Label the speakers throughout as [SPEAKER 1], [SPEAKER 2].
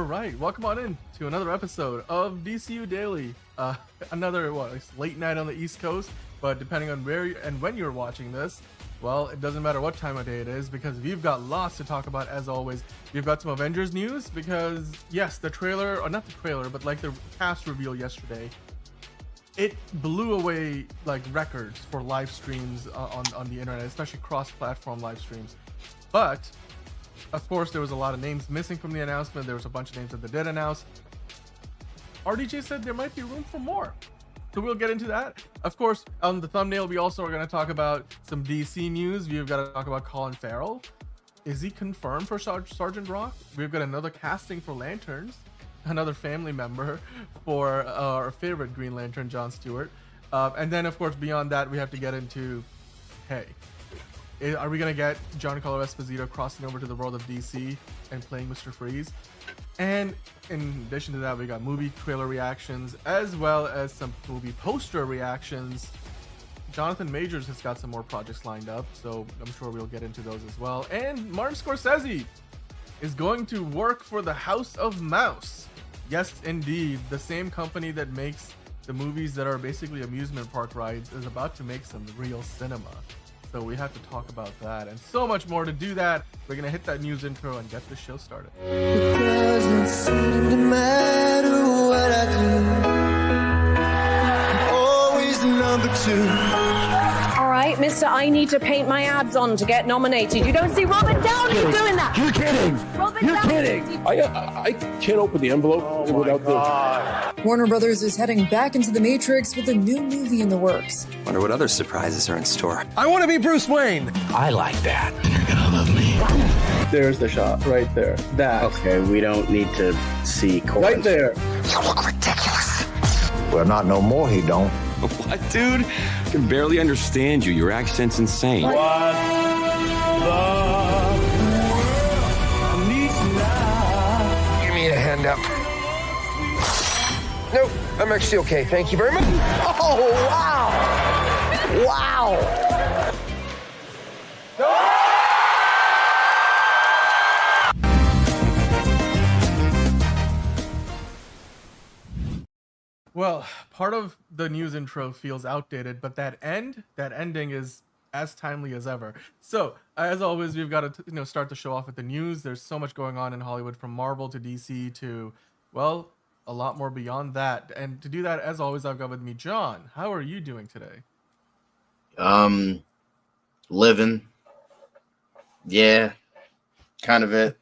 [SPEAKER 1] right, welcome on in to another episode of DCU Daily. Another it's late night on the East Coast, but depending on where and when you're watching this, well, it doesn't matter what time of day it is because we've got lots to talk about as always. We've got some Avengers news because yes, the trailer, or not the trailer, but like the cast reveal yesterday, it blew away like records for live streams on the internet, especially cross-platform live streams. But of course, there was a lot of names missing from the announcement. There was a bunch of names that they did announce. RDJ said there might be room for more. So we'll get into that. Of course, on the thumbnail, we also are going to talk about some DC news. We've got to talk about Colin Farrell. Is he confirmed for Sergeant Rock? We've got another casting for Lanterns. Another family member for our favorite Green Lantern, John Stewart. And then, of course, beyond that, we have to get into, hey, are we going to get Giancarlo Esposito crossing over to the world of DC and playing Mr. Freeze? And in addition to that, we got movie trailer reactions as well as some movie poster reactions. Jonathan Majors has got some more projects lined up, so I'm sure we'll get into those as well. And Martin Scorsese is going to work for the House of Mouse. Yes, indeed. The same company that makes the movies that are basically amusement park rides is about to make some real cinema. So we have to talk about that and so much more. To do that, we're going to hit that news intro and get the show started.
[SPEAKER 2] It doesn't seem to matter what I do. I'm always the number two.
[SPEAKER 3] All right, mister, I need to paint my abs on to get nominated. You don't see Robert Downey doing that.
[SPEAKER 4] You're kidding.
[SPEAKER 3] Robert
[SPEAKER 4] You're
[SPEAKER 3] Downey.
[SPEAKER 4] kidding. I can't open the envelope without the...
[SPEAKER 5] Warner Brothers is heading back into the Matrix with a new movie in the works.
[SPEAKER 6] Wonder what other surprises are in store.
[SPEAKER 4] I want to be Bruce Wayne. I like that. You're gonna love me.
[SPEAKER 7] There's the shot right there. That.
[SPEAKER 8] Okay, we don't need to see Colin.
[SPEAKER 7] Right there.
[SPEAKER 6] You look ridiculous.
[SPEAKER 9] Well, not no more, he don't.
[SPEAKER 10] What, dude? I can barely understand you. Your accent's insane.
[SPEAKER 2] What
[SPEAKER 4] Give me a hand up. Nope, I'm actually okay. Thank you very much. Oh, wow. Wow.
[SPEAKER 1] Well, part of the news intro feels outdated, but that ending is as timely as ever. So, as always, we've got to start the show off with the news. There's so much going on in Hollywood, from Marvel to DC to, well, a lot more beyond that. And to do that, as always, I've got with me John. How are you doing today?
[SPEAKER 8] Living. Yeah, kind of it.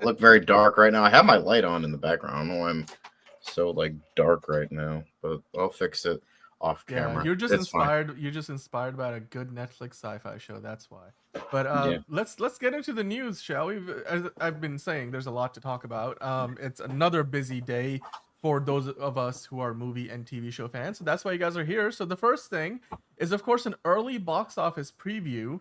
[SPEAKER 8] Look very dark right now. I have my light on in the background. I don't know why I'm so dark right now, but I'll fix it off camera.
[SPEAKER 1] Yeah, you're just
[SPEAKER 8] It's
[SPEAKER 1] inspired.
[SPEAKER 8] fine.
[SPEAKER 1] You're just inspired by a good Netflix sci-fi show. That's why. But
[SPEAKER 8] Yeah.
[SPEAKER 1] let's get into the news, shall we? As I've been saying, there's a lot to talk about. It's another busy day for those of us who are movie and TV show fans. So that's why you guys are here. So the first thing is, of course, an early box office preview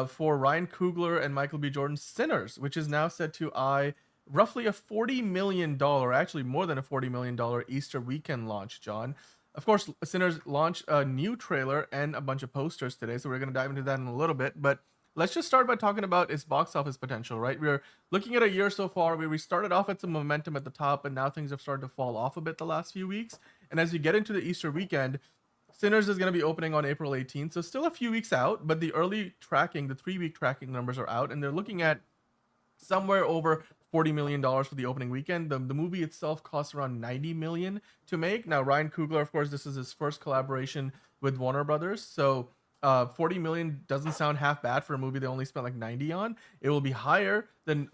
[SPEAKER 1] for Ryan Coogler and Michael B. Jordan's Sinners, which is now set to eye roughly a $40 million, actually more than a $40 million Easter weekend launch, John. Of course, Sinners launched a new trailer and a bunch of posters today, so we're going to dive into that in a little bit. But let's just start by talking about its box office potential, right? We're looking at a year so far where we started off at some momentum at the top, and now things have started to fall off a bit the last few weeks. And as we get into the Easter weekend, Sinners is going to be opening on April 18th, so still a few weeks out, but the early tracking, the 3-week tracking numbers are out, and they're looking at somewhere over $40 million for the opening weekend. The movie itself costs around $90 million to make. Now, Ryan Coogler, of course, this is his first collaboration with Warner Brothers, so $40 million doesn't sound half bad for a movie they only spent like 90 on. It will be a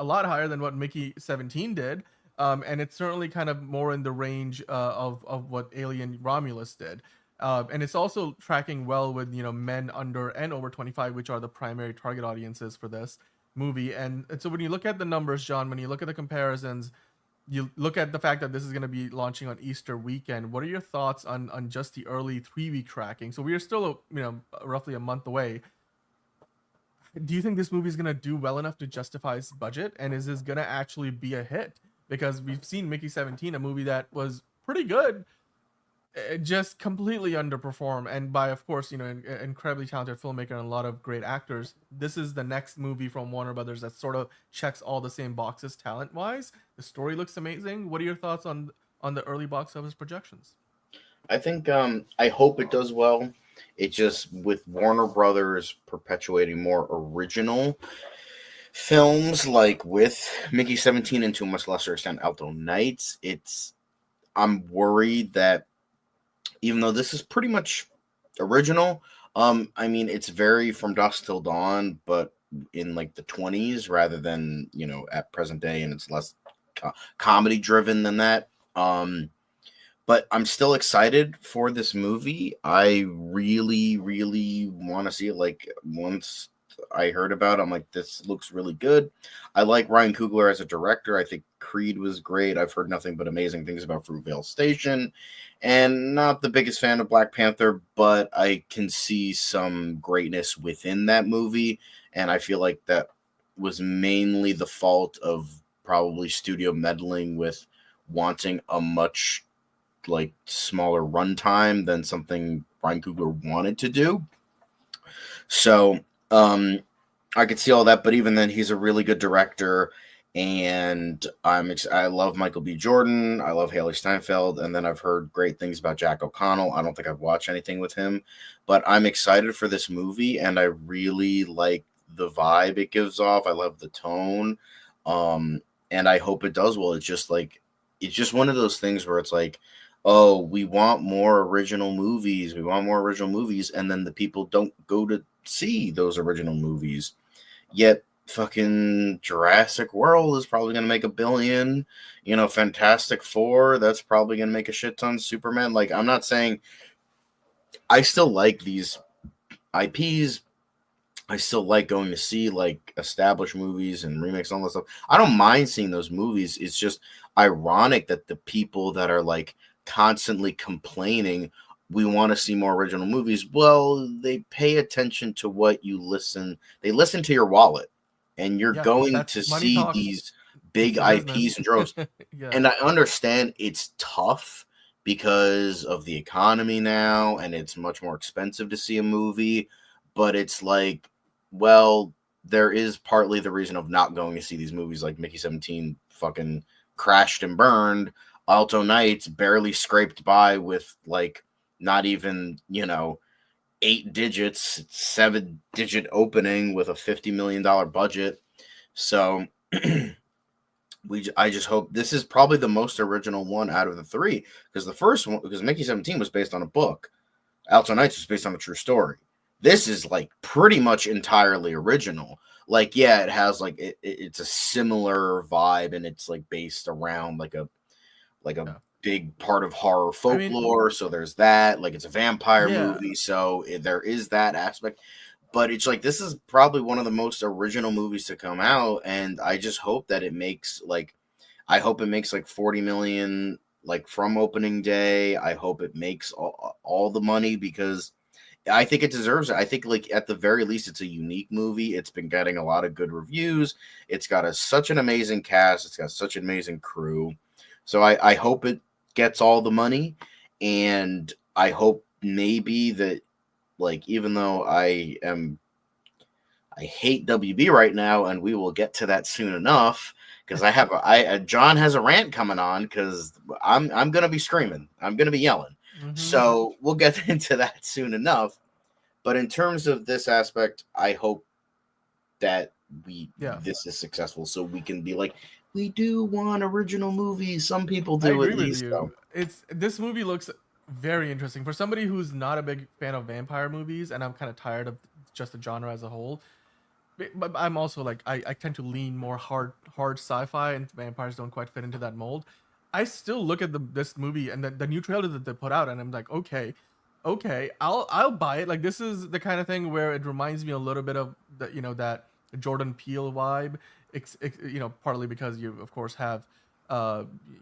[SPEAKER 1] lot higher than what Mickey 17 did, and it's certainly kind of more in the range of what Alien Romulus did. And it's also tracking well with men under and over 25, which are the primary target audiences for this movie. And so when you look at the numbers, John, when you look at the comparisons, you look at the fact that this is going to be launching on Easter weekend. What are your thoughts on just the early 3-week tracking? So we are still roughly a month away. Do you think this movie is going to do well enough to justify its budget, and is this going to actually be a hit? Because we've seen Mickey 17, a movie that was pretty good, just completely underperform, and by, of course, an incredibly talented filmmaker and a lot of great actors. This is the next movie from Warner Brothers that sort of checks all the same boxes talent wise. The story looks amazing. What are your thoughts on the early box office projections?
[SPEAKER 8] I think I hope it does well. It just, with Warner Brothers perpetuating more original films, like with Mickey 17 and to a much lesser extent Alto Nights, I'm worried that even though this is pretty much original, I mean, it's very From Dusk Till Dawn, but in like the 20s rather than, at present day, and it's less comedy driven than that. But I'm still excited for this movie. I really, really want to see it. Like, once I heard about it, I'm like, this looks really good. I like Ryan Coogler as a director. I think Creed was great. I've heard nothing but amazing things about Fruitvale Station. And not the biggest fan of Black Panther, but I can see some greatness within that movie. And I feel like that was mainly the fault of probably studio meddling with wanting a much smaller runtime than something Ryan Coogler wanted to do. So I could see all that, but even then, he's a really good director, and I love Michael B. Jordan. I love Haley Steinfeld, and then I've heard great things about Jack O'Connell. I don't think I've watched anything with him, but I'm excited for this movie, and I really like the vibe it gives off. I love the tone, and I hope it does well. It's just one of those things where it's like, oh, we want more original movies. We want more original movies. And then the people don't go to see those original movies. Yet fucking Jurassic World is probably going to make $1 billion. Fantastic Four, that's probably going to make a shit ton. Superman. Like, I'm not saying I still like these IPs. I still like going to see established movies and remakes and all that stuff. I don't mind seeing those movies. It's just ironic that the people that are constantly complaining we want to see more original movies, well, they pay attention to what you listen. They listen to your wallet, and you're going to see these big IPs and droves.
[SPEAKER 1] Yeah.
[SPEAKER 8] And I understand it's tough because of the economy now, and it's much more expensive to see a movie. But it's well, there is partly the reason of not going to see these movies. Like Mickey 17 fucking crashed and burned. Alto Nights barely scraped by with not even 8 digits, 7-digit opening with a $50 million budget. So I just hope this is probably the most original one out of the 3, because the first one, because Mickey 17 was based on a book, Alto Nights was based on a true story. This is pretty much entirely original. Yeah, it has it's a similar vibe, and it's based around a big part of horror folklore. So there's that. It's a vampire movie, so there is that aspect. But it's this is probably one of the most original movies to come out, and I just hope that it makes I hope it makes $40 million from opening day. I hope it makes all the money, because I think it deserves it. I think at the very least, it's a unique movie. It's been getting a lot of good reviews. It's got such an amazing cast. It's got such an amazing crew. So I hope it gets all the money, and I hope maybe that even though I hate WB right now, and we will get to that soon enough, because John has a rant coming on, because I'm gonna be screaming, I'm gonna be yelling. Mm-hmm. So we'll get into that soon enough. But in terms of this aspect, I hope that this is successful, so we can be we do want original movies. Some people do.
[SPEAKER 1] I agree with you. This movie looks very interesting for somebody who's not a big fan of vampire movies, and I'm kind of tired of just the genre as a whole. But I'm also I tend to lean more hard sci-fi, and vampires don't quite fit into that mold. I still look at this movie and the new trailer that they put out, and I'm okay, I'll buy it. This is the kind of thing where it reminds me a little bit of that Jordan Peele vibe. Partly because you of course have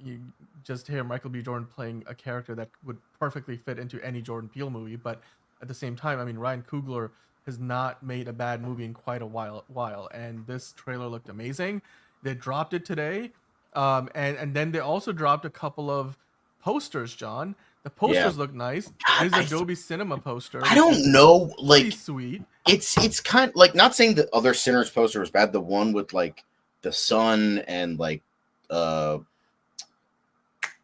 [SPEAKER 1] you just hear Michael B. Jordan playing a character that would perfectly fit into any Jordan Peele movie, but at the same time, I mean, Ryan Coogler has not made a bad movie in quite a while, and this trailer looked amazing. They dropped it today, and then they also dropped a couple of posters, John. The posters look nice.
[SPEAKER 8] God,
[SPEAKER 1] There's Adobe Cinema poster.
[SPEAKER 8] I don't know,
[SPEAKER 1] Pretty
[SPEAKER 8] like
[SPEAKER 1] sweet.
[SPEAKER 8] it's kind of like, not saying the other Sinners poster was bad. The one with like the sun and like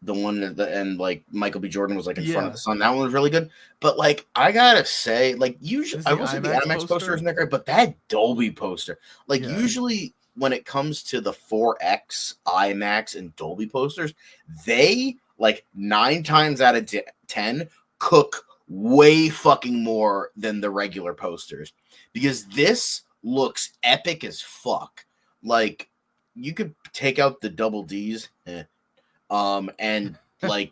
[SPEAKER 8] the one at the end, like Michael B. Jordan was like in front of the sun. That one was really good. But like, I gotta say, like, usually I will say the IMAX poster isn't that great, but that Dolby poster, like, usually when it comes to the 4X, IMAX, and Dolby posters, they like 9 times out of 10 cook way fucking more than the regular posters, because this looks epic as fuck. Like, you could take out the double D's, and like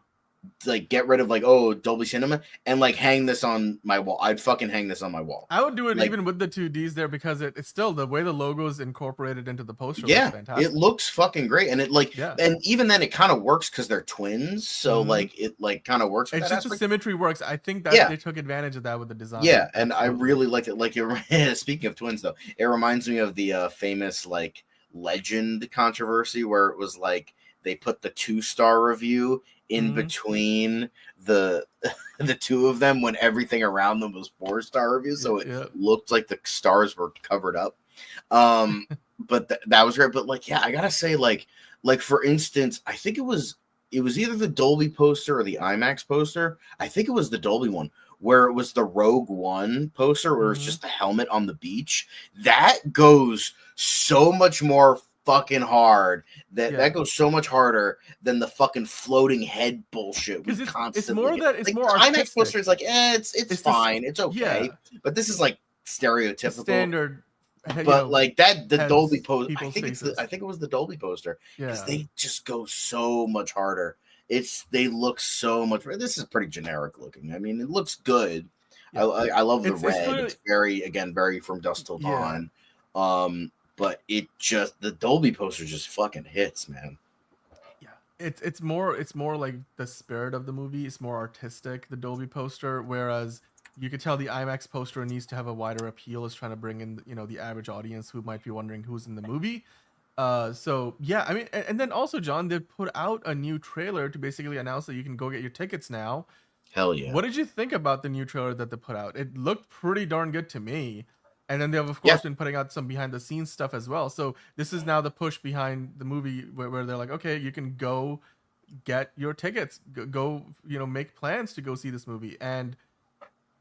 [SPEAKER 8] get rid of like, oh, Dolby Cinema, and like hang this on my wall. I'd fucking hang this on my wall.
[SPEAKER 1] I would do it
[SPEAKER 8] like,
[SPEAKER 1] even with the 2Ds there, because it's still the way the logo is incorporated into the poster.
[SPEAKER 8] Yeah,
[SPEAKER 1] looks fantastic.
[SPEAKER 8] it looks fucking great, and it like, and even then it kind of works because they're twins, so like it like kind of works.
[SPEAKER 1] It's just the symmetry works. I think that they took advantage of that with the design.
[SPEAKER 8] Yeah, and I really liked it. Like, speaking of twins, though, it reminds me of the famous like Legend controversy where it was like they put the 2-star review in between the two of them when everything around them was 4-star reviews, so it looked like the stars were covered up. But that was great. But like, yeah, I gotta say, like for instance, I think it was either the Dolby poster or the IMAX poster. I think it was the Dolby one, where it was the Rogue One poster, where it's just the helmet on the beach. That goes so much more fucking hard. That goes so much harder than the fucking floating head bullshit. We constantly.
[SPEAKER 1] It's more that it's
[SPEAKER 8] like,
[SPEAKER 1] more
[SPEAKER 8] IMAX
[SPEAKER 1] artistic.
[SPEAKER 8] poster is like, it's fine, it's okay. But this is like stereotypical,
[SPEAKER 1] standard.
[SPEAKER 8] But like that, the Dolby poster. I think it was the Dolby poster, because they just go so much harder. They look so much. This is pretty generic looking. I mean, it looks good. I love the red. It's very from Dusk Till Dawn. But the Dolby poster just fucking hits, man.
[SPEAKER 1] Yeah, it's more like the spirit of the movie. It's more artistic, the Dolby poster, whereas you could tell the IMAX poster needs to have a wider appeal. It's trying to bring in, the average audience who might be wondering who's in the movie. So yeah, I mean, and then also, John, they put out a new trailer to basically announce that you can go get your tickets now.
[SPEAKER 8] Hell yeah!
[SPEAKER 1] What did you think about the new trailer that they put out? It looked pretty darn good to me. And then they have, of course, been putting out some behind the scenes stuff as well. So this is now the push behind the movie where they're like, okay, you can go get your tickets, go make plans to go see this movie. And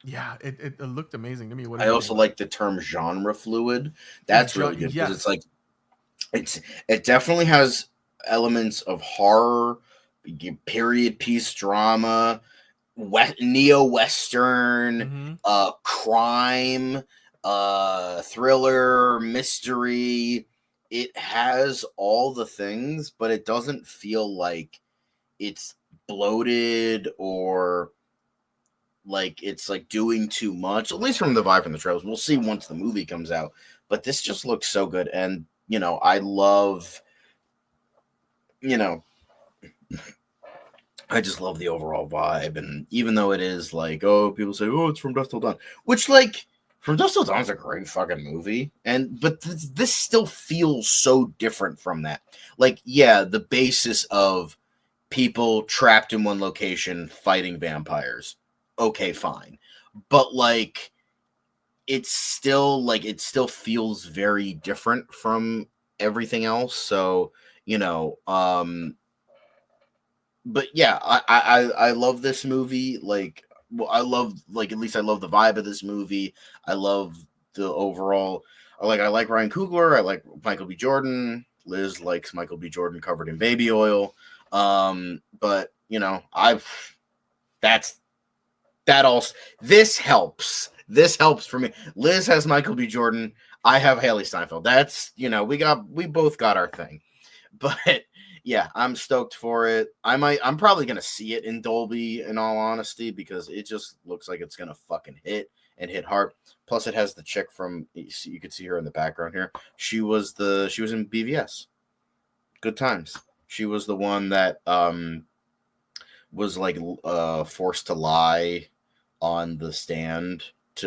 [SPEAKER 1] yeah, it looked amazing to me.
[SPEAKER 8] I also like the term genre fluid. That's really good, because it's like, it definitely has elements of horror, period piece drama, neo-western, crime, thriller, mystery. It has all the things, but it doesn't feel like it's bloated or like it's like doing too much, at least from the vibe from the trailers. We'll see once the movie comes out, but this just looks so good. And I love, I just love the overall vibe. And even though it is like, oh, people say, oh, it's From Dusk Till Dawn, which, like, From Dusk Till Dawn is a great fucking movie, but this still feels so different from that. Like, yeah, the basis of people trapped in one location fighting vampires, okay, fine, but like, it still feels very different from everything else. So, but yeah, I love this movie. Like, well, I love the vibe of this movie. I love the overall. I like Ryan Coogler. I like Michael B. Jordan. Liz likes Michael B. Jordan covered in baby oil. But this helps. This helps for me. Liz has Michael B. Jordan. I have Haley Steinfeld. That's, we both got our thing. But yeah, I'm stoked for it. I'm probably gonna see it in Dolby, in all honesty, because it just looks like it's gonna fucking hit hard. Plus, it has the chick from, you could see her in the background here. She was in BVS. Good times. She was the one that was like forced to lie on the stand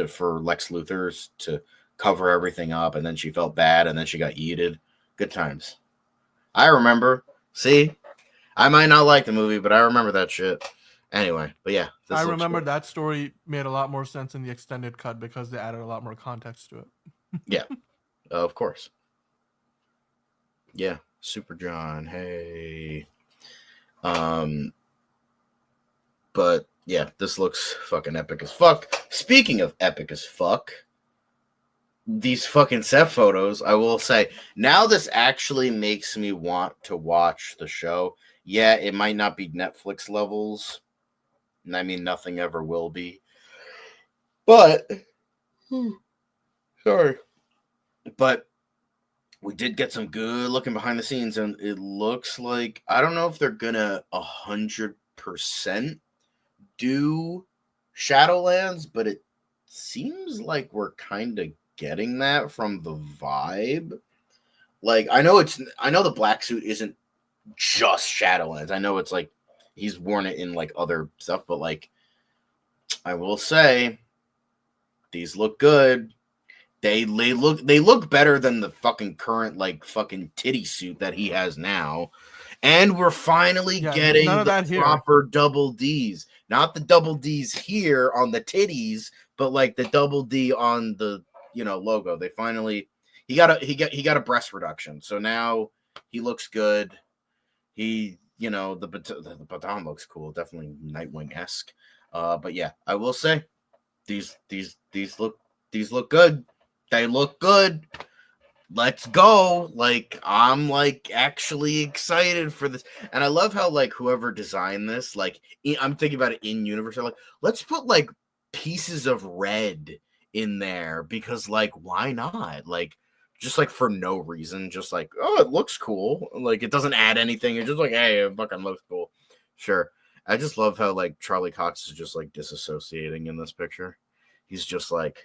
[SPEAKER 8] for Lex Luthor's to cover everything up, and then she felt bad, and then she got yeeted. Good times. I remember. See, I might not like the movie, but I remember that shit. Anyway, but yeah,
[SPEAKER 1] I
[SPEAKER 8] looks
[SPEAKER 1] remember
[SPEAKER 8] cool.
[SPEAKER 1] that story made a lot more sense in the extended cut because they added a lot more context to it.
[SPEAKER 8] Yeah, of course. Yeah, Super John. Hey. But yeah, this looks fucking epic as fuck. Speaking of epic as fuck, these fucking set photos, I will say, now this actually makes me want to watch the show. Yeah, it might not be Netflix levels. And I mean, nothing ever will be. But, sorry. But we did get some good looking behind the scenes, and it looks like, I don't know if they're gonna 100% do Shadowlands, but it seems like we're kind of getting that from the vibe. Like, I know the black suit isn't just Shadowlands. I know it's like he's worn it in like other stuff, but like I will say these look good. They look better than the fucking current like fucking titty suit that he has now. And we're finally getting the proper double Ds. Not the double Ds here on the titties, but like the double D on the logo. They finally he got a breast reduction. So now he looks good. He the baton looks cool, definitely Nightwing-esque. But yeah, I will say these look good. They look good. Let's go. Like, I'm like actually excited for this. And I love how like whoever designed this, like I'm thinking about it in universe. Like, let's put like pieces of red in there because like why not? Like just like for no reason, just like, oh, it looks cool. Like it doesn't add anything. It's just like, hey, it fucking looks cool. Sure. I just love how like Charlie Cox is just like disassociating in this picture. He's just like,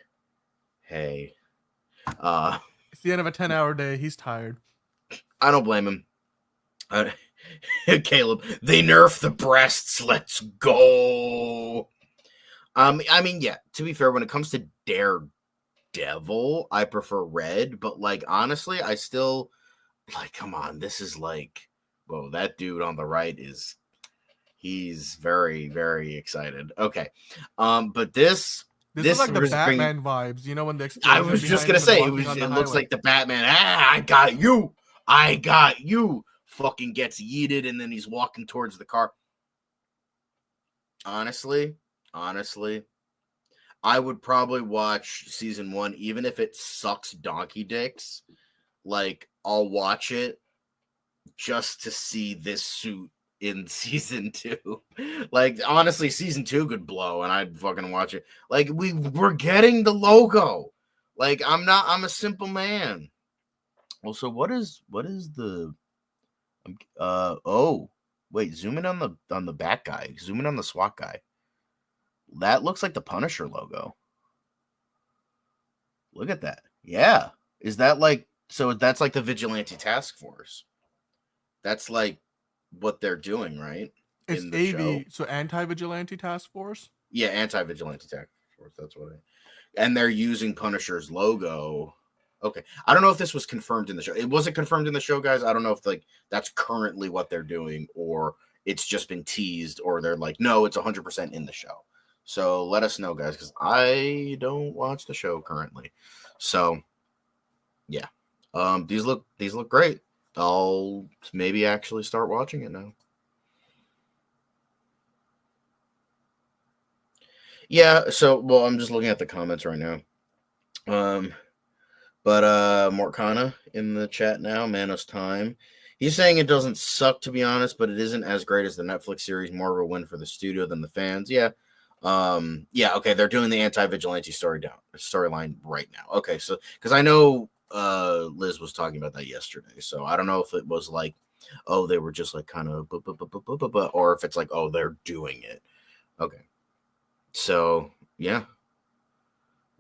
[SPEAKER 8] hey.
[SPEAKER 1] It's the end of a 10-hour day. He's tired.
[SPEAKER 8] I don't blame him. Caleb, they nerf the breasts. Let's go. I mean, yeah, to be fair, when it comes to Daredevil, I prefer red, but like honestly, I still like, come on, this is like, whoa, that dude on the right he's very, very excited. Okay. But this
[SPEAKER 1] is like the Batman vibes, when the
[SPEAKER 8] I was just gonna say it looks like the Batman. I got you. Fucking gets yeeted and then he's walking towards the car. Honestly, I would probably watch season 1, even if it sucks donkey dicks. Like I'll watch it just to see this suit in season 2. Like honestly, season 2 could blow and I'd fucking watch it. Like we're getting the logo. Like I'm a simple man. Also, what is the oh wait, zoom in on the back guy, zoom in on the SWAT guy. That looks like the Punisher logo. Look at that. Yeah. Is that like, so that's like the Vigilante Task Force? That's like what they're doing, right?
[SPEAKER 1] It's
[SPEAKER 8] in the
[SPEAKER 1] AV,
[SPEAKER 8] show.
[SPEAKER 1] So Anti-Vigilante Task Force?
[SPEAKER 8] Yeah, Anti-Vigilante Task Force. That's what and they're using Punisher's logo. Okay. I don't know if this was confirmed in the show. It wasn't confirmed in the show, guys. I don't know if like that's currently what they're doing or it's just been teased or they're like, no, it's 100% in the show. So let us know, guys, because I don't watch the show currently. So yeah. These look great. I'll maybe actually start watching it now. Yeah, so well, I'm just looking at the comments right now. But Morkana in the chat now, Manos Time. He's saying it doesn't suck, to be honest, but it isn't as great as the Netflix series. More of a win for the studio than the fans. Yeah. Yeah, okay, they're doing the anti-vigilante storyline right now. Okay, so because I know Liz was talking about that yesterday, so I don't know if it was like, oh, they were just like kind of, or if it's like, oh, they're doing it. Okay, so yeah,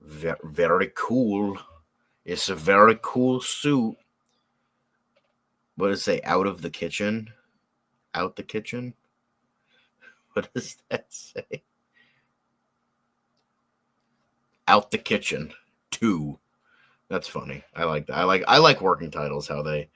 [SPEAKER 8] very cool. It's a very cool suit. What does it say? Out of the kitchen? Out the kitchen? What does that say? Out the Kitchen 2. That's funny. I like that. I like working titles, how they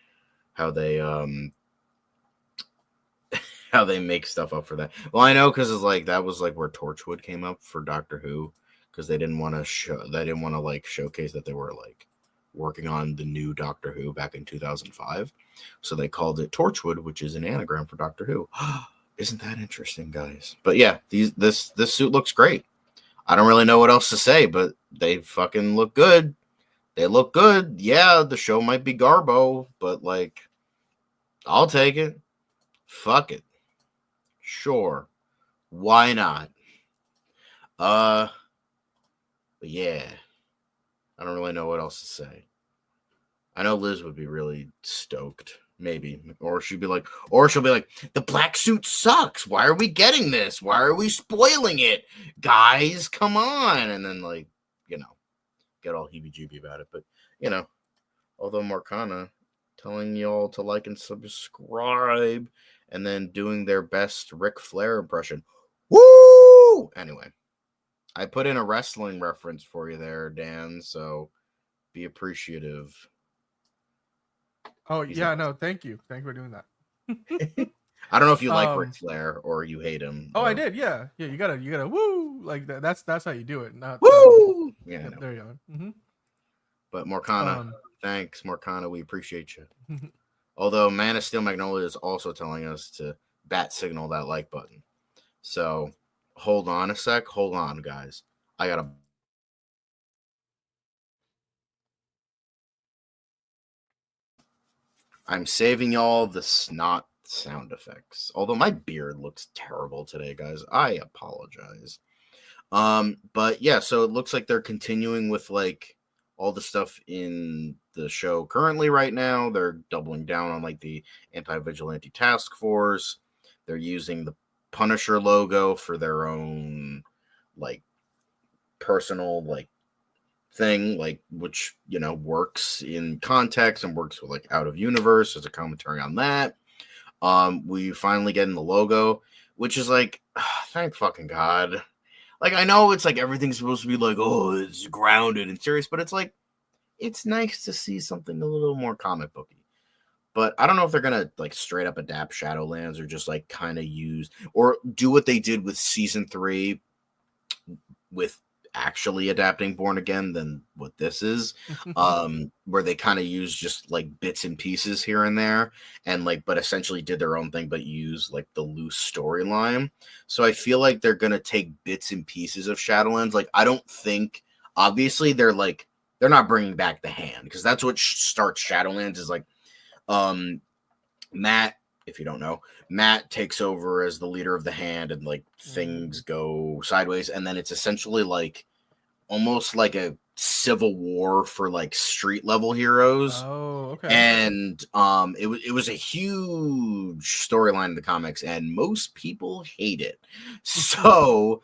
[SPEAKER 8] how they make stuff up for that. Well, I know because it's like that was like where Torchwood came up for Doctor Who because they didn't want to like showcase that they were like working on the new Doctor Who back in 2005. So they called it Torchwood, which is an anagram for Doctor Who. Isn't that interesting, guys? But yeah, this suit looks great. I don't really know what else to say, but they fucking look good. They look good. Yeah, the show might be garbo, but like, I'll take it. Fuck it. Sure. Why not? But yeah. I don't really know what else to say. I know Liz would be really stoked. Maybe. Or she'll be like, the black suit sucks. Why are we getting this? Why are we spoiling it? Guys, come on. And then, like, you know, get all heebie-jeebie about it. But, you know, although Marcana telling y'all to like and subscribe and then doing their best Ric Flair impression. Woo! Anyway, I put in a wrestling reference for you there, Dan, so be appreciative.
[SPEAKER 1] Oh, yeah, no, thank you. Thank you for doing that.
[SPEAKER 8] I don't know if you like Ric Flair or you hate him.
[SPEAKER 1] Oh, I did, yeah. Yeah, you gotta woo! Like, that's how you do it. Not
[SPEAKER 8] woo! Yeah,
[SPEAKER 1] yep, there you go. Mm-hmm.
[SPEAKER 8] But Morcana, thanks, Morcana. We appreciate you. Although Man of Steel Magnolia is also telling us to bat signal that like button. So hold on a sec. Hold on, guys. I'm saving y'all the snot sound effects. Although my beard looks terrible today, guys. I apologize. But yeah, so it looks like they're continuing with like all the stuff in the show currently right now. They're doubling down on like the anti-vigilante task force. They're using the Punisher logo for their own like personal like thing, like, which, you know, works in context and works with like out of universe. There's a commentary on that. We finally get in the logo, which is like, thank fucking God. Like, I know it's like everything's supposed to be like, oh, it's grounded and serious, but it's like, it's nice to see something a little more comic booky. But I don't know if they're gonna like straight up adapt Shadowlands or just like kind of use or do what they did with season 3 with actually adapting Born Again than what this is, where they kind of use just like bits and pieces here and there and like, but essentially did their own thing, but use like the loose storyline. So I feel like they're going to take bits and pieces of Shadowlands. Like, I don't think, obviously they're not bringing back the Hand because that's what starts Shadowlands is like, Matt, if you don't know, Matt takes over as the leader of the Hand and like things go sideways. And then it's essentially like almost like a civil war for like street level heroes.
[SPEAKER 1] Oh, okay.
[SPEAKER 8] And it was a huge storyline in the comics and most people hate it. So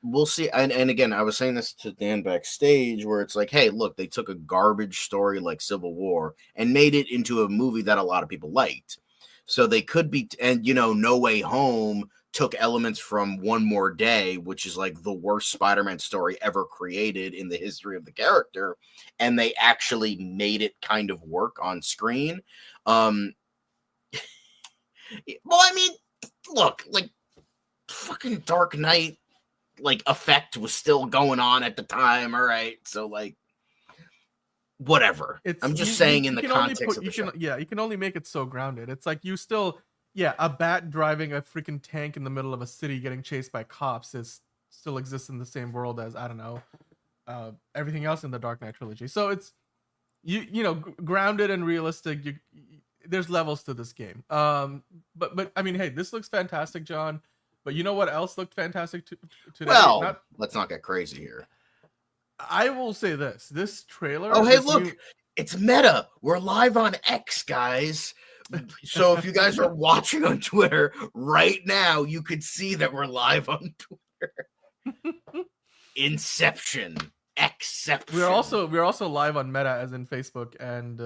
[SPEAKER 8] we'll see. And again, I was saying this to Dan backstage where it's like, hey, look, they took a garbage story like Civil War and made it into a movie that a lot of people liked. So they could be, and you know, No Way Home took elements from One More Day, which is like the worst Spider-Man story ever created in the history of the character, and they actually made it kind of work on screen. Well, I mean, look, like fucking Dark Knight, like effect was still going on at the time. All right, so like. Whatever. I'm just saying in the context of the show.
[SPEAKER 1] Yeah, you can only make it so grounded. It's like you still, yeah, a bat driving a freaking tank in the middle of a city getting chased by cops still exists in the same world as, I don't know, everything else in the Dark Knight trilogy. So it's, you know, grounded and realistic. There's levels to this game. But I mean, hey, this looks fantastic, John. But you know what else looked fantastic today?
[SPEAKER 8] Well, let's not get crazy here.
[SPEAKER 1] I will say this trailer.
[SPEAKER 8] Oh, hey, look, it's Meta. We're live on X, guys. So if you guys are watching on Twitter right now, you could see that we're live on Twitter. Inception. Exception.
[SPEAKER 1] We're also live on Meta, as in Facebook and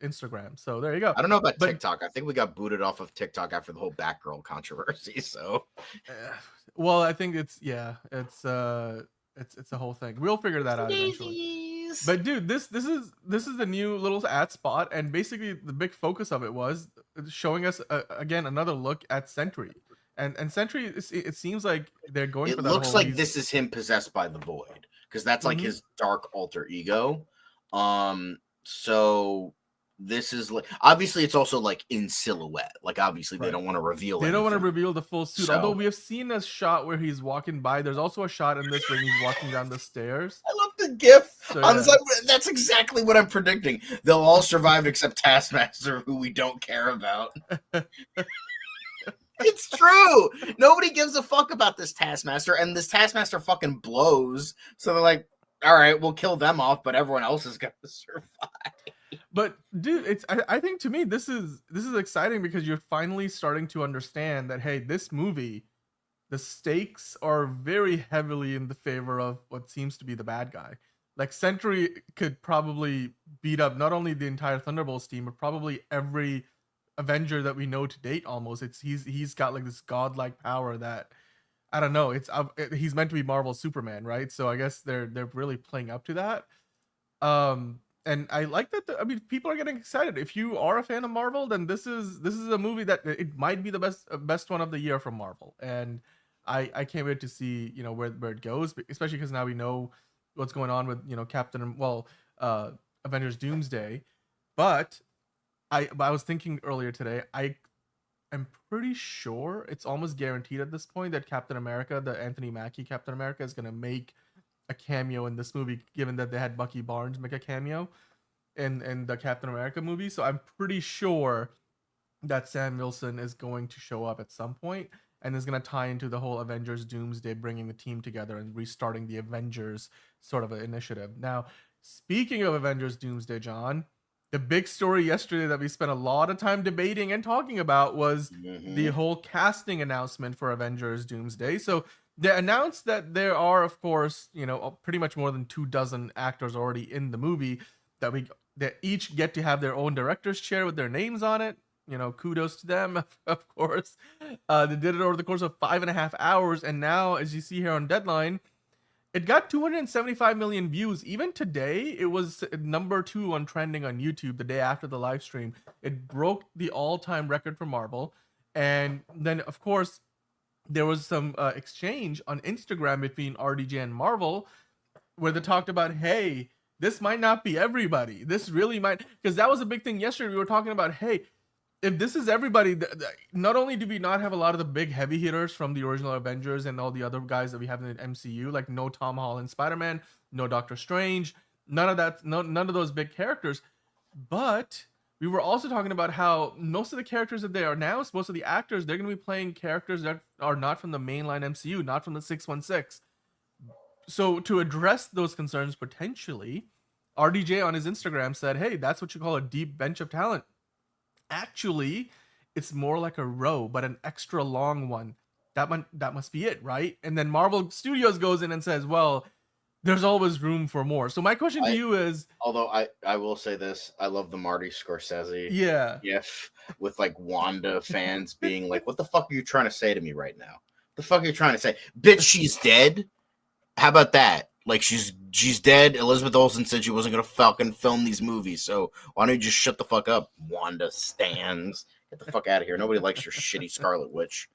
[SPEAKER 1] Instagram. So there you go.
[SPEAKER 8] I don't know about TikTok. I think we got booted off of TikTok after the whole Batgirl controversy. So,
[SPEAKER 1] well, I think it's a whole thing. We'll figure that out eventually. But dude, this is the new little ad spot, and basically the big focus of it was showing us again another look at Sentry. And Sentry, it seems like they're going
[SPEAKER 8] It
[SPEAKER 1] for that
[SPEAKER 8] looks
[SPEAKER 1] whole
[SPEAKER 8] like this is him possessed by the void, because that's like
[SPEAKER 1] Mhm.
[SPEAKER 8] his dark alter ego. So this is like, obviously it's also like in silhouette. Like obviously they
[SPEAKER 1] Right.
[SPEAKER 8] don't want to reveal.
[SPEAKER 1] They don't want to
[SPEAKER 8] anything.
[SPEAKER 1] reveal the full suit.
[SPEAKER 8] So-
[SPEAKER 1] Although we have seen a shot where he's walking by. There's also a shot in this where he's walking down the stairs.
[SPEAKER 8] I love the GIF
[SPEAKER 1] So,
[SPEAKER 8] on the
[SPEAKER 1] yeah.
[SPEAKER 8] side. That's exactly what I'm predicting. They'll all survive except Taskmaster, who we don't care about. It's true. Nobody gives a fuck about this Taskmaster, and this Taskmaster fucking blows. So they're like, all right, we'll kill them off, but everyone else is gonna survive.
[SPEAKER 1] But dude, I think to me this is exciting because you're finally starting to understand that, hey, this movie, the stakes are very heavily in the favor of what seems to be the bad guy. Like Sentry could probably beat up not only the entire Thunderbolts team, but probably every Avenger that we know to date. Almost, he's got like this godlike power that, I don't know. He's meant to be Marvel's Superman, right? So I guess they're really playing up to that. And I like that. I mean, people are getting excited. If you are a fan of Marvel, then this is a movie that it might be the best one of the year from Marvel. And I can't wait to see where it goes, especially because now we know what's going on with Avengers Doomsday. But I was thinking earlier today, I'm pretty sure it's almost guaranteed at this point that Captain America, the Anthony Mackie Captain America, is gonna make a cameo in this movie, given that they had Bucky Barnes make a cameo in the Captain America movie. So I'm pretty sure that Sam Wilson is going to show up at some point and is going to tie into the whole Avengers Doomsday, bringing the team together and restarting the Avengers sort of an initiative. Now, speaking of Avengers Doomsday, John, the big story yesterday that we spent a lot of time debating and talking about was the whole casting announcement for Avengers Doomsday. So they announced that there are, of course, pretty much more than 24 actors already in the movie that each get to have their own director's chair with their names on it. Kudos to them, of course. They did it over the course of 5.5 hours, and now, as you see here on Deadline, it got 275 million views. Even today, it was number 2 on trending on YouTube the day after the live stream. It broke the all-time record for Marvel. And then, of course, there was some exchange on Instagram between RDJ and Marvel where they talked about, hey, this might not be everybody. This really might, because that was a big thing yesterday. We were talking about, hey, if this is everybody, not only do we not have a lot of the big heavy hitters from the original Avengers and all the other guys that we have in the MCU, like no Tom Holland Spider-Man, no Doctor Strange, none of those big characters, but we were also talking about how most of the characters that they are now, most of the actors, they're going to be playing characters that are not from the mainline MCU, not from the 616. So to address those concerns potentially, RDJ on his Instagram said, hey, that's what you call a deep bench of talent. Actually, it's more like a row, but an extra long one. That must be it, right? And then Marvel Studios goes in and says, well, there's always room for more. So my question to you is,
[SPEAKER 8] although I will say this, I love the Marty Scorsese gif with like Wanda fans being like, what the fuck are you trying to say to me right now? The fuck are you trying to say? Bitch, she's dead. How about that? Like she's dead. Elizabeth Olsen said she wasn't gonna fucking film these movies, so why don't you just shut the fuck up, Wanda stans? Get the fuck out of here. Nobody likes your shitty Scarlet Witch.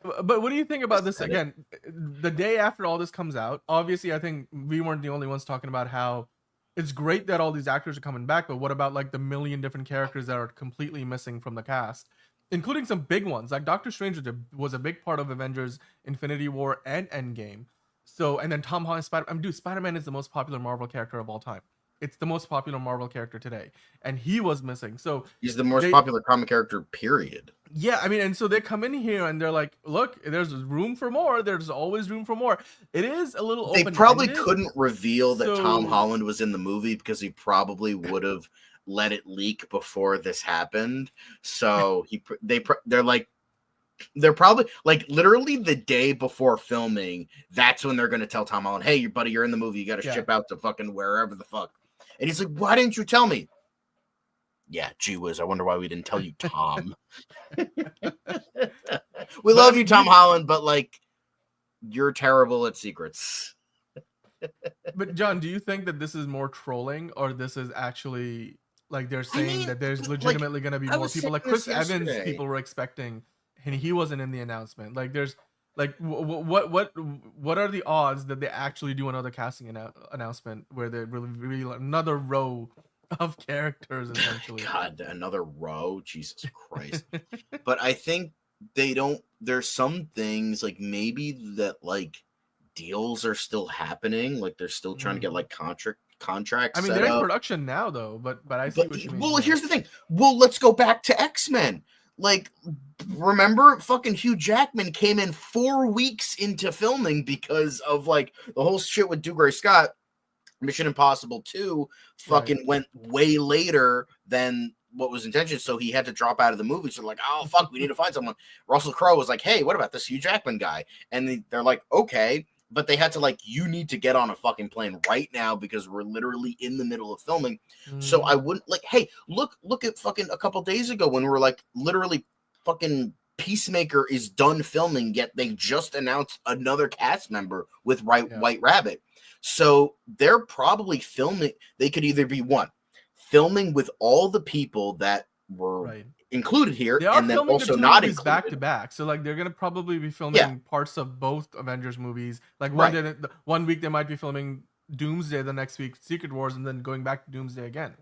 [SPEAKER 1] But what do you think about this? Again, the day after all this comes out, obviously I think we weren't the only ones talking about how it's great that all these actors are coming back, but what about like the million different characters that are completely missing from the cast, including some big ones like Doctor Strange was a big part of Avengers Infinity War and Endgame. So, and then Tom Holland Spider-Man is the most popular Marvel character of all time. It's the most popular Marvel character today, and he was missing. So
[SPEAKER 8] he's the most popular comic character, period.
[SPEAKER 1] Yeah, I mean, and so they come in here and they're like, look, there's room for more. There's always room for more. It is a little open-ended.
[SPEAKER 8] They probably couldn't reveal that Tom Holland was in the movie because he probably would have let it leak before this happened. So they're probably like literally the day before filming. That's when they're going to tell Tom Holland, hey, buddy, you're in the movie. You got to ship out to fucking wherever the fuck. And he's like, why didn't you tell me? Yeah, gee whiz, I wonder why we didn't tell you, Tom. We love you, Tom Holland, but like, you're terrible at secrets.
[SPEAKER 1] But John, do you think that this is more trolling or this is actually Like they're saying that there's
[SPEAKER 8] but,
[SPEAKER 1] legitimately going to be
[SPEAKER 8] I
[SPEAKER 1] more
[SPEAKER 8] was
[SPEAKER 1] people. Like
[SPEAKER 8] saying this
[SPEAKER 1] Chris Evans,
[SPEAKER 8] yesterday.
[SPEAKER 1] people were expecting, and he wasn't in the announcement. Like there's like what are the odds that they actually do another casting announcement where they reveal another row of characters essentially?
[SPEAKER 8] God, another row, Jesus Christ. But I think they don't. There's some things like maybe that like deals are still happening. Like they're still trying to get like contracts.
[SPEAKER 1] I mean,
[SPEAKER 8] set
[SPEAKER 1] they're in
[SPEAKER 8] up.
[SPEAKER 1] production now, though. But I see what you mean.
[SPEAKER 8] Well,
[SPEAKER 1] yeah.
[SPEAKER 8] here's the thing. Well, let's go back to X-Men. Like, remember, fucking Hugh Jackman came in 4 weeks into filming because of like the whole shit with Dougray Scott. Mission Impossible 2 fucking went way later than what was intention, so he had to drop out of the movie. So like, oh fuck, we need to find someone. Russell Crowe was like, hey, what about this Hugh Jackman guy? And they're like, okay, but they had to like, you need to get on a fucking plane right now because we're literally in the middle of filming. So I wouldn't like, hey, look at fucking a couple days ago when we were like literally fucking Peacemaker is done filming, yet they just announced another cast member with White Rabbit. So they're probably filming. They could either be filming with all the people that were included here,
[SPEAKER 1] They are
[SPEAKER 8] and then
[SPEAKER 1] filming
[SPEAKER 8] also
[SPEAKER 1] the two
[SPEAKER 8] not
[SPEAKER 1] movies
[SPEAKER 8] included.
[SPEAKER 1] back to back. So like they're gonna probably be filming parts of both Avengers movies. Like one week they might be filming Doomsday, the next week Secret Wars, and then going back to Doomsday again.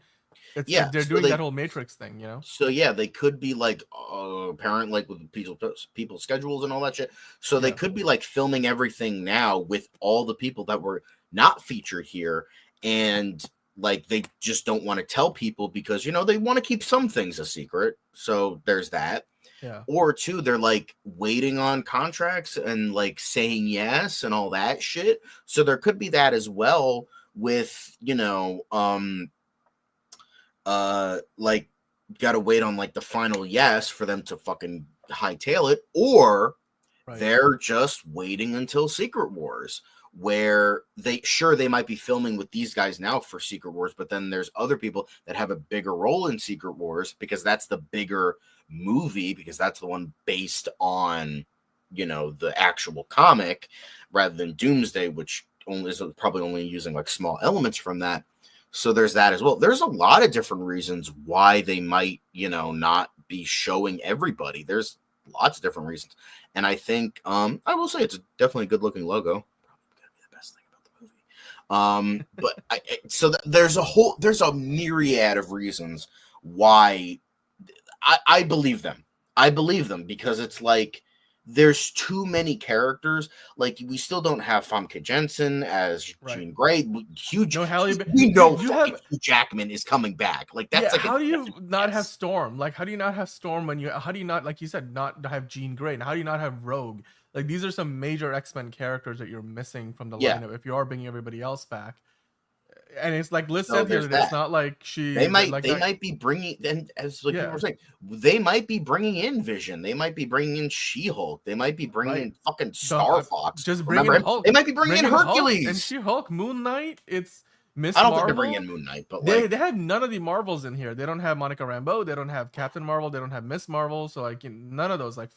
[SPEAKER 1] It's like they're doing that whole Matrix thing, you know.
[SPEAKER 8] So yeah, they could be like apparent, like with people's schedules and all that shit. So they could be like filming everything now with all the people that were not featured here, and like they just don't want to tell people because you know they want to keep some things a secret. So there's that.
[SPEAKER 1] Yeah.
[SPEAKER 8] Or two, they're like waiting on contracts and like saying yes and all that shit. So there could be that as well with, you know, like gotta wait on like the final yes for them to fucking hightail it, or they're just waiting until Secret Wars, where they might be filming with these guys now for Secret Wars, but then there's other people that have a bigger role in Secret Wars because that's the bigger movie, because that's the one based on, you know, the actual comic rather than Doomsday, which only is probably only using like small elements from that. So there's that as well. There's a lot of different reasons why they might, you know, not be showing everybody. There's lots of different reasons. And I think I will say it's definitely a good looking logo. But there's a myriad of reasons why I believe them. I believe them because it's like there's too many characters. Like we still don't have Famke Jensen as Jean Grey. Huge. No, Hugh Jackman is coming back. Like that's like
[SPEAKER 1] how do you not have Storm? Like how do you not have Storm when you? How do you not, like you said, not have Jean Grey? And how do you not have Rogue? Like these are some major X-Men characters that you're missing from the lineup if you are bringing everybody else back. And it's like Liz said here, it's not like they might be bringing, and as like people were saying, they might be bringing in Vision, they might be bringing in She-Hulk, they might be bringing in fucking Star Fox. Just bring in Hulk.
[SPEAKER 8] They might be bringing in Hercules
[SPEAKER 1] and She-Hulk, Moon Knight. It's Miss
[SPEAKER 8] I don't
[SPEAKER 1] Marvel.
[SPEAKER 8] think they're bringing in Moon Knight, but
[SPEAKER 1] they have none of the Marvels in here. They don't have Monica Rambeau. They don't have Captain Marvel. They don't have Miss Marvel. So like none of those, like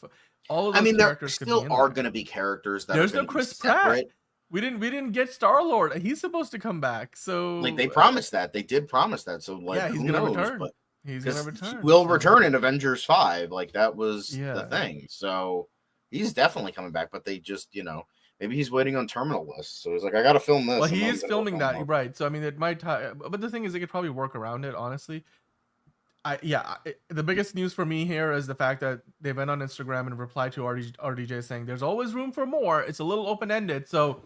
[SPEAKER 1] all of those characters
[SPEAKER 8] there still are going to be characters that
[SPEAKER 1] there's
[SPEAKER 8] are
[SPEAKER 1] no Chris Pratt. We didn't get Star-Lord. He's supposed to come back. So
[SPEAKER 8] like they promised that. They did promise that. So like
[SPEAKER 1] he's gonna return. But he's gonna return.
[SPEAKER 8] He will return in Avengers 5. Like that was the thing. So he's definitely coming back, but they just, you know, maybe he's waiting on terminal lists. So he's like, I gotta film this.
[SPEAKER 1] Well, he is filming that, right? So I mean, it might. But the thing is, they could probably work around it. Honestly, the biggest news for me here is the fact that they went on Instagram and replied to RDJ saying, "There's always room for more. It's a little open ended." So,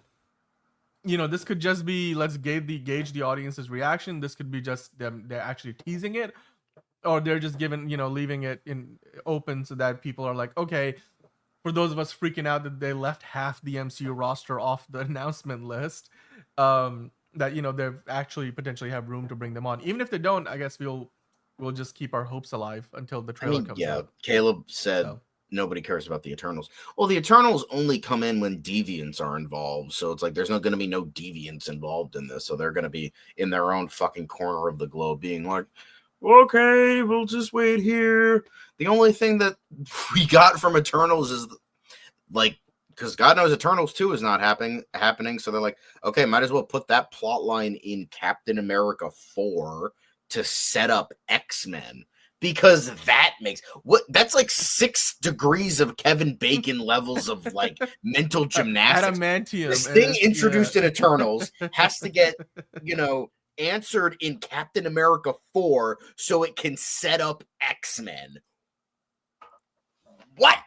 [SPEAKER 1] you know, this could just be let's gauge the audience's reaction. This could be just them they're actually teasing it, or they're just leaving it in open so that people are like, okay. For those of us freaking out that they left half the MCU roster off the announcement list, that you know they actually potentially have room to bring them on. Even if they don't, I guess we'll just keep our hopes alive until the trailer comes out.
[SPEAKER 8] Caleb said nobody cares about the Eternals. Well, the Eternals only come in when deviants are involved, so it's like there's not going to be no deviants involved in this. So they're going to be in their own fucking corner of the globe, being like, okay, we'll just wait here. The only thing that we got from Eternals is like, because God knows Eternals 2 is not happening. So they're like, okay, might as well put that plot line in Captain America 4 to set up X-Men. Because that's like 6 degrees of Kevin Bacon levels of like mental gymnastics.
[SPEAKER 1] Adamantium.
[SPEAKER 8] This thing introduced in Eternals has to get, answered in Captain America 4 so it can set up X-Men. What?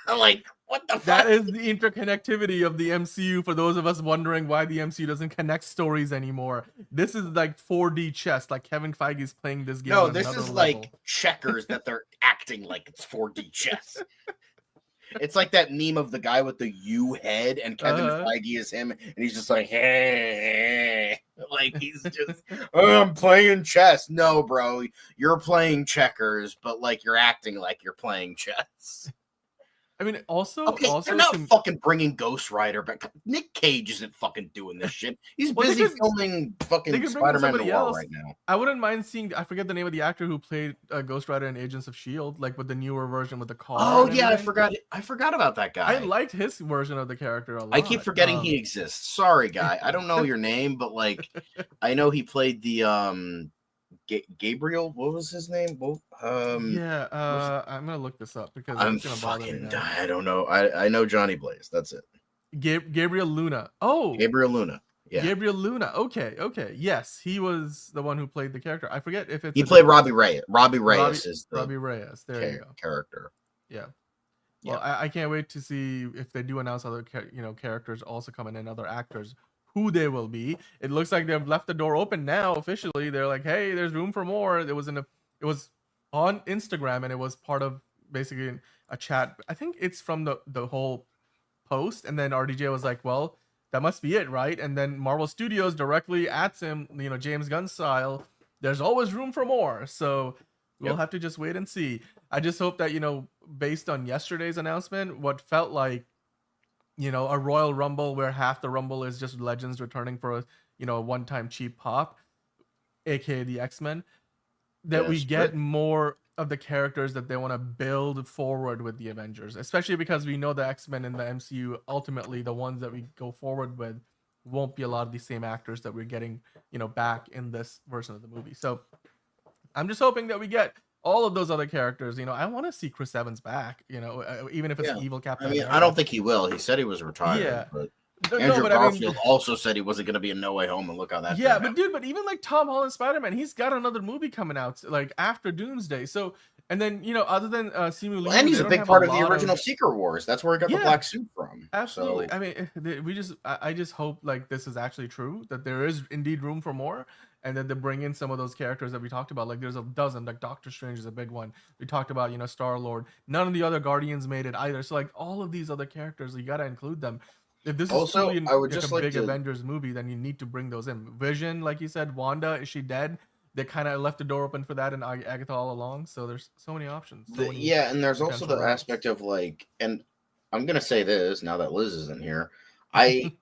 [SPEAKER 8] I'm like, what the fuck?
[SPEAKER 1] That is the interconnectivity of the MCU for those of us wondering why the MCU doesn't connect stories anymore. This is like 4D chess, like Kevin Feige is playing this game.
[SPEAKER 8] No,
[SPEAKER 1] on
[SPEAKER 8] this
[SPEAKER 1] another
[SPEAKER 8] is
[SPEAKER 1] level.
[SPEAKER 8] like checkers that they're acting like it's 4D chess. It's like that meme of the guy with the U head and Kevin Feige is him, and he's just like, hey, like he's just, oh, I'm playing chess. No, bro, you're playing checkers, but like you're acting like you're playing chess.
[SPEAKER 1] I mean, also,
[SPEAKER 8] they're not fucking bringing Ghost Rider back. Nick Cage isn't fucking doing this shit. He's busy filming fucking Spider-Man Noir right now.
[SPEAKER 1] I wouldn't mind seeing. I forget the name of the actor who played Ghost Rider in Agents of S.H.I.E.L.D., like with the newer version with the car.
[SPEAKER 8] Oh yeah, I forgot about that guy.
[SPEAKER 1] I liked his version of the character a lot.
[SPEAKER 8] I keep forgetting he exists. Sorry, guy. I don't know your name, but like, I know he played the Gabriel. What was his name?
[SPEAKER 1] I'm gonna look this up because
[SPEAKER 8] I'm
[SPEAKER 1] it's gonna bother me now.
[SPEAKER 8] I don't know. I know Johnny Blaze. That's it.
[SPEAKER 1] Gabriel Luna. Oh,
[SPEAKER 8] Gabriel Luna. Yeah.
[SPEAKER 1] Gabriel Luna. Okay. Yes, he was the one who played the character. I forget if it's.
[SPEAKER 8] He played Robbie Reyes. Robbie Reyes is the
[SPEAKER 1] Robbie Reyes. There you go.
[SPEAKER 8] Character.
[SPEAKER 1] Yeah. Well, I can't wait to see if they do announce other characters also coming in, other actors, who they will be. It looks like they've left the door open now officially. They're like, hey, there's room for more. It was on Instagram and it was part of basically a chat. I think it's from the whole post, and then RDJ was like, well, that must be it, right? And then Marvel Studios directly at him, James Gunn style, there's always room for more. So we'll have to just wait and see. I just hope that, based on yesterday's announcement, what felt like, a Royal Rumble where half the Rumble is just legends returning for a one-time cheap pop, aka the X-Men, that we get more of the characters that they want to build forward with the Avengers, especially because we know the X-Men in the MCU, ultimately the ones that we go forward with won't be a lot of the same actors that we're getting, back in this version of the movie. So I'm just hoping that we get all of those other characters. I want to see Chris Evans back, even if it's evil Captain America.
[SPEAKER 8] I don't think he will. He said he was retired.
[SPEAKER 1] Yeah.
[SPEAKER 8] But Andrew Garfield also said he wasn't going to be in No Way Home, and look how that.
[SPEAKER 1] Yeah, but even like Tom Holland Spider-Man, he's got another movie coming out like after Doomsday. So, and then other than Simu Liu,
[SPEAKER 8] and he's a big part of the original Secret Wars. That's where he got the black suit from.
[SPEAKER 1] Absolutely.
[SPEAKER 8] So.
[SPEAKER 1] I mean, I just hope like this is actually true, that there is indeed room for more, and then they bring in some of those characters that we talked about. Like there's a dozen. Like Doctor Strange is a big one. We talked about Star-Lord. None of the other Guardians made it either. So like all of these other characters, you got to include them. If this is truly a big Avengers movie, then you need to bring those in. Vision, like you said, Wanda, is she dead? They kind of left the door open for that and Agatha all along. So there's so many options.
[SPEAKER 8] And there's also the aspect of like, and I'm gonna say this now that Liz isn't here, I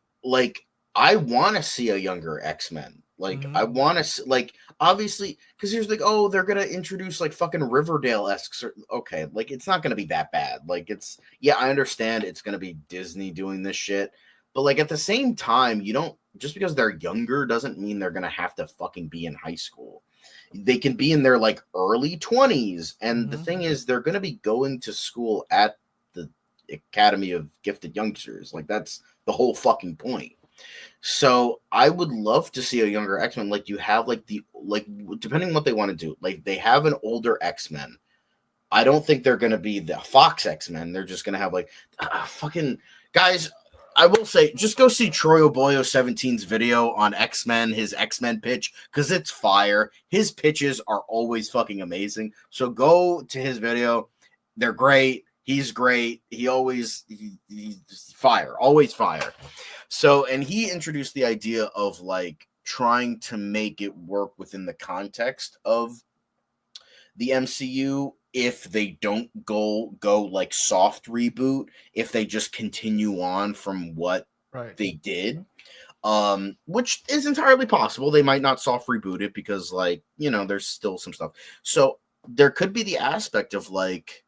[SPEAKER 8] want to see a younger X-Men. Like I want to like, obviously, because here's like, oh, they're gonna introduce like fucking Riverdale-esque. Okay, like it's not gonna be that bad. Like I understand it's gonna be Disney doing this shit, but like at the same time, you don't, just because they're younger doesn't mean they're gonna have to fucking be in high school. They can be in their like early 20s, and the thing is, they're gonna be going to school at the Academy of Gifted Youngsters. Like that's the whole fucking point. So I would love to see a younger X-Men. Like you have depending on what they want to do, like they have an older X-Men. I don't think they're going to be the Fox X-Men. They're just going to have like fucking guys. I will say, just go see Troy Oboyo 17's video on X-Men, his X-Men pitch, because it's fire. His pitches are always fucking amazing. So go to his video. They're great. He's great. He's fire, always fire. So, and he introduced the idea of like trying to make it work within the context of the MCU if they don't go like soft reboot, if they just continue on from what they did, which is entirely possible. They might not soft reboot it because like, there's still some stuff. So there could be the aspect of like,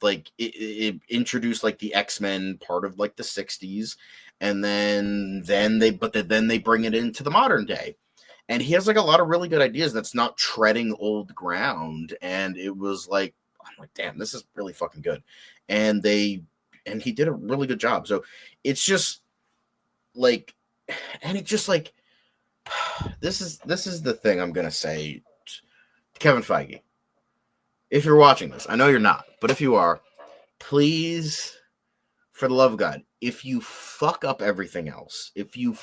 [SPEAKER 8] like it introduced like the X-Men part of like the 60s, and then they bring it into the modern day. And he has like a lot of really good ideas that's not treading old ground. And it was like, I'm like, damn, this is really fucking good. And he did a really good job. So it's just like, and it just like, this is the thing I'm gonna say to Kevin Feige. If you're watching this, I know you're not, but if you are, please, for the love of God, if you fuck up everything else, if you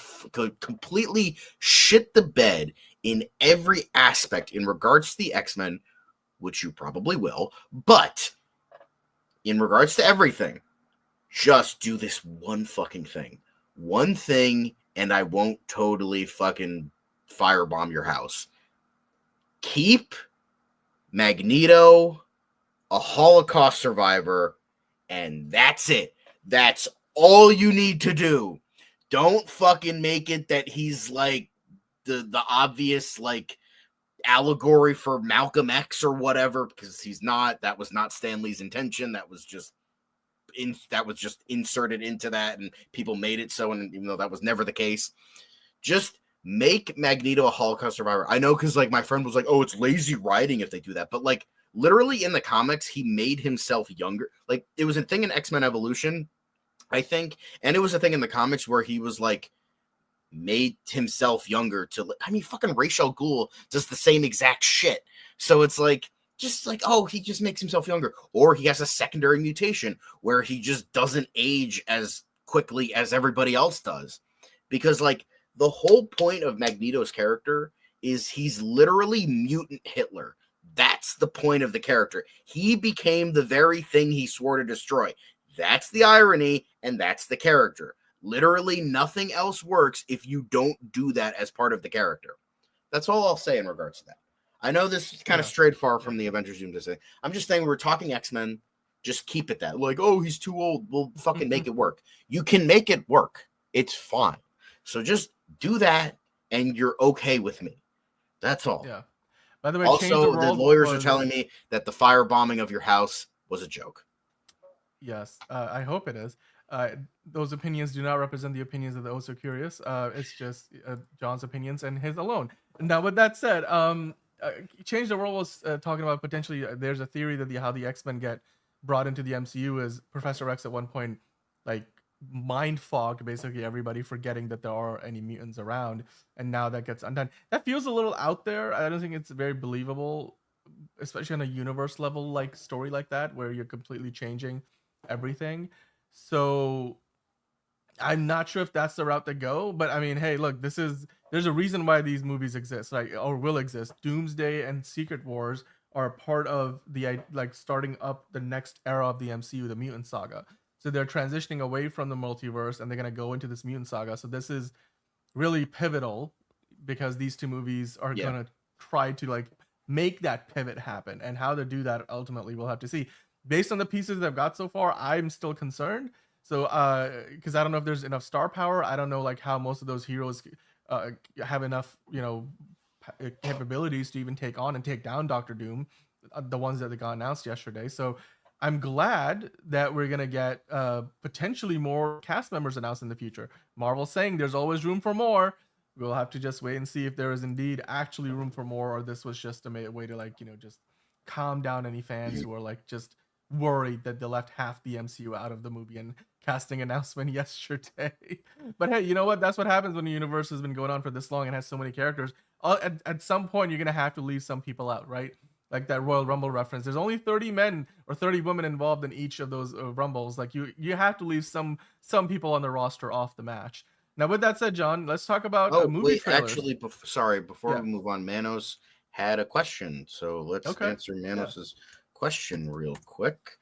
[SPEAKER 8] completely shit the bed in every aspect in regards to the X-Men, which you probably will, but in regards to everything, just do this one fucking thing. One thing, and I won't totally fucking firebomb your house. Keep Magneto a Holocaust survivor, and that's it. That's all you need to do. Don't fucking make it that he's like the obvious like allegory for Malcolm X or whatever, because he's not. That was not Stan Lee's intention. That was just inserted into that, and people made it so, and even though that was never the case, just make Magneto a Holocaust survivor. I know, because like my friend was like, oh, it's lazy writing if they do that, but like literally in the comics, he made himself younger. Like it was a thing in X-Men Evolution, I think, and it was a thing in the comics where he was like made himself younger to, I mean, fucking Ra's al Ghul does the same exact shit. So it's like, just like, oh, he just makes himself younger, or he has a secondary mutation where he just doesn't age as quickly as everybody else does. Because like the whole point of Magneto's character is he's literally mutant Hitler. That's the point of the character. He became the very thing he swore to destroy. That's the irony, and that's the character. Literally nothing else works if you don't do that as part of the character. That's all I'll say in regards to that. I know this is kind of strayed far from the Avengers Doomsday. I'm just saying, we're talking X-Men. Just keep it that. Like, oh, he's too old. We'll fucking make it work. You can make it work. It's fine. So just do that, and you're okay with me. That's all.
[SPEAKER 1] Yeah. By the way,
[SPEAKER 8] also, the lawyers are telling me that the firebombing of your house was a joke.
[SPEAKER 1] Yes, I hope it is. Those opinions do not represent the opinions of the Also Curious. It's just John's opinions and his alone. Now, with that said, Change the World was talking about potentially there's a theory that how the X-Men get brought into the MCU is Professor X at one point like mind fogged basically everybody, forgetting that there are any mutants around, and now that gets undone. That feels a little out there. I don't think it's very believable, especially on a universe level like story like that where you're completely changing everything. So I'm not sure if that's the route to go, but I mean, hey, look, there's a reason why these movies exist, like, or will exist. Doomsday and Secret Wars are a part of the like starting up the next era of the MCU, the mutant saga. So they're transitioning away from the multiverse and they're going to go into this mutant saga. So this is really pivotal because these two movies are going to try to like make that pivot happen, and how to do that ultimately we'll have to see. Based on the pieces that I've got so far, I'm still concerned. So because I don't know if there's enough star power. I don't know like how most of those heroes have enough, capabilities to even take on and take down Doctor Doom, the ones that they got announced yesterday. So I'm glad that we're gonna get potentially more cast members announced in the future. Marvel's saying there's always room for more. We'll have to just wait and see if there is indeed actually room for more, or this was just a way to like, just calm down any fans who are like just worried that they left half the MCU out of the movie and casting announcement yesterday. But hey, you know what? That's what happens when the universe has been going on for this long and has so many characters. At some point, you're gonna have to leave some people out, right? Like that Royal Rumble reference. There's only 30 men or 30 women involved in each of those rumbles. Like you have to leave some people on the roster off the match. Now, with that said, John, let's talk about movie trailers.
[SPEAKER 8] Actually, before we move on, Manos had a question, so let's answer Manos's question real quick.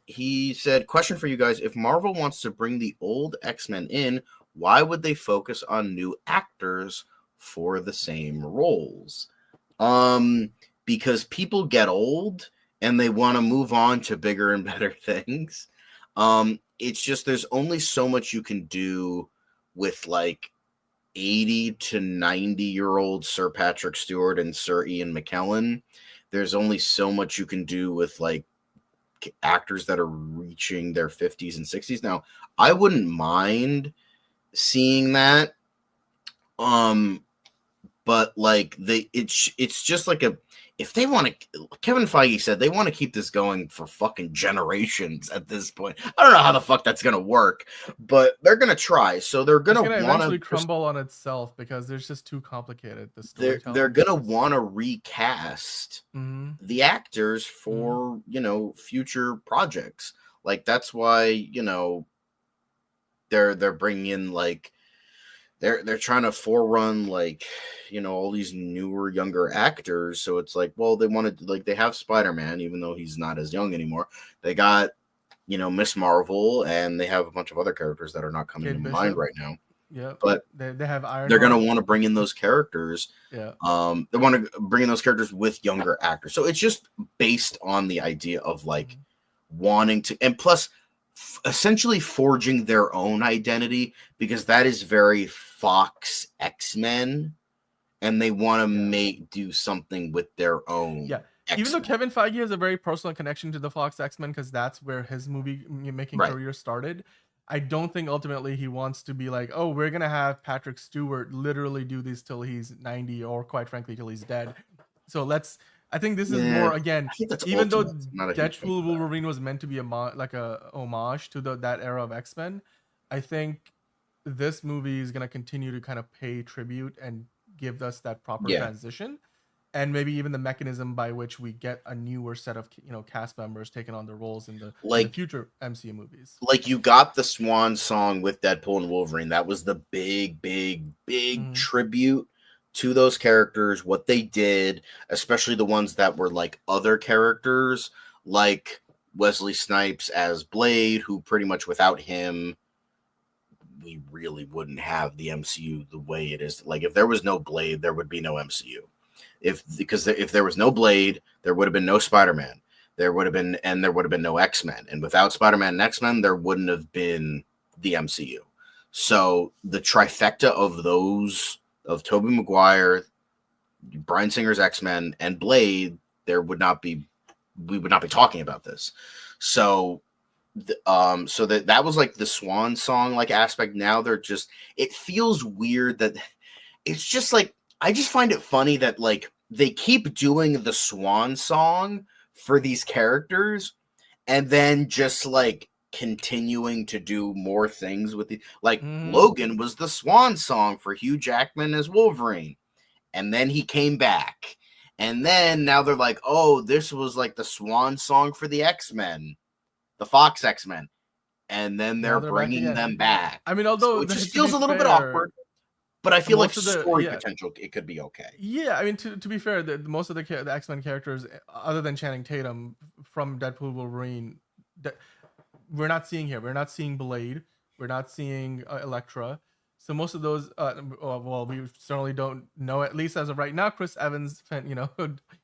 [SPEAKER 8] He said, question for you guys: if Marvel wants to bring the old X-Men in, why would they focus on new actors for the same roles? Because people get old and they want to move on to bigger and better things. It's just there's only so much you can do with like 80 to 90-year-old Sir Patrick Stewart and Sir Ian McKellen. There's only so much you can do with like actors that are reaching their 50s and 60s. Now, I wouldn't mind seeing that. But like it's just like if they want to, Kevin Feige said they want to keep this going for fucking generations at this point. I don't know how the fuck that's gonna work, but they're gonna try. So they're gonna
[SPEAKER 1] eventually crumble on itself because there's just too complicated.
[SPEAKER 8] They're gonna want to recast the actors for future projects. Like that's why they're bringing in like. They're trying to forerun like all these newer younger actors, so it's like, well, they wanted like they have Spider-Man even though he's not as young anymore. They got Miss Marvel, and they have a bunch of other characters that are not coming to mind right now.
[SPEAKER 1] Yeah,
[SPEAKER 8] but
[SPEAKER 1] they have Iron.
[SPEAKER 8] They're gonna want to bring in those characters.
[SPEAKER 1] Yeah,
[SPEAKER 8] they want to bring in those characters with younger actors. So it's just based on the idea of like wanting to, and plus essentially forging their own identity, because that is very Fox X-Men, and they want to do something with their own.
[SPEAKER 1] Yeah,
[SPEAKER 8] X-Men.
[SPEAKER 1] Even though Kevin Feige has a very personal connection to the Fox X-Men because that's where his movie making career started, I don't think ultimately he wants to be like, oh, we're gonna have Patrick Stewart literally do this till he's 90 or quite frankly till he's dead. So I think this is more, again, even though Deadpool Wolverine was meant to be like a homage to that era of X-Men, I think this movie is going to continue to kind of pay tribute and give us that proper transition, and maybe even the mechanism by which we get a newer set of cast members taking on the roles in the future MCU movies.
[SPEAKER 8] Like you got the Swan Song with Deadpool and Wolverine. That was the big tribute to those characters, what they did, especially the ones that were like other characters, like Wesley Snipes as Blade, who pretty much without him, we really wouldn't have the MCU the way it is. Like if there was no Blade, there would be no MCU. If there was no Blade, there would have been no Spider-Man. There would have been no X-Men. And without Spider-Man and X-Men, there wouldn't have been the MCU. So the trifecta of those, of Tobey Maguire, Bryan Singer's X-Men, and Blade, we would not be talking about this. So that was like the Swan Song like aspect. Now it feels weird that it's just like, I just find it funny that like they keep doing the Swan Song for these characters and then just like continuing to do more things with the Logan was the Swan Song for Hugh Jackman as Wolverine, and then he came back, and then now they're like, oh, this was like the Swan Song for the X-Men, the Fox X-Men, and then they're bringing them back.
[SPEAKER 1] I mean, although
[SPEAKER 8] it just feels a little bit awkward, but I feel like story potential, it could be okay.
[SPEAKER 1] Yeah, I mean, to be fair, most of the X-Men characters, other than Channing Tatum from Deadpool Wolverine, we're not seeing here. We're not seeing Blade. We're not seeing Elektra. So most of those, we certainly don't know, at least as of right now. Chris Evans,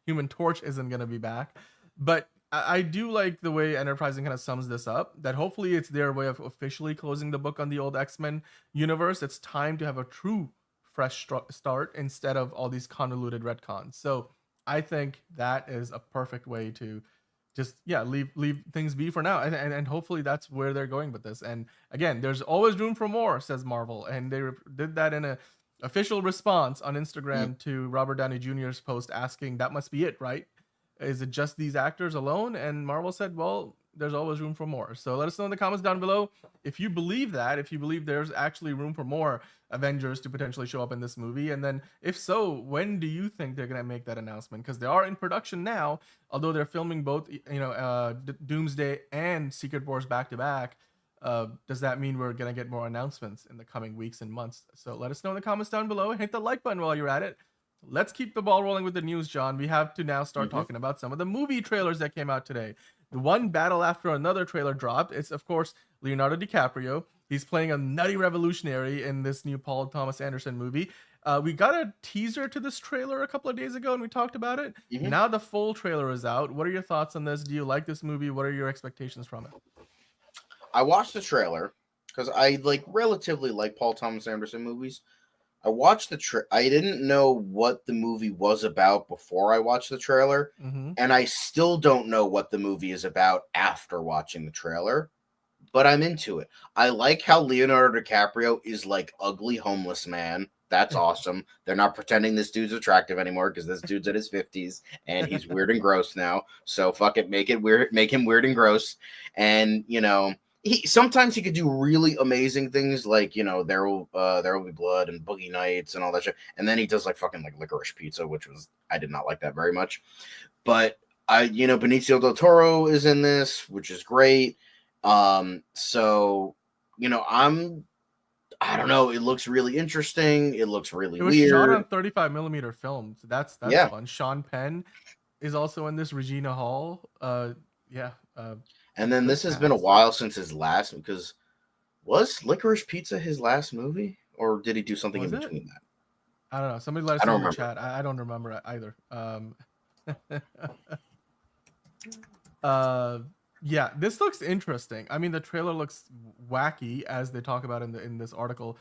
[SPEAKER 1] Human Torch isn't going to be back. But I do like the way Enterprising kind of sums this up, that hopefully it's their way of officially closing the book on the old X-Men universe. It's time to have a true fresh start instead of all these convoluted retcons. So I think that is a perfect way to just leave things be for now, and hopefully that's where they're going with this. And again, there's always room for more, says Marvel, and they did that in a official response on Instagram to Robert Downey Jr.'s post asking, that must be it, right? Is it just these actors alone? And Marvel said, well, there's always room for more. So let us know in the comments down below if you believe that, if you believe there's actually room for more Avengers to potentially show up in this movie. And then if so, when do you think they're going to make that announcement? Because they are in production now, although they're filming both, Doomsday and Secret Wars back to back. Does that mean we're going to get more announcements in the coming weeks and months? So let us know in the comments down below, and hit the like button while you're at it. Let's keep the ball rolling with the news, John. We have to now start talking about some of the movie trailers that came out today. The one battle after another trailer dropped. It's, of course, Leonardo DiCaprio. He's playing a nutty revolutionary in this new Paul Thomas Anderson movie. We got a teaser to this trailer a couple of days ago, and we talked about it. Now the full trailer is out. What are your thoughts on this? Do you like this movie? What are your expectations from it?
[SPEAKER 8] I watched the trailer because I relatively like Paul Thomas Anderson movies. I watched I didn't know what the movie was about before I watched the trailer, and I still don't know what the movie is about after watching the trailer. But I'm into it. I like how Leonardo DiCaprio is like ugly homeless man. That's awesome. They're not pretending this dude's attractive anymore because this dude's in his 50s and he's weird and gross now. So fuck it, make him weird and gross. And sometimes he could do really amazing things like there will be blood and Boogie Nights and all that shit. And then he does like fucking like Licorice Pizza, which I did not like that very much. But Benicio del Toro is in this, which is great. So I don't know. It looks really interesting. It looks really weird. It was
[SPEAKER 1] shot on 35mm film. So that's fun. Sean Penn is also in this. Regina Hall. Yeah.
[SPEAKER 8] And then this has been a while since his last, because was Licorice Pizza his last movie, or did he do something in between that?
[SPEAKER 1] I don't know. Somebody let us know in the chat. I don't remember it either. Yeah, this looks interesting. I mean, the trailer looks wacky, as they talk about in this article.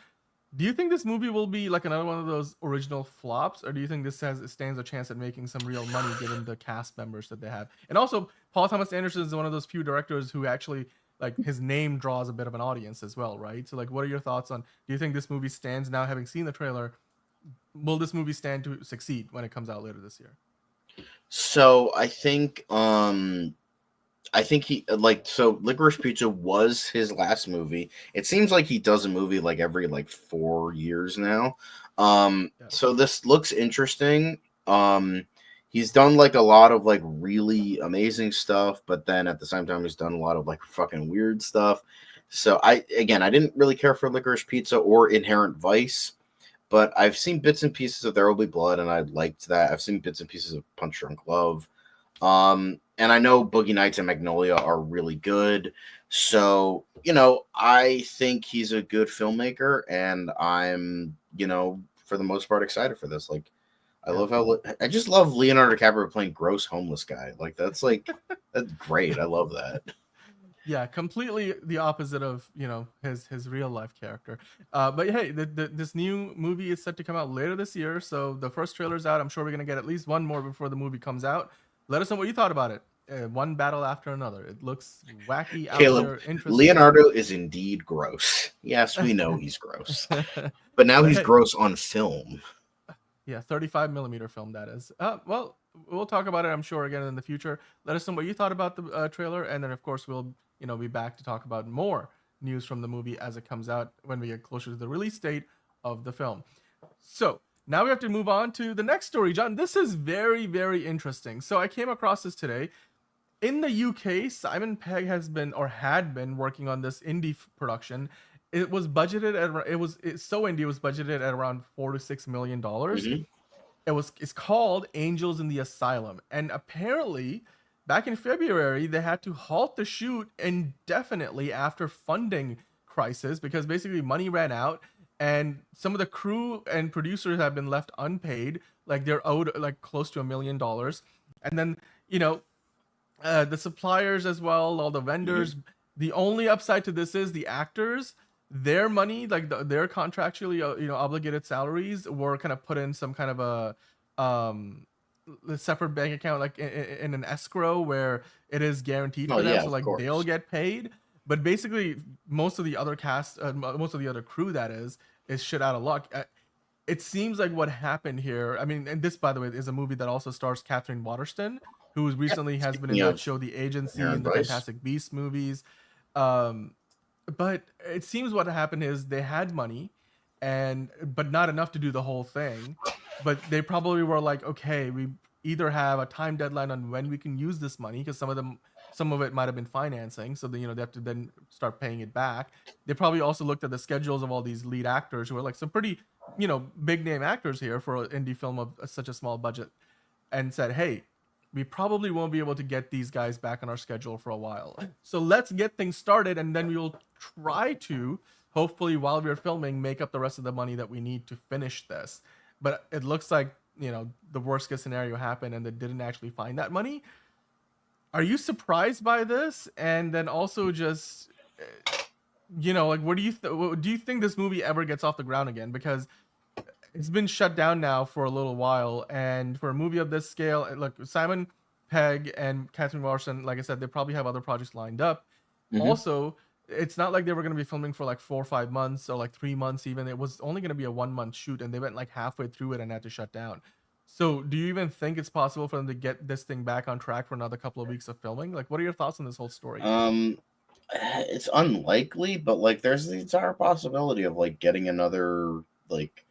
[SPEAKER 1] Do you think this movie will be like another one of those original flops, or do you think this stands a chance at making some real money given the cast members that they have? And also, Paul Thomas Anderson is one of those few directors who actually, like, his name draws a bit of an audience as well, right? So, like, what are your thoughts on? Do you think this movie stands, now having seen the trailer? Will this movie stand to succeed when it comes out later this year?
[SPEAKER 8] So I think Licorice Pizza was his last movie. It seems like he does a movie like every 4 years now. So this looks interesting. He's done like a lot of like really amazing stuff, but then at the same time he's done a lot of like fucking weird stuff. So I didn't really care for Licorice Pizza or Inherent Vice, but I've seen bits and pieces of There Will Be Blood and I liked that. I've seen bits and pieces of Punch Drunk Love. And I know Boogie Nights and Magnolia are really good. So, I think he's a good filmmaker, and I'm, for the most part excited for this. Like, I just love Leonardo DiCaprio playing gross homeless guy. Like, that's great. I love that.
[SPEAKER 1] Yeah, completely the opposite of, his real life character. But hey, this new movie is set to come out later this year. So the first trailer's out. I'm sure we're going to get at least one more before the movie comes out. Let us know what you thought about it. One battle after another. It looks wacky, out there, interesting.
[SPEAKER 8] Leonardo is indeed gross. Yes, we know he's gross. But now he's gross on film.
[SPEAKER 1] Yeah, 35mm film, that is. Well, we'll talk about it, I'm sure, again in the future. Let us know what you thought about the trailer. And then, of course, we'll be back to talk about more news from the movie as it comes out when we get closer to the release date of the film. So now we have to move on to the next story, John. This is very, very interesting. So I came across this today. In the UK, Simon Pegg had been working on this indie production. It was budgeted at it was budgeted at around $4 to $6 million. It's called Angels in the Asylum, and apparently back in February they had to halt the shoot indefinitely after funding crisis because basically money ran out. And some of the crew and producers have been left unpaid, like they're owed like close to $1 million. And then, the suppliers as well, all the vendors. The only upside to this is the actors, their money, like their contractually, obligated salaries were kind of put in some kind of a separate bank account, like in an escrow where it is guaranteed for them. So like they'll get paid. But basically, most of the other cast, most of the other crew, that is shit out of luck. It seems like what happened here. I mean, and this, by the way, is a movie that also stars Catherine Waterston, who recently has been in that show, The Agency, and the Fantastic Beasts movies. But it seems what happened is they had money, but not enough to do the whole thing. But they probably were like, okay, we either have a time deadline on when we can use this money, because some of it might have been financing, so they have to then start paying it back. They probably also looked at the schedules of all these lead actors who are like some pretty, big name actors here for an indie film of such a small budget, and said, hey, we probably won't be able to get these guys back on our schedule for a while. So let's get things started, and then we'll try to, hopefully while we're filming, make up the rest of the money that we need to finish this. But it looks like, the worst case scenario happened and they didn't actually find that money. Are you surprised by this? And then also just, what do you think this movie ever gets off the ground again? Because it's been shut down now for a little while, and for a movie of this scale, look, Simon Pegg and Catherine Larson, like I said, they probably have other projects lined up. Also, it's not like they were going to be filming for like 4 or 5 months or like 3 months even. It was only going to be a 1 month shoot, and they went like halfway through it and had to shut down. So do you even think it's possible for them to get this thing back on track for another couple of weeks of filming? Like, what are your thoughts on this whole story?
[SPEAKER 8] It's unlikely, but like there's the entire possibility of like getting another like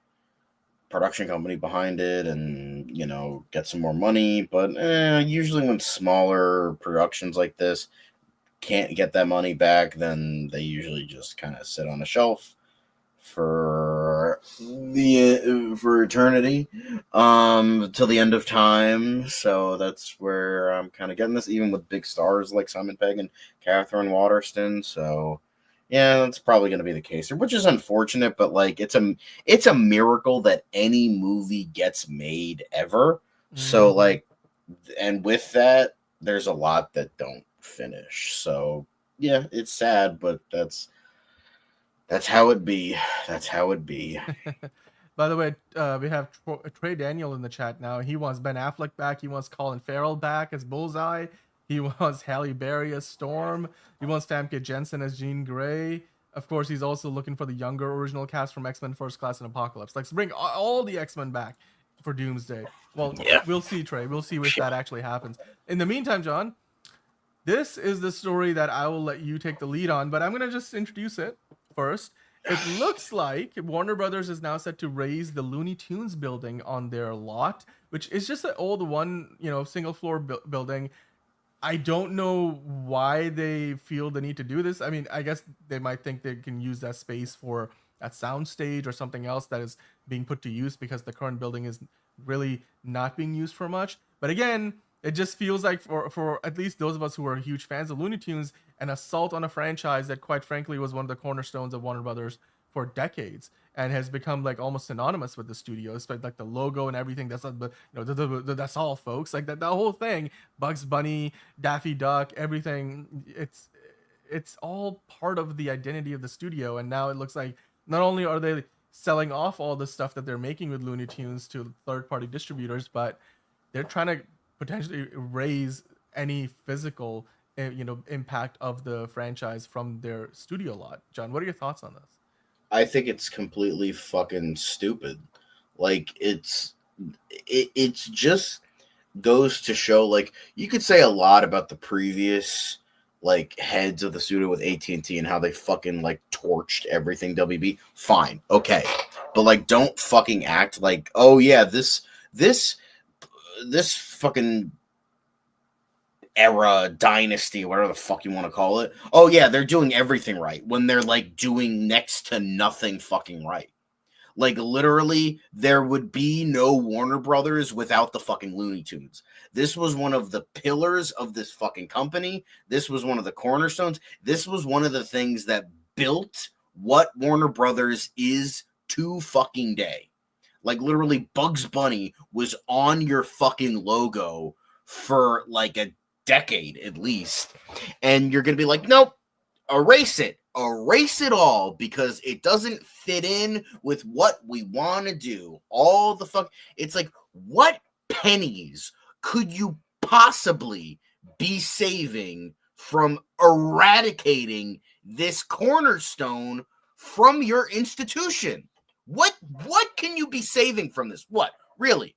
[SPEAKER 8] production company behind it and, you know, get some more money. But usually when smaller productions like this can't get that money back, then they usually just kind of sit on a shelf for eternity, till the end of time. So that's where I'm kind of getting this, even with big stars like Simon Pegg and Catherine Waterston. So yeah, that's probably going to be the case, which is unfortunate, but like it's a miracle that any movie gets made ever. So like, and with that, there's a lot that don't finish. So yeah, it's sad, but that's how it be. That's how it be.
[SPEAKER 1] By the way, we have Trey Daniel in the chat now. He wants Ben Affleck back. He wants Colin Farrell back as Bullseye. He wants Halle Berry as Storm. He wants Famke Jensen as Jean Grey. Of course, he's also looking for the younger original cast from X-Men First Class and Apocalypse. Like, bring all the X-Men back for Doomsday. Well, We'll see, Trey. We'll see if that actually happens. In the meantime, John, this is the story that I will let you take the lead on, but I'm going to just introduce it first. It looks like Warner Brothers is now set to raise the Looney Tunes building on their lot, which is just an old one, single floor building. I don't know why they feel the need to do this. I mean, I guess they might think they can use that space for a sound stage or something else that is being put to use, because the current building is really not being used for much. But again, it just feels like for at least those of us who are huge fans of Looney Tunes, an assault on a franchise that quite frankly was one of the cornerstones of Warner Brothers for decades and has become like almost synonymous with the studio. It's like the logo and everything. That's that's all, folks. Like that whole thing, Bugs Bunny, Daffy Duck, everything. It's all part of the identity of the studio. And now it looks like not only are they selling off all the stuff that they're making with Looney Tunes to third-party distributors, but they're trying to potentially raise any physical impact of the franchise from their studio lot. John, what are your thoughts on this?
[SPEAKER 8] I think it's completely fucking stupid. Like it's just goes to show, like, you could say a lot about the previous like heads of the studio with AT&T and how they fucking like torched everything WB. Fine, okay, but like don't fucking act like, oh yeah, this fucking era, dynasty, whatever the fuck you want to call it. Oh yeah, they're doing everything right when they're like doing next to nothing fucking right. Like literally, there would be no Warner Brothers without the fucking Looney Tunes. This was one of the pillars of this fucking company. This was one of the cornerstones. This was one of the things that built what Warner Brothers is to fucking day. Like literally, Bugs Bunny was on your fucking logo for like a decade at least, and you're gonna be like, nope, erase it all, because it doesn't fit in with what we want to do. All the fuck, it's like, what pennies could you possibly be saving from eradicating this cornerstone from your institution? What can you be saving from this? What, really?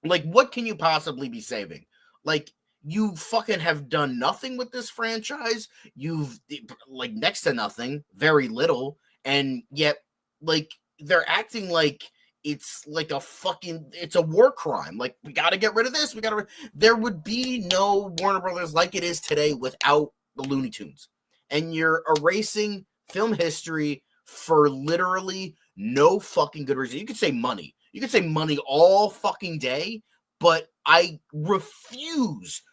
[SPEAKER 8] Like, what can you possibly be saving? Like, you fucking have done nothing with this franchise. You've like next to nothing, very little, and yet like they're acting like it's like it's a war crime. Like, we got to get rid of this. There would be no Warner Brothers like it is today without the Looney Tunes, and you're erasing film history for literally no fucking good reason. You could say money. You could say money all fucking day, but I refuse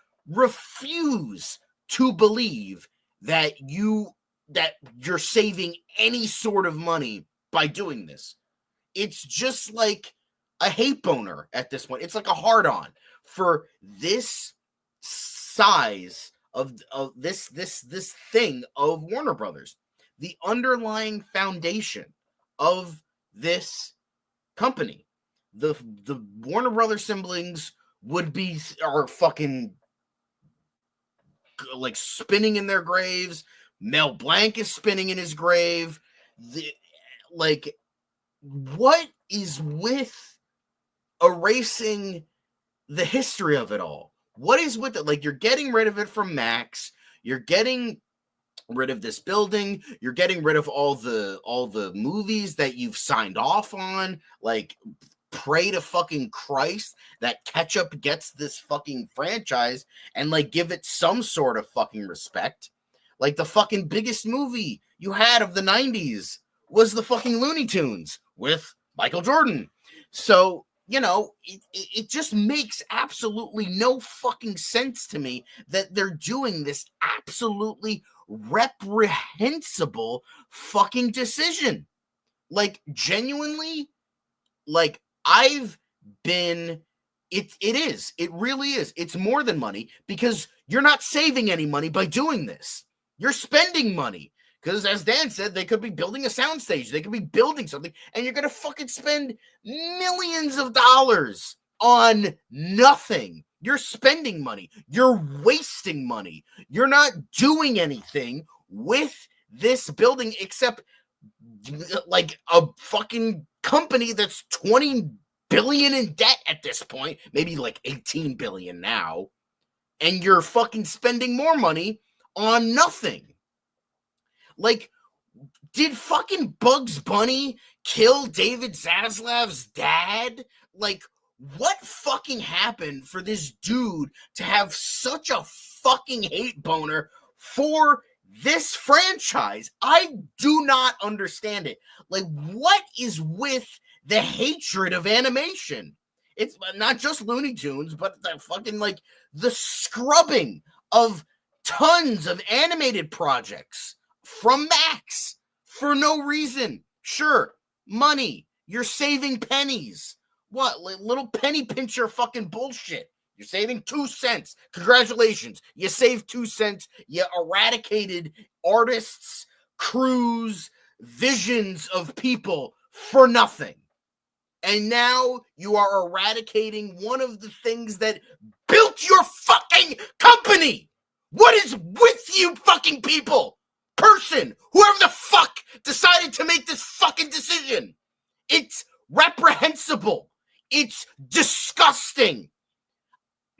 [SPEAKER 8] to believe that you're saving any sort of money by doing this. It's just like a hate boner at this point. It's like a hard-on for this size of this thing of Warner Brothers. The underlying foundation of this company. The Warner Brothers siblings are fucking like spinning in their graves. Mel Blanc is spinning in his grave. What is with erasing the history of it all? What is with it? Like, you're getting rid of it from Max. You're getting rid of this building. You're getting rid of all the movies that you've signed off on. Like, pray to fucking Christ that Ketchup gets this fucking franchise and like give it some sort of fucking respect. Like, the fucking biggest movie you had of the 90s was the fucking Looney Tunes with Michael Jordan. So, you know, it just makes absolutely no fucking sense to me that they're doing this absolutely reprehensible fucking decision. Like, genuinely, like, it really is. It's more than money, because you're not saving any money by doing this. You're spending money. Because as Dan said, they could be building a soundstage. They could be building something, and you're going to fucking spend millions of dollars on nothing. You're spending money. You're wasting money. You're not doing anything with this building except like a fucking company that's 20 billion in debt at this point, maybe like 18 billion now, and you're fucking spending more money on nothing. Like, did fucking Bugs Bunny kill David Zaslav's dad? Like, what fucking happened for this dude to have such a fucking hate boner for this franchise? I do not understand it. Like, what is with the hatred of animation? It's not just Looney Tunes, but the fucking, like, the scrubbing of tons of animated projects from Max for no reason. Sure, money. You're saving pennies. What? Little penny pincher fucking bullshit. You're saving 2 cents. Congratulations. You saved 2 cents. You eradicated artists, crews, visions of people for nothing. And now you are eradicating one of the things that built your fucking company. What is with you fucking people? Person, whoever the fuck decided to make this fucking decision. It's reprehensible. It's disgusting.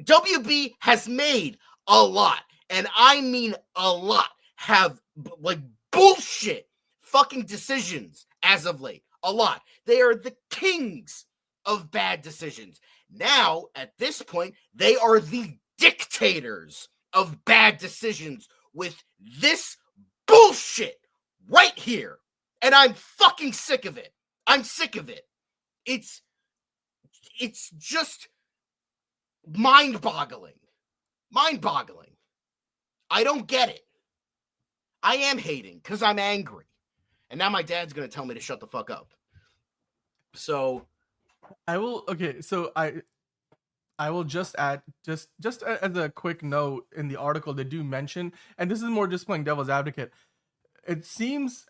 [SPEAKER 8] WB has made a lot, and I mean a lot, have like bullshit fucking decisions as of late. A lot. They are the kings of bad decisions. Now, at this point, they are the dictators of bad decisions with this bullshit right here. And I'm fucking sick of it. I'm sick of it. It's just mind-boggling. Mind-boggling. I don't get it. I am hating because I'm angry. And now my dad's going to tell me to shut the fuck up. So
[SPEAKER 1] I will just add, just as a quick note, in the article they do mention, and this is more just playing devil's advocate, it seems,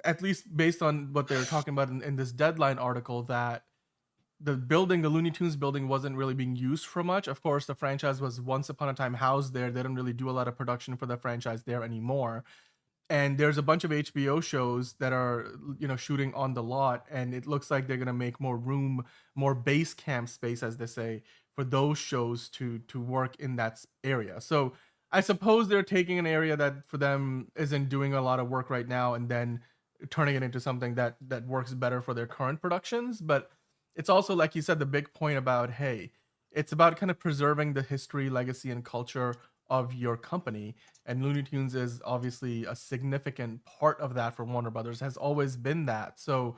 [SPEAKER 1] at least based on what they were talking about in this Deadline article, that the Looney Tunes building wasn't really being used for much. Of course, the franchise was once upon a time housed there. They don't really do a lot of production for the franchise there anymore. And there's a bunch of HBO shows that are, shooting on the lot, and it looks like they're going to make more room, more base camp space, as they say, for those shows to work in that area. So I suppose they're taking an area that for them isn't doing a lot of work right now and then turning it into something that works better for their current productions. But it's also, like you said, the big point about, hey, it's about kind of preserving the history, legacy, and culture of your company. And Looney Tunes is obviously a significant part of that for Warner Brothers, has always been that. So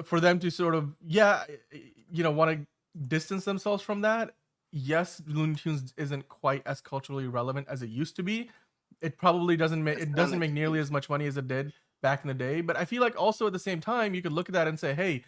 [SPEAKER 1] for them to sort of, want to distance themselves from that, yes, Looney Tunes isn't quite as culturally relevant as it used to be. It probably doesn't make nearly as much money as it did back in the day. But I feel like also at the same time, you could look at that and say, hey,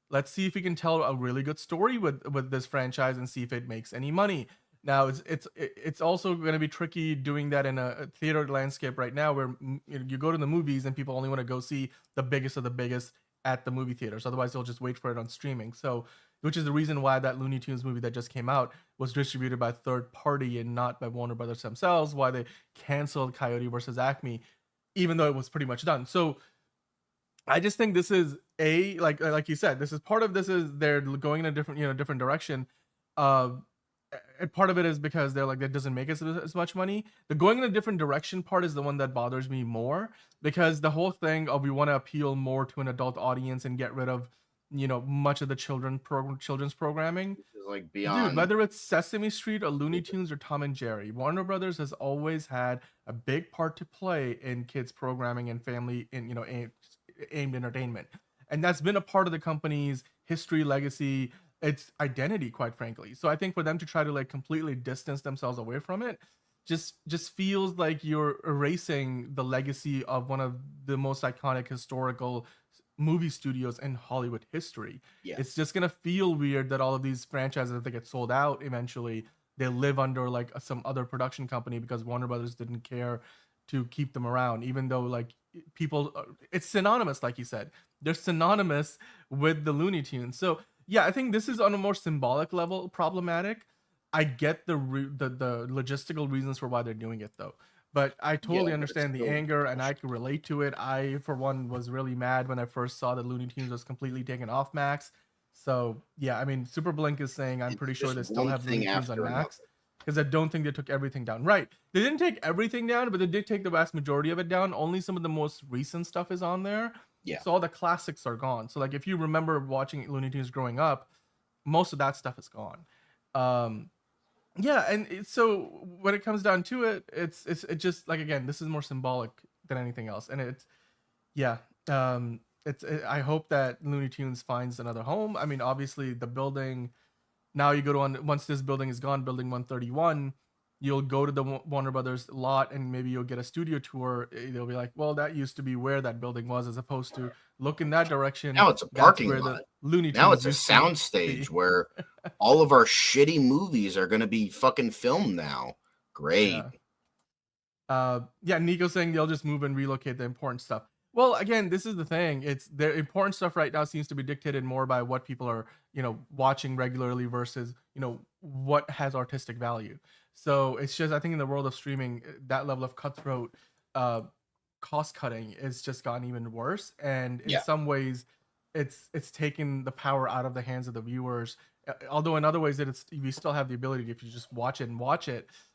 [SPEAKER 1] let's see if we can tell a really good story with this franchise and see if it makes any money. Now, it's also going to be tricky doing that in a theater landscape right now, where you go to the movies and people only want to go see the biggest of the biggest at the movie theaters. Otherwise, they'll just wait for it on streaming. So, which is the reason why that Looney Tunes movie that just came out was distributed by a third party and not by Warner Brothers themselves. Why they canceled Coyote versus Acme, even though it was pretty much done. So, I just think this is like you said, this is part of this is they're going in a different direction. And part of it is because they're like, that doesn't make us as much money. The going in a different direction part is the one that bothers me more, because the whole thing of we want to appeal more to an adult audience and get rid of, much of the children's programming.
[SPEAKER 8] Like beyond.
[SPEAKER 1] Dude, whether it's Sesame Street or Looney Tunes or Tom and Jerry, Warner Brothers has always had a big part to play in kids programming and family aimed entertainment. And that's been a part of the company's history, legacy, its identity, quite frankly. So I think for them to try to like completely distance themselves away from it just feels like you're erasing the legacy of one of the most iconic historical movie studios in Hollywood history.
[SPEAKER 8] Yeah.
[SPEAKER 1] It's just gonna feel weird that all of these franchises, if they get sold out eventually, they live under like some other production company because Warner Brothers didn't care to keep them around, even though like people, it's synonymous, like you said, they're synonymous with the Looney Tunes. So yeah, I think this is on a more symbolic level problematic. I get the logistical reasons for why they're doing it though, but I totally understand the anger and I can relate to it. I, for one, was really mad when I first saw that Looney Tunes was completely taken off Max. So yeah, I mean, Super Blink is saying I'm pretty sure they still have Looney Tunes on Max, because I don't think they took everything down. Right, they didn't take everything down, but they did take the vast majority of it down. Only some of the most recent stuff is on there.
[SPEAKER 8] Yeah.
[SPEAKER 1] So all the classics are gone. So like if you remember watching Looney Tunes growing up, most of that stuff is gone. Yeah, and so when it comes down to it, it's just like, again, this is more symbolic than anything else, and I hope that Looney Tunes finds another home. I mean, obviously the building. Now you go to once this building is gone, building 131. You'll go to the Warner Brothers lot and maybe you'll get a studio tour. They'll be like, well, that used to be where that building was, as opposed to look in that direction.
[SPEAKER 8] Now it's a parking lot.
[SPEAKER 1] Looney Tunes
[SPEAKER 8] now it's a sound stage where all of our shitty movies are going to be fucking filmed now. Great.
[SPEAKER 1] Yeah, Nico's saying they'll just move and relocate the important stuff. Well, again, this is the thing. It's the important stuff right now seems to be dictated more by what people are, watching regularly versus, what has artistic value. So it's just, I think in the world of streaming, that level of cutthroat cost cutting is just gotten even worse. And in some ways, it's taken the power out of the hands of the viewers. Although in other ways that you still have the ability, if you just watch it,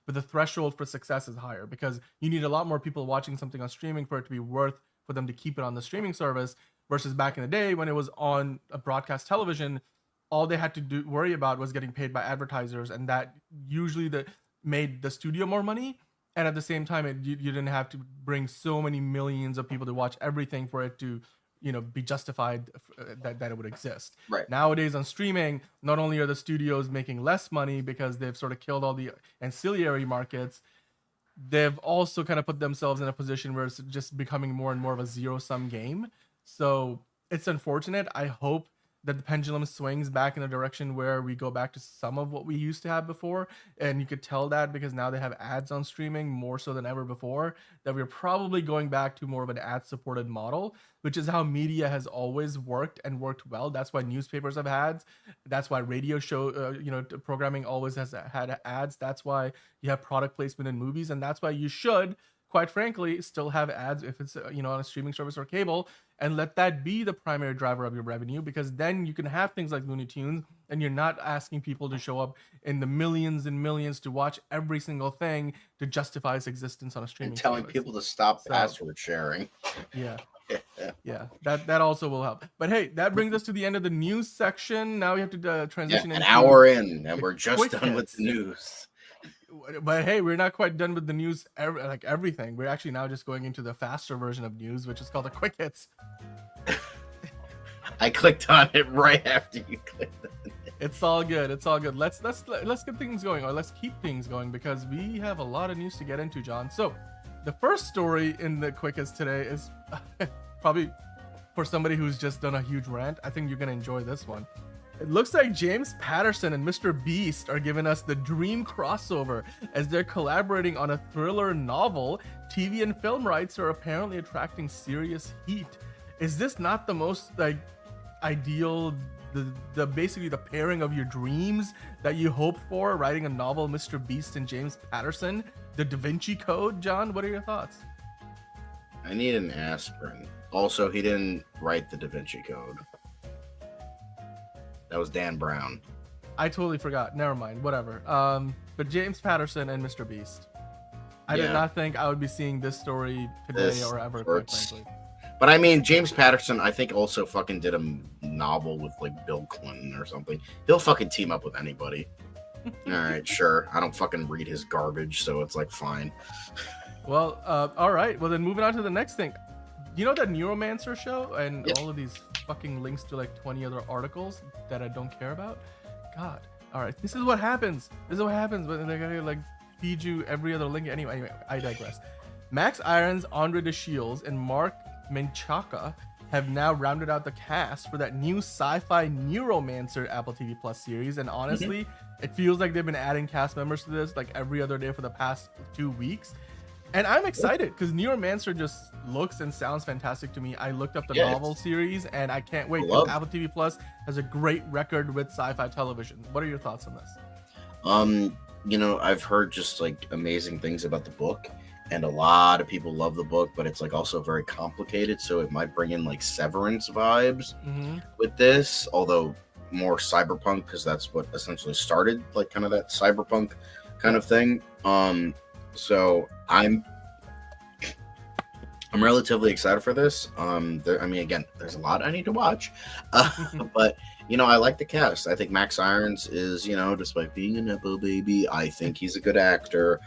[SPEAKER 1] but the threshold for success is higher because you need a lot more people watching something on streaming for it to be worth for them to keep it on the streaming service, versus back in the day when it was on a broadcast television, all they had to worry about was getting paid by advertisers, and that usually made the studio more money, and at the same time you didn't have to bring so many millions of people to watch everything for it to be justified that it would exist.
[SPEAKER 8] Right.
[SPEAKER 1] Nowadays on streaming, not only are the studios making less money because they've sort of killed all the ancillary markets, they've also kind of put themselves in a position where it's just becoming more and more of a zero-sum game. So it's unfortunate. I hope that the pendulum swings back in a direction where we go back to some of what we used to have before. And you could tell that because now they have ads on streaming more so than ever before, that we're probably going back to more of an ad-supported model, which is how media has always worked and worked well. That's why newspapers have ads. That's why radio show, programming always has had ads. That's why you have product placement in movies. And that's why you should, quite frankly, still have ads if it's, on a streaming service or cable, and let that be the primary driver of your revenue, because then you can have things like Looney Tunes and you're not asking people to show up in the millions and millions to watch every single thing to justify its existence on a streaming
[SPEAKER 8] and telling
[SPEAKER 1] service.
[SPEAKER 8] people to stop password sharing.
[SPEAKER 1] Yeah. Yeah, that also will help. But hey, that brings us to the end of the news section. Now we have to transition
[SPEAKER 8] an hour in, and we're just done with the news.
[SPEAKER 1] But hey, we're not quite done with the news, everything. We're actually now just going into the faster version of news, which is called the quick hits.
[SPEAKER 8] I clicked on it right after you clicked on it.
[SPEAKER 1] It's all good. It's all good. Let's get things going, or let's keep things going, because we have a lot of news to get into, John. So the first story in the quick hits today is probably for somebody who's just done a huge rant. I think you're gonna enjoy this one. It looks like James Patterson and Mr. Beast are giving us the dream crossover as they're collaborating on a thriller novel. TV and film rights are apparently attracting serious heat. is this not the most like ideal, the basically the pairing of your dreams that you hoped for, writing a novel, Mr. Beast and James Patterson, the Da Vinci Code? John, what are your thoughts?
[SPEAKER 8] I need an aspirin. Also, he didn't write the Da Vinci Code. That was Dan Brown.
[SPEAKER 1] I totally forgot. Never mind. Whatever. But James Patterson and Mr. Beast. I did not think I would be seeing this story today or ever, quite frankly.
[SPEAKER 8] But I mean, James Patterson, I think, also fucking did a novel with like Bill Clinton or something. He'll fucking team up with anybody. All right, sure. I don't fucking read his garbage, so it's like fine.
[SPEAKER 1] Well, all right. Well, then moving on to the next thing. You know that Neuromancer show and all of these fucking links to like 20 other articles that I don't care about? God. All right. This is what happens. This is what happens when they gotta like feed you every other link. Anyway, I digress. Max Irons, Andre de Shields, and Mark Menchaca have now rounded out the cast for that new Sci-Fi Neuromancer Apple TV Plus series. And honestly, it feels like they've been adding cast members to this like every other day for the past 2 weeks. And I'm excited because Neuromancer just looks and sounds fantastic to me. I looked up the novel series and I can't wait. Apple TV Plus has a great record with sci-fi television. What are your thoughts on this?
[SPEAKER 8] You know, I've heard just like amazing things about the book, and a lot of people love the book, but it's like also very complicated, so it might bring in like Severance vibes with this, although more cyberpunk, because that's what essentially started like kind of that cyberpunk kind of thing. So I'm relatively excited for this. I mean, again, there's a lot I need to watch, but you know, I like the cast. I think Max Irons is, you know, despite being a nepo baby, I think he's a good actor.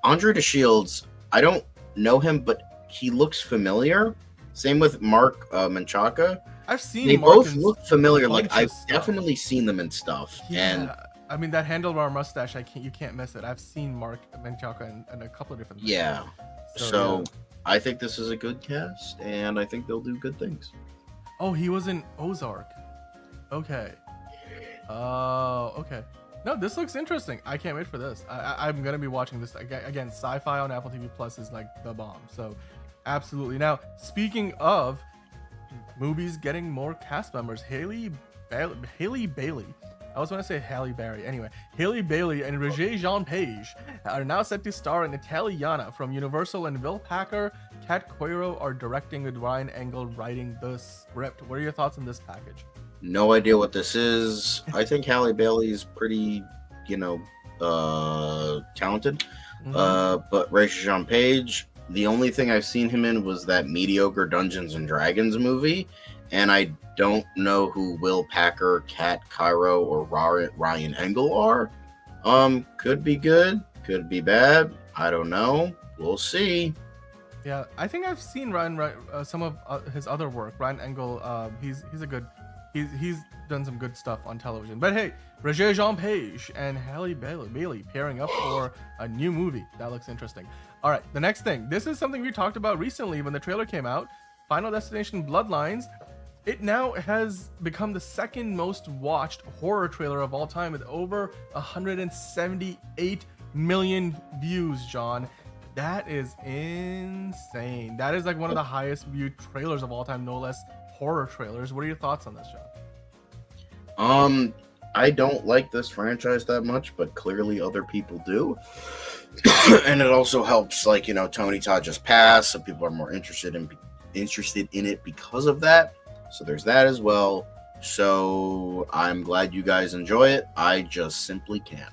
[SPEAKER 8] Andre de Shields, I don't know him, but he looks familiar. Same with Mark Menchaca.
[SPEAKER 1] I've seen
[SPEAKER 8] they
[SPEAKER 1] Mark
[SPEAKER 8] both look familiar. Like I've
[SPEAKER 1] stuff.
[SPEAKER 8] definitely seen them in stuff. And
[SPEAKER 1] I mean, that handlebar mustache, you can't miss it. I've seen Mark Menchaca in a couple of different things.
[SPEAKER 8] Yeah. So I think this is a good cast, and I think they'll do good things.
[SPEAKER 1] Oh, he was in Ozark. Okay. Okay. No, this looks interesting. I can't wait for this. I'm gonna be watching this again. Sci-Fi on Apple TV Plus is like the bomb. So, absolutely. Now, speaking of movies getting more cast members, Haley Bailey. I was going to say Halle Berry. Anyway, Haley Bailey and Roger Jean Page are now set to star in Italiana from Universal, and Will Packer, Kat Coiro are directing with Ryan Engel writing the script. What are your thoughts on this package?
[SPEAKER 8] No idea what this is. I think Halle Bailey's pretty, you know, talented. But Roger Jean Page, the only thing I've seen him in was that mediocre Dungeons and Dragons movie, and I don't know who Will Packer, Kat Cairo, or Ryan Engel are. Could be good, could be bad. I don't know. We'll see.
[SPEAKER 1] Yeah, I think I've seen Ryan some of his other work. Ryan Engel, he's a good. He's done some good stuff on television. But hey, Roger Jean Page and Halle Bailey pairing up for a new movie. That looks interesting. All right, the next thing. This is something we talked about recently when the trailer came out. Final Destination Bloodlines. It now has become the second most watched horror trailer of all time with over 178 million views, John. That is insane. That is like one of the highest viewed trailers of all time, no less horror trailers. What are your thoughts on this, John?
[SPEAKER 8] I don't like this franchise that much, but clearly other people do. And it also helps, like, you know, Tony Todd just passed, so people are more interested in it because of that. So there's that as well. So I'm glad you guys enjoy it. I just simply can't.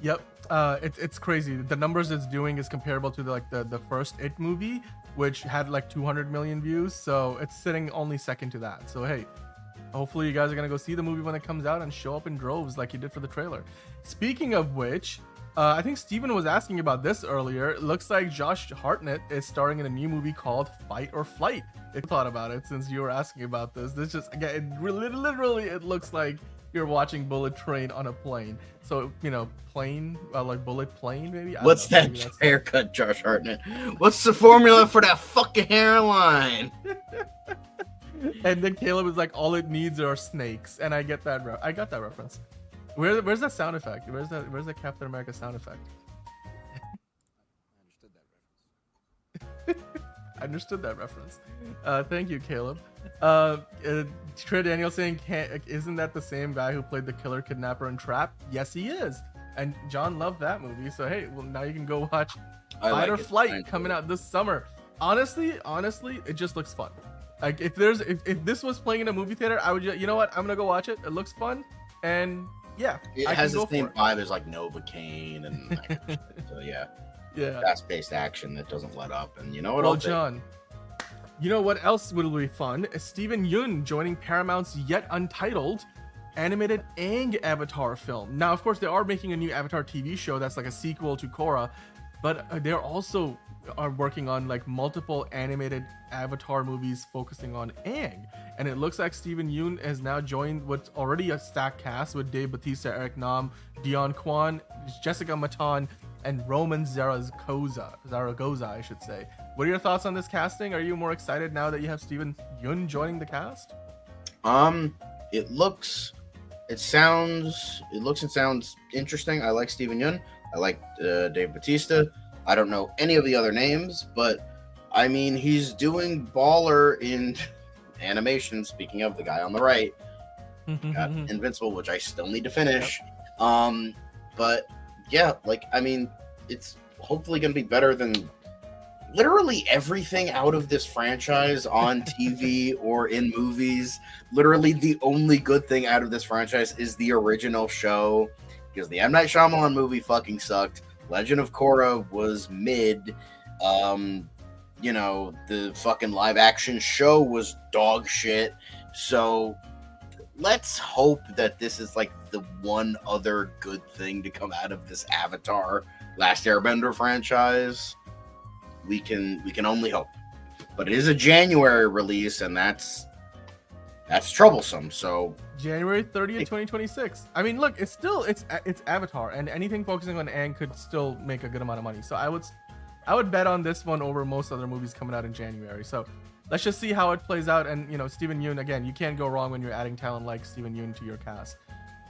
[SPEAKER 1] Yep. It's crazy. The numbers it's doing is comparable to the first It movie, which had like 200 million views. So it's sitting only second to that. So hey, hopefully you guys are gonna go see the movie when it comes out and show up in droves like you did for the trailer. Speaking of which, I think Steven was asking about this earlier. It looks like Josh Hartnett is starring in a new movie called Fight or Flight. I thought about it since you were asking about this. This just, again, literally it looks like you're watching Bullet Train on a plane. So, you know, plane, like bullet plane, maybe?
[SPEAKER 8] What's that haircut, Josh Hartnett? What's the formula for that fucking hairline?
[SPEAKER 1] And then Caleb is like, all it needs are snakes. And I get that. I got that reference. Where's that sound effect? Where's the Captain America sound effect? I understood that reference. Thank you, Caleb. Trey Daniel saying, isn't that the same guy who played the killer kidnapper in Trap? Yes, he is. And John loved that movie. So hey, well now you can go watch Fight or Flight coming out this summer. Honestly, it just looks fun. Like if this was playing in a movie theater, I would you know what? I'm gonna go watch it. It looks fun, and yeah,
[SPEAKER 8] it has the same vibe as like Novocaine and that kind of shit. So yeah, fast-paced action that doesn't let up. And you know what?
[SPEAKER 1] Well, John, you know what else will be fun? Steven Yeun joining Paramount's yet untitled animated Aang Avatar film. Now, of course, they are making a new Avatar TV show that's like a sequel to Korra, but they're also are working on like multiple animated Avatar movies focusing on Aang, and it looks like Steven Yeun has now joined what's already a stacked cast with Dave Bautista, Eric Nam, Dion Kwan, Jessica Matan, and Roman Zaragoza, I should say. What are your thoughts on this casting? Are you more excited now that you have Steven Yeun joining the cast?
[SPEAKER 8] It looks and sounds interesting. I like Steven Yeun. I like Dave Bautista. I don't know any of the other names, but I mean, he's doing baller in animation. Speaking of the guy on the right, got Invincible, which I still need to finish. But yeah, like, I mean, it's hopefully going to be better than literally everything out of this franchise on TV or in movies. Literally the only good thing out of this franchise is the original show, because the M. Night Shyamalan movie fucking sucked. Legend of Korra was mid. You know, the fucking live action show was dog shit. So let's hope that this is like the one other good thing to come out of this Avatar Last Airbender franchise. We can only hope. But it is a January release, and that's troublesome. So
[SPEAKER 1] January 30th, 2026. I mean, look, it's Avatar, and anything focusing on Aang could still make a good amount of money. So I would bet on this one over most other movies coming out in January. So let's just see how it plays out. And you know, Steven Yeun, again, you can't go wrong when you're adding talent like Steven Yeun to your cast.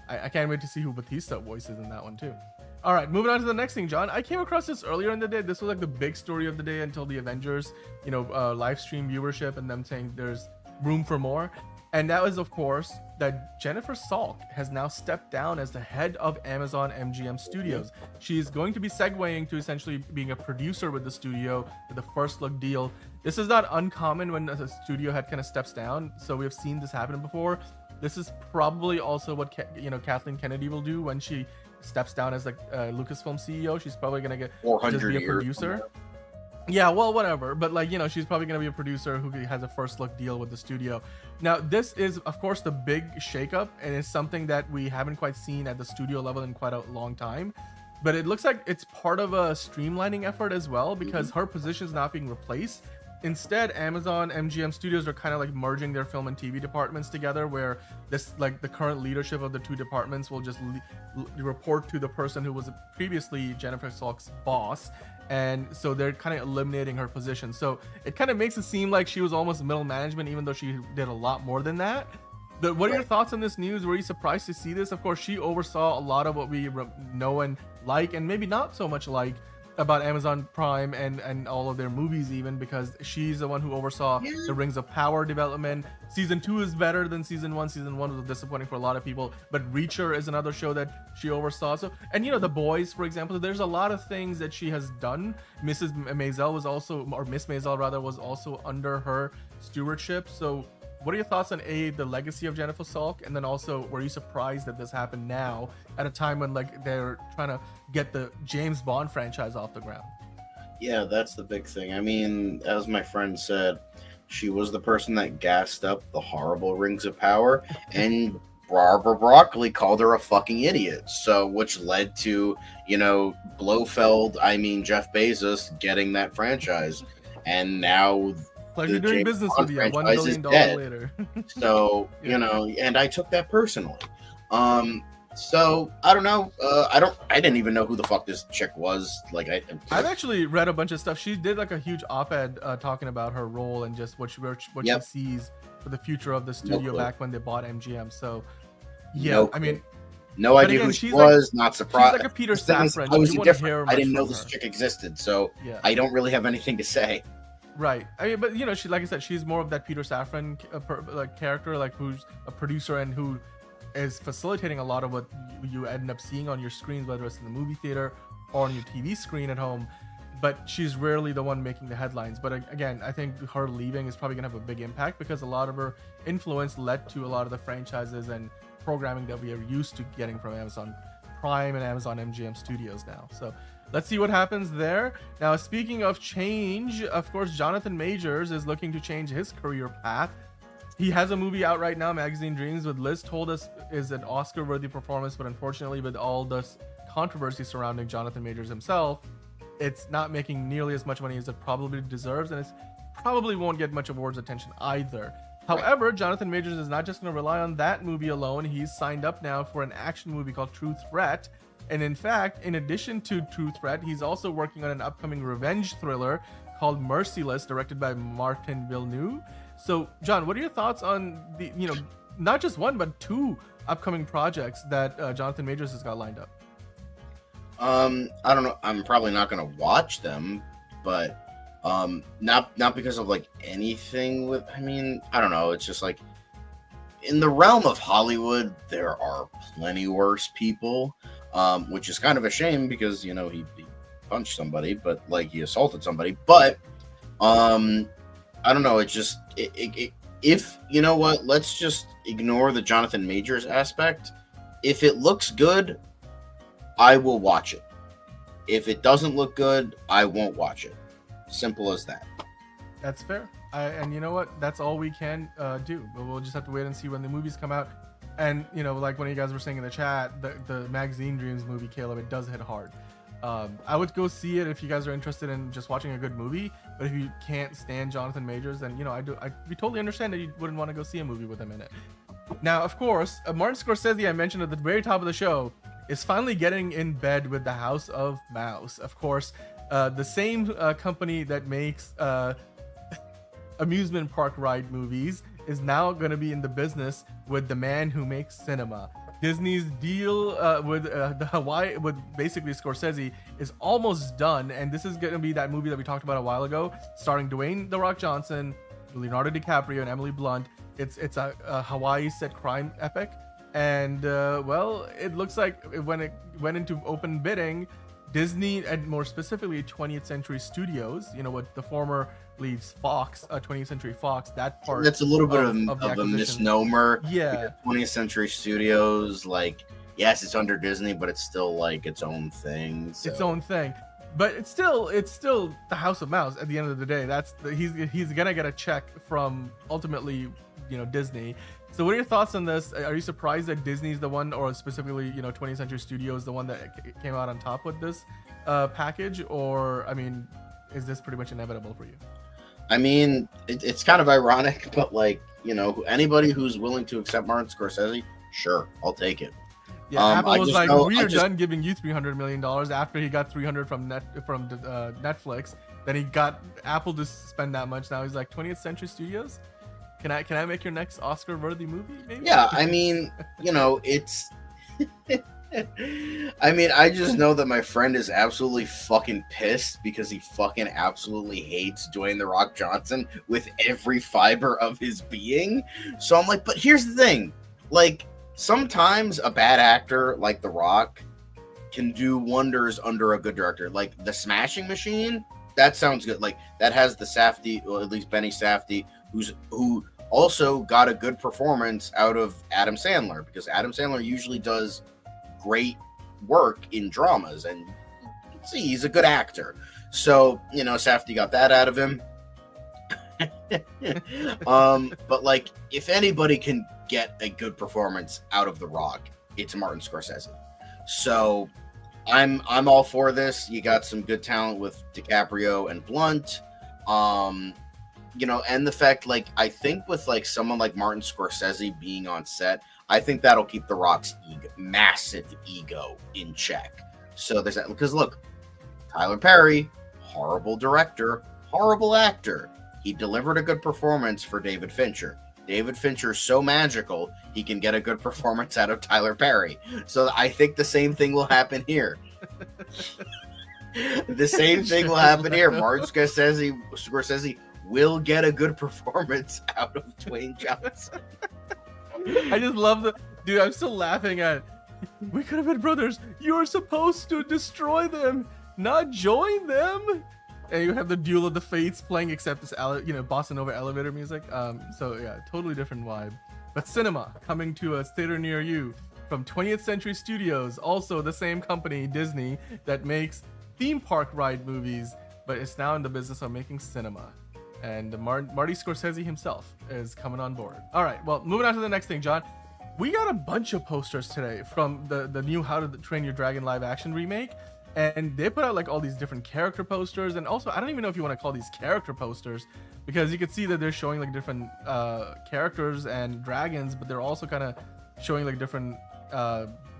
[SPEAKER 1] I can't wait to see who Bautista voices in that one too. All right, moving on to the next thing, John. I came across this earlier in the day. This was like the big story of the day until the Avengers, live stream viewership and them saying there's room for more. And that was, of course, that Jennifer Salk has now stepped down as the head of Amazon MGM Studios. She's going to be segueing to essentially being a producer with the studio with the first look deal. This is not uncommon when a studio head kind of steps down. So we've seen this happen before. This is probably also what Kathleen Kennedy will do when she steps down as like Lucasfilm CEO. She's probably gonna just be a producer. Yeah, well, whatever. But like, she's probably gonna be a producer who has a first look deal with the studio. Now, this is, of course, the big shakeup, and it's something that we haven't quite seen at the studio level in quite a long time. But it looks like it's part of a streamlining effort as well, because her position is not being replaced. Instead, Amazon MGM Studios are kind of like merging their film and TV departments together, where this, like, the current leadership of the two departments will just report to the person who was previously Jennifer Salk's boss. And so they're kind of eliminating her position. So it kind of makes it seem like she was almost middle management, even though she did a lot more than that. What are your thoughts on this news? Were you surprised to see this? Of course, she oversaw a lot of what we know and like, and maybe not so much like, about Amazon Prime and all of their movies, even, because she's the one who oversaw the Rings of Power development. Season 2 is better than season 1. Season 1 was disappointing for a lot of people, but Reacher is another show that she oversaw. So, and The Boys, for example, there's a lot of things that she has done. Miss Maisel was also under her stewardship. So what are your thoughts on the legacy of Jennifer Salk, and then also, were you surprised that this happened now at a time when like they're trying to get the James Bond franchise off the ground?
[SPEAKER 8] Yeah, that's the big thing. I mean, as my friend said, she was the person that gassed up the horrible Rings of Power, and Barbara Broccoli called her a fucking idiot. So, which led to, Blofeld, Jeff Bezos getting that franchise, and now
[SPEAKER 1] pleasure doing business with you. $1 billion later.
[SPEAKER 8] So, and I took that personally. So I don't know. I didn't even know who the fuck this chick was. Like,
[SPEAKER 1] I've actually read a bunch of stuff. She did like a huge op-ed talking about her role and just what she sees for the future of the studio back when they bought MGM. So yeah,
[SPEAKER 8] no idea who she was. Not surprised.
[SPEAKER 1] She's like a Peter Safran.
[SPEAKER 8] I was different. I didn't know this chick existed, so yeah. I don't really have anything to say.
[SPEAKER 1] Right. I mean, but you know, she, like I said, she's more of that Peter Safran character, like who's a producer and who is facilitating a lot of what you end up seeing on your screens, whether it's in the movie theater or on your TV screen at home. But she's rarely the one making the headlines. But again, I think her leaving is probably gonna have a big impact because a lot of her influence led to a lot of the franchises and programming that we are used to getting from Amazon Prime and Amazon MGM Studios now. So let's see what happens there. Now, speaking of change, of course, Jonathan Majors is looking to change his career path. He has a movie out right now, Magazine Dreams, with Liz told us is an Oscar-worthy performance, but unfortunately, with all this controversy surrounding Jonathan Majors himself, it's not making nearly as much money as it probably deserves, and it probably won't get much awards attention either. However, Jonathan Majors is not just going to rely on that movie alone. He's signed up now for an action movie called True Threat. And in fact, in addition to True Threat, he's also working on an upcoming revenge thriller called Merciless, directed by Martin Villeneuve. So, John, what are your thoughts on the, you know, not just one, but two upcoming projects that Jonathan Majors has got lined up?
[SPEAKER 8] I don't know. I'm probably not going to watch them, but not because of like anything with, I mean, I don't know. It's just like in the realm of Hollywood, there are plenty worse people, which is kind of a shame because, you know, he punched somebody, but like he assaulted somebody. But I don't know. It's just if you know what, let's just ignore the Jonathan Majors aspect. If it looks good, I will watch it. If it doesn't look good, I won't watch it. Simple as that.
[SPEAKER 1] That's fair. And you know what? That's all we can do. But we'll just have to wait and see when the movies come out. And, you know, like one of you guys were saying in the chat, the Magazine Dreams movie, Caleb, it does hit hard. I would go see it if you guys are interested in just watching a good movie. But if you can't stand Jonathan Majors, then, you know, we totally understand that you wouldn't want to go see a movie with him in it. Now, of course, Martin Scorsese, I mentioned at the very top of the show, is finally getting in bed with the House of Mouse. Of course, the same company that makes amusement park ride movies is now going to be in the business with the man who makes cinema. Disney's deal with the Hawaii, with basically Scorsese, is almost done, and this is going to be that movie that we talked about a while ago, starring Dwayne "The Rock" Johnson, Leonardo DiCaprio, and Emily Blunt. It's a Hawaii set crime epic, and well, it looks like when it went into open bidding, Disney, and more specifically 20th Century Studios, you know, what the former leads Fox, 20th Century Fox, that part.
[SPEAKER 8] That's a little bit of a misnomer.
[SPEAKER 1] Yeah.
[SPEAKER 8] 20th Century Studios, like, yes, it's under Disney, but it's still like its own thing. So.
[SPEAKER 1] Its own thing. But it's still the House of Mouse at the end of the day. That's he's gonna get a check from ultimately, you know, Disney. So what are your thoughts on this? Are you surprised that Disney's the one, or specifically, you know, 20th Century Studios, the one that came out on top with this package? Or, I mean, is this pretty much inevitable for you?
[SPEAKER 8] I mean, it's kind of ironic, but like, you know, anybody who's willing to accept Martin Scorsese, sure, I'll take it.
[SPEAKER 1] Yeah, Apple was like, we are done giving you $300 million after he got 300 from Netflix. Then he got Apple to spend that much. Now he's like, 20th Century Studios? Can I make your next Oscar-worthy movie, maybe?
[SPEAKER 8] Yeah, I mean, you know, it's... I mean, I just know that my friend is absolutely fucking pissed because he fucking absolutely hates Dwayne "The Rock" Johnson with every fiber of his being. So I'm like, but here's the thing. Like, sometimes a bad actor like The Rock can do wonders under a good director. Like, The Smashing Machine, that sounds good. Like, that has the Safdie, or at least Benny Safdie, who also got a good performance out of Adam Sandler, because Adam Sandler usually does great work in dramas, and see, he's a good actor. So, you know, Safdie got that out of him. But like, if anybody can get a good performance out of The Rock, it's Martin Scorsese. So I'm all for this. You got some good talent with DiCaprio and Blunt. You know, and the fact, like, I think with like someone like Martin Scorsese being on set, I think that'll keep The Rock's massive ego in check. So there's that, because look, Tyler Perry, horrible director, horrible actor. He delivered a good performance for David Fincher. David Fincher's so magical, he can get a good performance out of Tyler Perry. So I think the same thing will happen here. The same thing will happen here. Martin Scorsese will get a good performance out of Dwayne Johnson.
[SPEAKER 1] I just love the dude. I'm still laughing at. We could have been brothers. You're supposed to destroy them, not join them. And you have the Duel of the Fates playing, except it's bossa nova elevator music. So yeah, totally different vibe. But cinema coming to a theater near you from 20th Century Studios, also the same company, Disney, that makes theme park ride movies, but it's now in the business of making cinema. And Marty Scorsese himself is coming on board. All right, well, moving on to the next thing, John. We got a bunch of posters today from the new How to Train Your Dragon live action remake, and they put out like all these different character posters, and also I don't even know if you want to call these character posters, because you can see that they're showing like different characters and dragons, but they're also kind of showing like different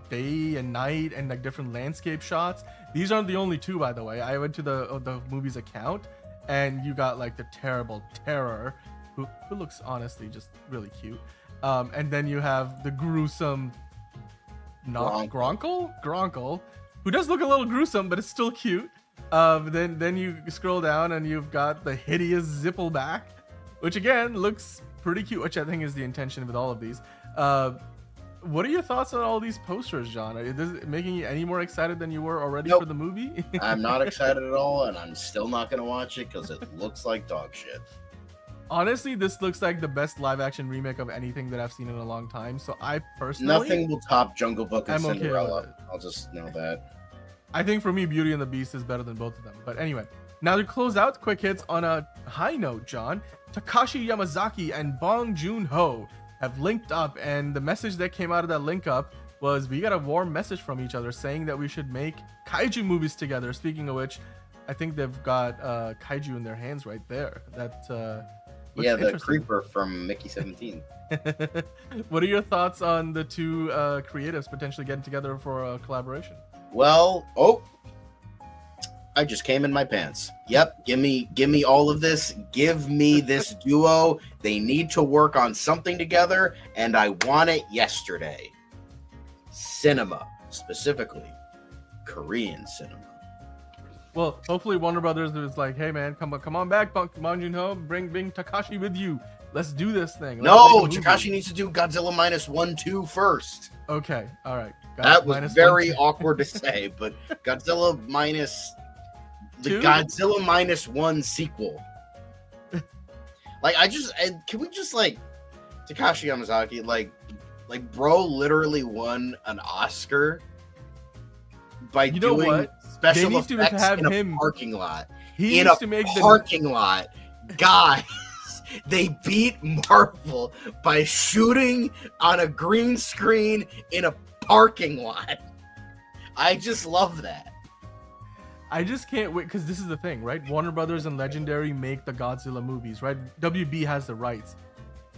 [SPEAKER 1] day and night and like different landscape shots. These aren't the only two, by the way. I went to the movie's account, and you got like the terrible Terror, who looks honestly just really cute. And then you have the gruesome Gronkle, who does look a little gruesome, but it's still cute. Then you scroll down and you've got the hideous Zippleback, which again looks pretty cute, which I think is the intention with all of these. What are your thoughts on all these posters, John? Is this making you any more excited than you were already for the movie?
[SPEAKER 8] I'm not excited at all, and I'm still not going to watch it because it looks like dog shit.
[SPEAKER 1] Honestly, this looks like the best live-action remake of anything that I've seen in a long time. So I personally...
[SPEAKER 8] Nothing will top Jungle Book and
[SPEAKER 1] I'm
[SPEAKER 8] Cinderella.
[SPEAKER 1] okay with it.
[SPEAKER 8] I'll just know that.
[SPEAKER 1] I think for me, Beauty and the Beast is better than both of them. But anyway, now to close out Quick Hits on a high note, John, Takashi Yamazaki and Bong Joon-ho have linked up, and the message that came out of that link up was we got a warm message from each other saying that we should make kaiju movies together. Speaking of which, I think they've got kaiju in their hands right there.
[SPEAKER 8] Yeah, the creeper from Mickey 17.
[SPEAKER 1] What are your thoughts on the two creatives potentially getting together for a collaboration?
[SPEAKER 8] Well, I just came in my pants. Yep, give me all of this. Give me this duo. They need to work on something together, and I want it yesterday. Cinema, specifically Korean cinema.
[SPEAKER 1] Well, hopefully Warner Brothers is like, hey man, come on back, Bong Joon-ho, bring Takashi with you. Let's do this thing.
[SPEAKER 8] No, Takashi needs to do Godzilla -1, 2 first.
[SPEAKER 1] Okay, all right.
[SPEAKER 8] That was very awkward to say, but Godzilla minus the
[SPEAKER 1] Two?
[SPEAKER 8] Godzilla -1 sequel. Like, can we just like Takashi Yamazaki, like bro literally won an Oscar by doing special effects in a parking lot.
[SPEAKER 1] He needs to make the
[SPEAKER 8] parking lot, guys. They beat Marvel by shooting on a green screen in a parking lot. I just love that.
[SPEAKER 1] I just can't wait, because this is the thing, right? Warner Brothers and Legendary make the Godzilla movies, right? WB has the rights.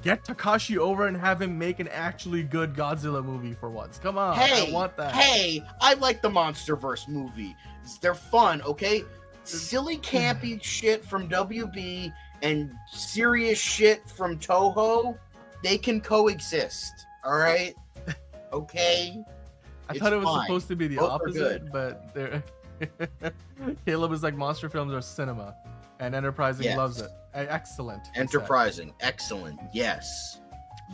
[SPEAKER 1] Get Takashi over and have him make an actually good Godzilla movie for once. Come on, I want that.
[SPEAKER 8] Hey, I like the MonsterVerse movie. They're fun, okay? Silly, campy shit from WB and serious shit from Toho, they can coexist, all right? Okay?
[SPEAKER 1] I thought it was supposed to be the opposite, but they're... Caleb is like, monster films are cinema, and Enterprising loves it. Excellent.
[SPEAKER 8] Enterprising, excellent, yes.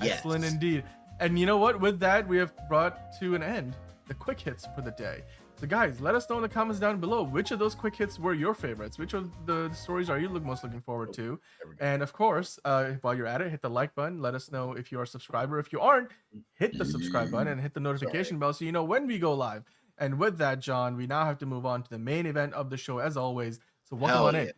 [SPEAKER 1] Excellent indeed. And you know what? With that, we have brought to an end the quick hits for the day. So guys, let us know in the comments down below which of those quick hits were your favorites. Which of the stories are you most looking forward to? And of course, while you're at it, hit the like button. Let us know if you're a subscriber. If you aren't, hit the subscribe button and hit the notification bell so you know when we go live. And with that, John, we now have to move on to the main event of the show as always. So welcome on in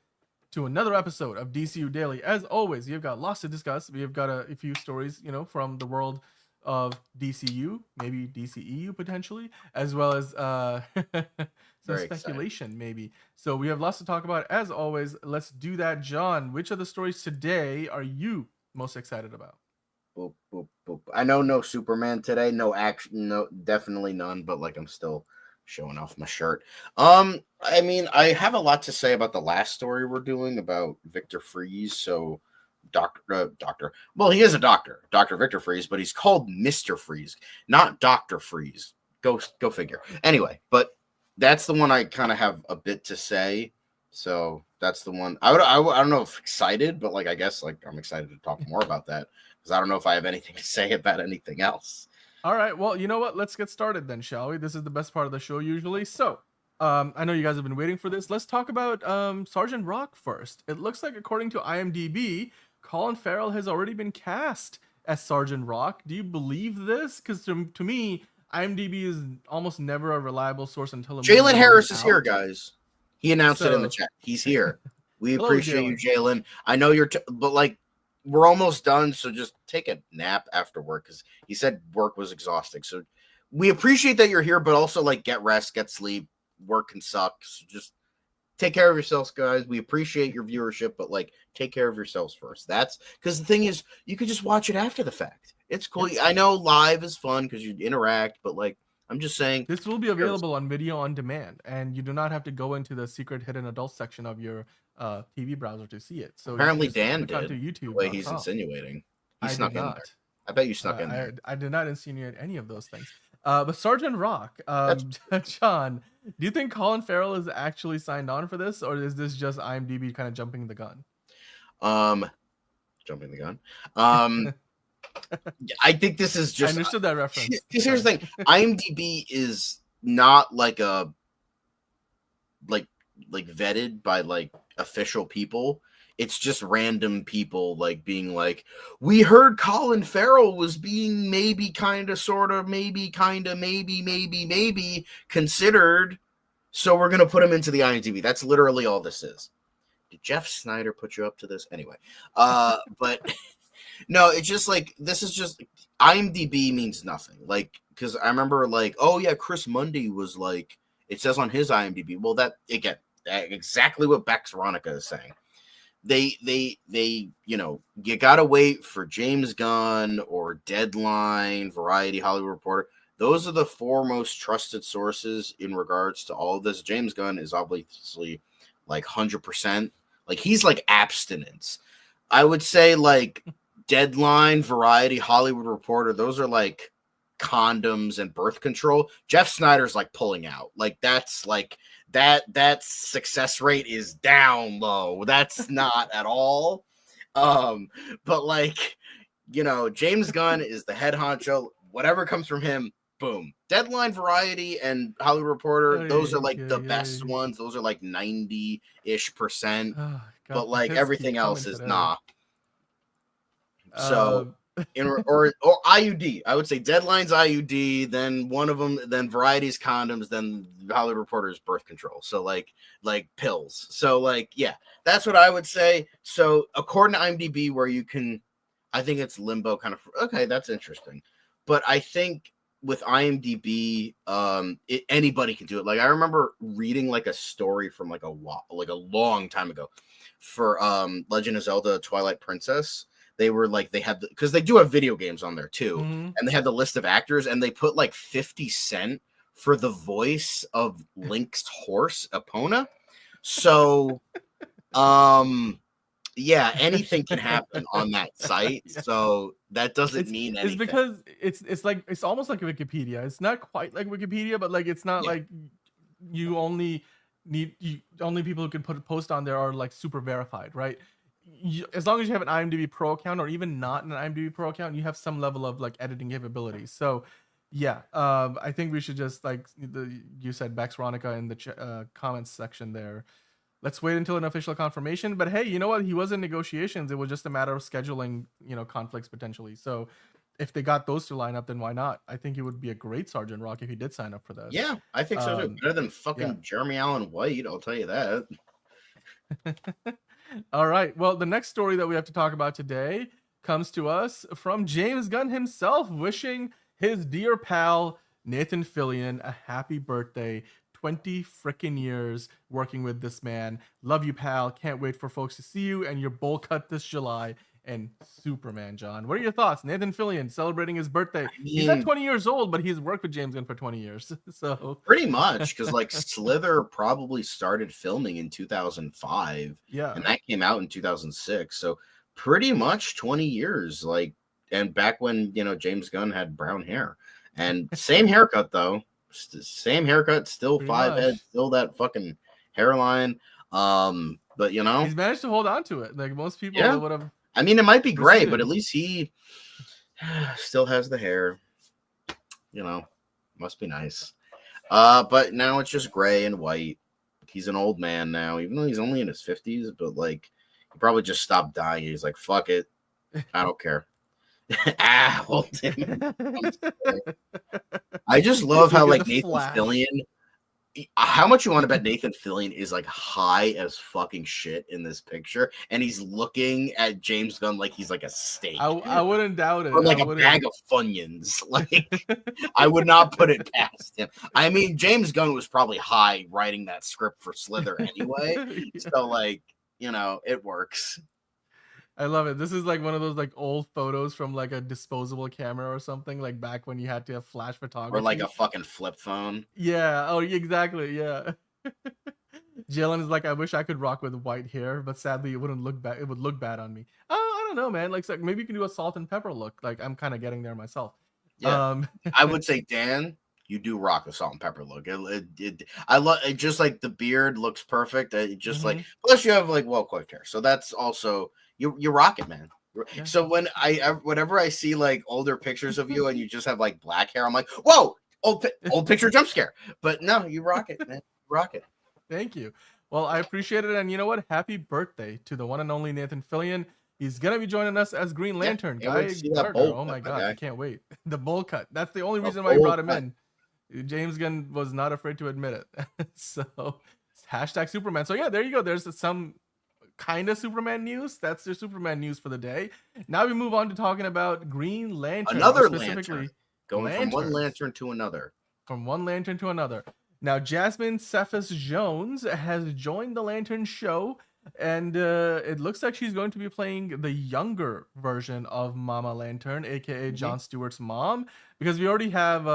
[SPEAKER 1] to another episode of DCU Daily. As always, you've got lots to discuss. We've got a few stories, from the world of DCU, maybe DCEU potentially, as well as some speculation maybe. So we have lots to talk about. As always, let's do that. John, which of the stories today are you most excited about?
[SPEAKER 8] Boop, boop, boop. I know no Superman today, no action, no, definitely none, but like I'm still showing off my shirt. I mean, I have a lot to say about the last story we're doing about Victor Freeze. So Doctor. Well, he is a doctor, Dr. Victor Freeze, but he's called Mr. Freeze, not Dr. Freeze. Go figure. Anyway, but that's the one I kind of have a bit to say. So that's the one. I don't know if excited, but like I guess like I'm excited to talk more about that because I don't know if I have anything to say about anything else.
[SPEAKER 1] All right. Well, you know what? Let's get started then, shall we? This is the best part of the show usually. So, I know you guys have been waiting for this. Let's talk about Sergeant Rock first. It looks like according to IMDb, Colin Farrell has already been cast as Sergeant Rock. Do you believe this? Because to me, IMDb is almost never a reliable source until
[SPEAKER 8] Jalen Harris is here, guys. He announced it in the
[SPEAKER 1] So-
[SPEAKER 8] chat. He's here. We
[SPEAKER 1] Hello,
[SPEAKER 8] appreciate you, Jalen. I know you're, but like we're almost done, so just take a nap after work because he said work was exhausting. So we appreciate that you're here, but also like get rest, get sleep. Work can suck. So just take care of yourselves, guys. We appreciate your viewership, but like take care of yourselves first. That's because the thing is, you can just watch it after the fact. It's cool. I know live is fun because you interact, but like I'm just saying,
[SPEAKER 1] This will be available on video on demand, and you do not have to go into the secret hidden adult section of your TV browser to see it. So you
[SPEAKER 8] apparently
[SPEAKER 1] just
[SPEAKER 8] Dan
[SPEAKER 1] click onto
[SPEAKER 8] did. The
[SPEAKER 1] YouTube.
[SPEAKER 8] way he's insinuating, he
[SPEAKER 1] I
[SPEAKER 8] snuck
[SPEAKER 1] did
[SPEAKER 8] in
[SPEAKER 1] not.
[SPEAKER 8] there. I bet you snuck in there.
[SPEAKER 1] I did not insinuate any of those things. But Sergeant Rock, John, do you think Colin Farrell is actually signed on for this, or is this just IMDb kind of jumping the gun?
[SPEAKER 8] Jumping the gun. I think this is just.
[SPEAKER 1] I understood that reference.
[SPEAKER 8] Because here's the thing: IMDb is not like a like vetted by like official people. It's just random people like being like, we heard Colin Farrell was being maybe kind of, sort of, maybe kind of, maybe considered. So we're going to put him into the IMDb. That's literally all this is. Did Jeff Snyder put you up to this? Anyway, but no, it's just like, this is just, IMDb means nothing. Like, because I remember like, oh yeah, Chris Mundy was like, it says on his IMDb. Well, that, again, exactly what Bex Veronica is saying. They, you know, you gotta wait for James Gunn or Deadline, Variety, Hollywood Reporter. Those are the four most trusted sources in regards to all of this. James Gunn is obviously like 100%. Like he's like abstinence. I would say like Deadline, Variety, Hollywood Reporter. Those are like condoms and birth control. Jeff Snyder's like pulling out. Like that's like that success rate is down low. That's not at all. But like, you know, James Gunn is the head honcho. Whatever comes from him, boom. Deadline, Variety, and Hollywood Reporter, those are like the best ones. Those are like 90-ish%.
[SPEAKER 1] Oh, God,
[SPEAKER 8] but like everything else is nah. So or IUD. I would say Deadline's IUD, then one of them, then Variety's condoms, then Hollywood Reporter's birth control. So like pills. So like, yeah, that's what I would say. So according to IMDb, where you can, I think it's limbo kind of, okay, that's interesting. But I think with IMDb, anybody can do it. Like I remember reading like a story from like a long time ago for Legend of Zelda Twilight Princess. They were like, they had, because they do have video games on there too.
[SPEAKER 1] Mm-hmm.
[SPEAKER 8] And they had the list of actors and they put like 50 Cent for the voice of Link's horse, Epona. So, yeah, anything can happen on that site.
[SPEAKER 1] Yeah.
[SPEAKER 8] So that doesn't mean anything.
[SPEAKER 1] It's because it's like, it's almost like Wikipedia. It's not quite like Wikipedia, but like, it's not like only people who can post on there are like super verified, right? As long as you have an IMDb Pro account or even not an IMDb Pro account, you have some level of like editing capabilities. So yeah, I think we should just like you said, Bex Veronica in the comments section there. Let's wait until an official confirmation. But hey, you know what? He was in negotiations. It was just a matter of scheduling, you know, conflicts potentially. So if they got those to line up, then why not? I think he would be a great Sergeant Rock if he did sign up for this.
[SPEAKER 8] Yeah, I think so too. Better than fucking Jeremy Allen White, I'll tell you that.
[SPEAKER 1] All right. Well, the next story that we have to talk about today comes to us from James Gunn himself, wishing his dear pal Nathan Fillion a happy birthday. 20 freaking years working with this man. Love you, pal. Can't wait for folks to see you and your bowl cut this July. And Superman, John. What are your thoughts? Nathan Fillion celebrating his birthday. He's not 20 years old, but he's worked with James Gunn for 20 years. So
[SPEAKER 8] pretty much, because like Slither probably started filming in 2005.
[SPEAKER 1] Yeah.
[SPEAKER 8] And that came out in 2006. So pretty much 20 years. Like, and back when, you know, James Gunn had brown hair. And same haircut though. Same haircut, still pretty five much. Heads, still that fucking hairline. But you know,
[SPEAKER 1] he's managed to hold on to it. Like most people would have.
[SPEAKER 8] I mean, it might be gray,
[SPEAKER 1] receded.
[SPEAKER 8] but at least he still has the hair. You know, must be nice. But now it's just gray and white. He's an old man now, even though he's only in his 50s. But like, he probably just stopped dying. He's like, "Fuck it, I don't care." Hold him. I just love how like Nathan Fillion. How much you want to bet Nathan Fillion is like high as fucking shit in this picture, and he's looking at James Gunn like he's like a steak.
[SPEAKER 1] I wouldn't doubt it.
[SPEAKER 8] Or like a bag of Funyuns. Like, I would not put it past him. I mean, James Gunn was probably high writing that script for Slither anyway. So, like, you know, it works.
[SPEAKER 1] I love it. This is like one of those like old photos from like a disposable camera or something, like back when you had to have flash photography.
[SPEAKER 8] Or like a fucking flip phone.
[SPEAKER 1] Yeah. Oh, exactly. Yeah. Jalen is like, I wish I could rock with white hair, but sadly it wouldn't look bad. It would look bad on me. Oh, I don't know, man. Like maybe you can do a salt and pepper look. Like I'm kind of getting there myself.
[SPEAKER 8] Yeah. I would say, Dan, you do rock the salt and pepper look. I love it. Just like the beard looks perfect. It just like, plus you have like well-coiffed hair. So that's also, you rock it, man. Yeah. So whenever I see like older pictures of you and you just have like black hair, I'm like, whoa, old picture jump scare. But no, you rock it, man. Rock it.
[SPEAKER 1] Thank you. Well, I appreciate it. And you know what? Happy birthday to the one and only Nathan Fillion. He's going to be joining us as Green Lantern. Oh my God. I can't wait. The bowl cut. That's the only reason why I brought him in. James Gunn was not afraid to admit it. So hashtag Superman. So yeah, there you go. There's some kind of Superman news. That's your Superman news for the day. Now we move on to talking about Green Lantern.
[SPEAKER 8] Another lantern. Going from one lantern to another.
[SPEAKER 1] From one lantern to another. Now Jasmine Cephas Jones has joined the Lantern show, and it looks like she's going to be playing the younger version of Mama Lantern, aka Jon Stewart's mom, because we already have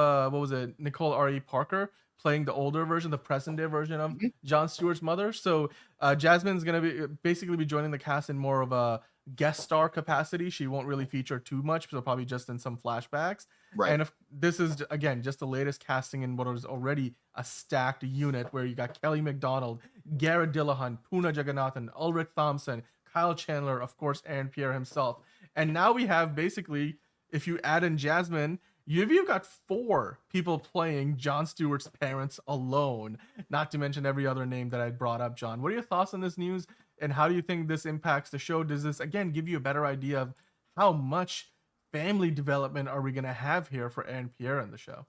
[SPEAKER 1] Nicole R.E. Parker playing the older version, the present day version of Jon Stewart's mother. So Jasmine's gonna be joining the cast in more of a guest star capacity. She won't really feature too much, so probably just in some flashbacks.
[SPEAKER 8] Right.
[SPEAKER 1] And if this is again just the latest casting in what is already a stacked unit, where you got Kelly MacDonald, Garrett Dillahunt, Poona Jagannathan, Ulrich Thompson, Kyle Chandler, of course, Aaron Pierre himself. And now we have basically, if you add in Jasmine, you've got 4 people playing Jon Stewart's parents alone, not to mention every other name that I brought up. John, what are your thoughts on this news, and how do you think this impacts the show? Does this, again, give you a better idea of how much family development are we going to have here for Aaron Pierre in the show?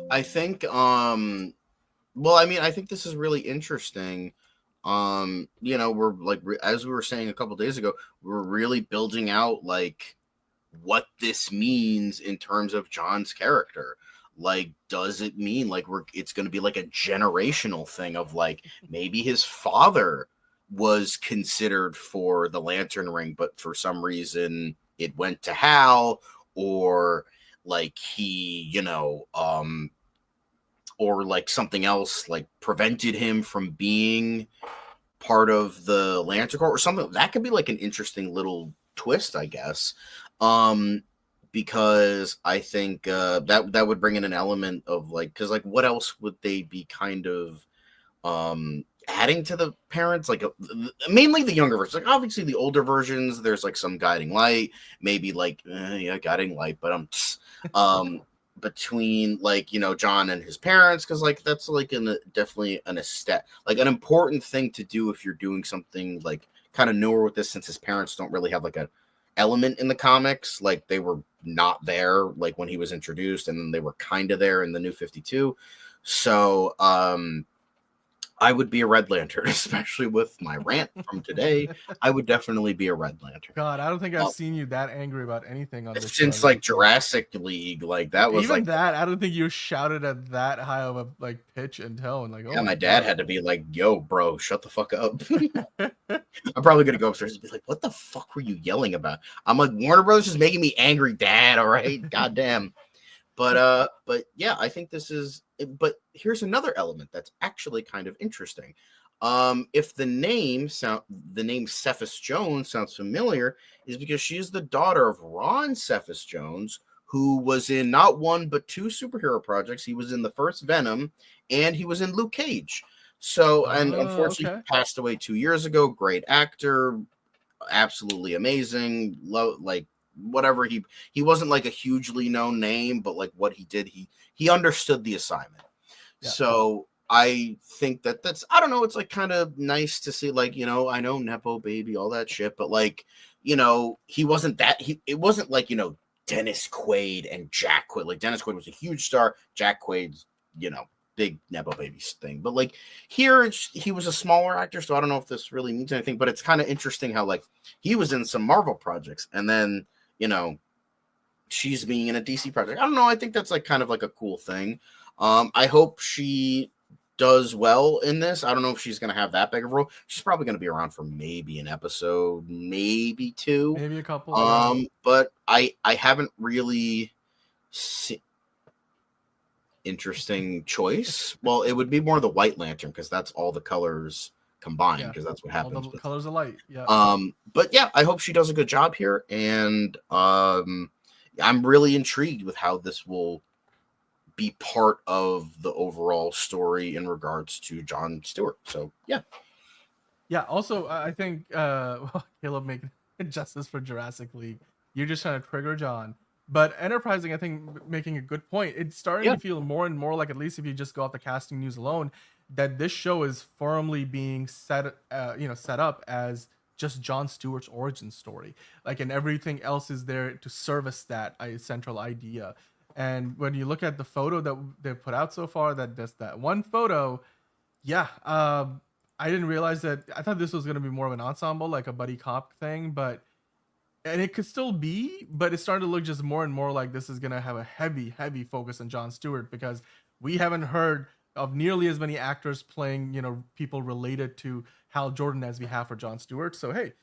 [SPEAKER 8] I think, I think this is really interesting. You know, we're like, as we were saying a couple days ago, we're really building out like what this means in terms of Jon's character. Like, does it mean like it's going to be like a generational thing of like maybe his father was considered for the Lantern Ring, but for some reason it went to Hal, or like he, you know, or like something else like prevented him from being part of the Lantern Corps or something. That could be like an interesting little twist, I guess. Because I think that would bring in an element of like, because like what else would they be kind of adding to the parents? Like mainly the younger versions. Like obviously the older versions, there's like some guiding light, maybe like guiding light, but between like, you know, Jon and his parents, because like that's like definitely an like an important thing to do if you're doing something like kind of newer with this, since his parents don't really have like a element in the comics. Like they were not there like when he was introduced, and then they were kind of there in the New 52. So I would be a Red Lantern, especially with my rant from today. I would definitely be a Red Lantern.
[SPEAKER 1] God, I don't think I've seen you that angry about anything on this
[SPEAKER 8] since
[SPEAKER 1] show.
[SPEAKER 8] Like Jurassic League. Like that was
[SPEAKER 1] even
[SPEAKER 8] like
[SPEAKER 1] that. I don't think you shouted at that high of a like pitch and tone. Like,
[SPEAKER 8] yeah, my dad had to be like, "Yo, bro, shut the fuck up." I'm probably gonna go upstairs and be like, "What the fuck were you yelling about?" I'm like, "Warner Brothers is making me angry, Dad." All right, goddamn. But yeah, I think this is. But here's another element that's actually kind of interesting. If the name Cephas Jones sounds familiar, is because she is the daughter of Ron Cephas Jones, who was in not one but 2 superhero projects. He was in the first Venom, and he was in Luke Cage. So, and unfortunately,
[SPEAKER 1] okay.
[SPEAKER 8] he passed away 2 years ago. Great actor, absolutely amazing. Like whatever he wasn't like a hugely known name, but like what he did, he understood the assignment.
[SPEAKER 1] Yeah.
[SPEAKER 8] So I think that's I don't know. It's like kind of nice to see, like, you know, I know Nepo baby, all that shit, but like, you know, he wasn't that. It wasn't like, you know, Dennis Quaid and Jack Quaid. Like Dennis Quaid was a huge star. Jack Quaid's, you know, big Nepo babies thing. But like here, he was a smaller actor, so I don't know if this really means anything. But it's kind of interesting how like he was in some Marvel projects, and then, you know, she's being in a DC project. I don't know. I think that's like kind of like a cool thing. I hope she does well in this. I don't know if she's going to have that big of a role. She's probably going to be around for maybe an episode, maybe two,
[SPEAKER 1] Maybe a couple.
[SPEAKER 8] but I haven't really seen interesting choice. Well, it would be more the White Lantern because that's all the colors combined, because that's what happens.
[SPEAKER 1] All the colors of light. Yeah.
[SPEAKER 8] But yeah, I hope she does a good job here, and I'm really intrigued with how this will be part of the overall story in regards to Jon Stewart. So yeah.
[SPEAKER 1] Also, I think Caleb making justice for Jurassic League. You're just trying to trigger John. But Enterprising, I think, making a good point. It's starting to feel more and more like, at least if you just go off the casting news alone, that this show is firmly being set up as just Jon Stewart's origin story. Like, and everything else is there to service that central idea. And when you look at the photo that they've put out so far, that one photo, I didn't realize that. I thought this was going to be more of an ensemble, like a buddy cop thing, and it could still be, but it's starting to look just more and more like this is going to have a heavy focus on Jon Stewart, because we haven't heard of nearly as many actors playing, you know, people related to Hal Jordan as we have for Jon Stewart. So, hey,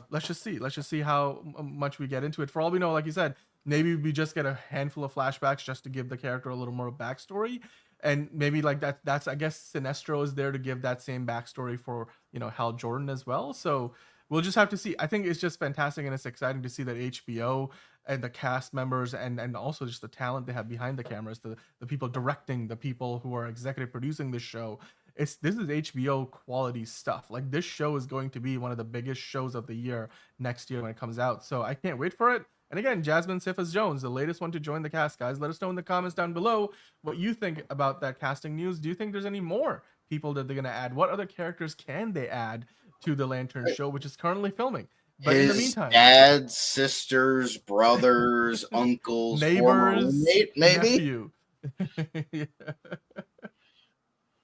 [SPEAKER 1] let's just see how much we get into it. For all we know, like you said, maybe we just get a handful of flashbacks just to give the character a little more backstory. And maybe like that's I guess Sinestro is there to give that same backstory for, you know, Hal Jordan as well. So we'll just have to see. I think it's just fantastic, and it's exciting to see that HBO and the cast members and also just the talent they have behind the cameras, the people directing, the people who are executive producing this show. This is HBO quality stuff. Like, this show is going to be one of the biggest shows of the year next year when it comes out. So I can't wait for it. And again, Jasmine Cephas Jones, the latest one to join the cast, guys. Let us know in the comments down below what you think about that casting news. Do you think there's any more people that they're going to add? What other characters can they add to the Lantern show, which is currently filming? But in the meantime,
[SPEAKER 8] dads, sisters, brothers, uncles,
[SPEAKER 1] neighbors,
[SPEAKER 8] maybe.
[SPEAKER 1] Yeah.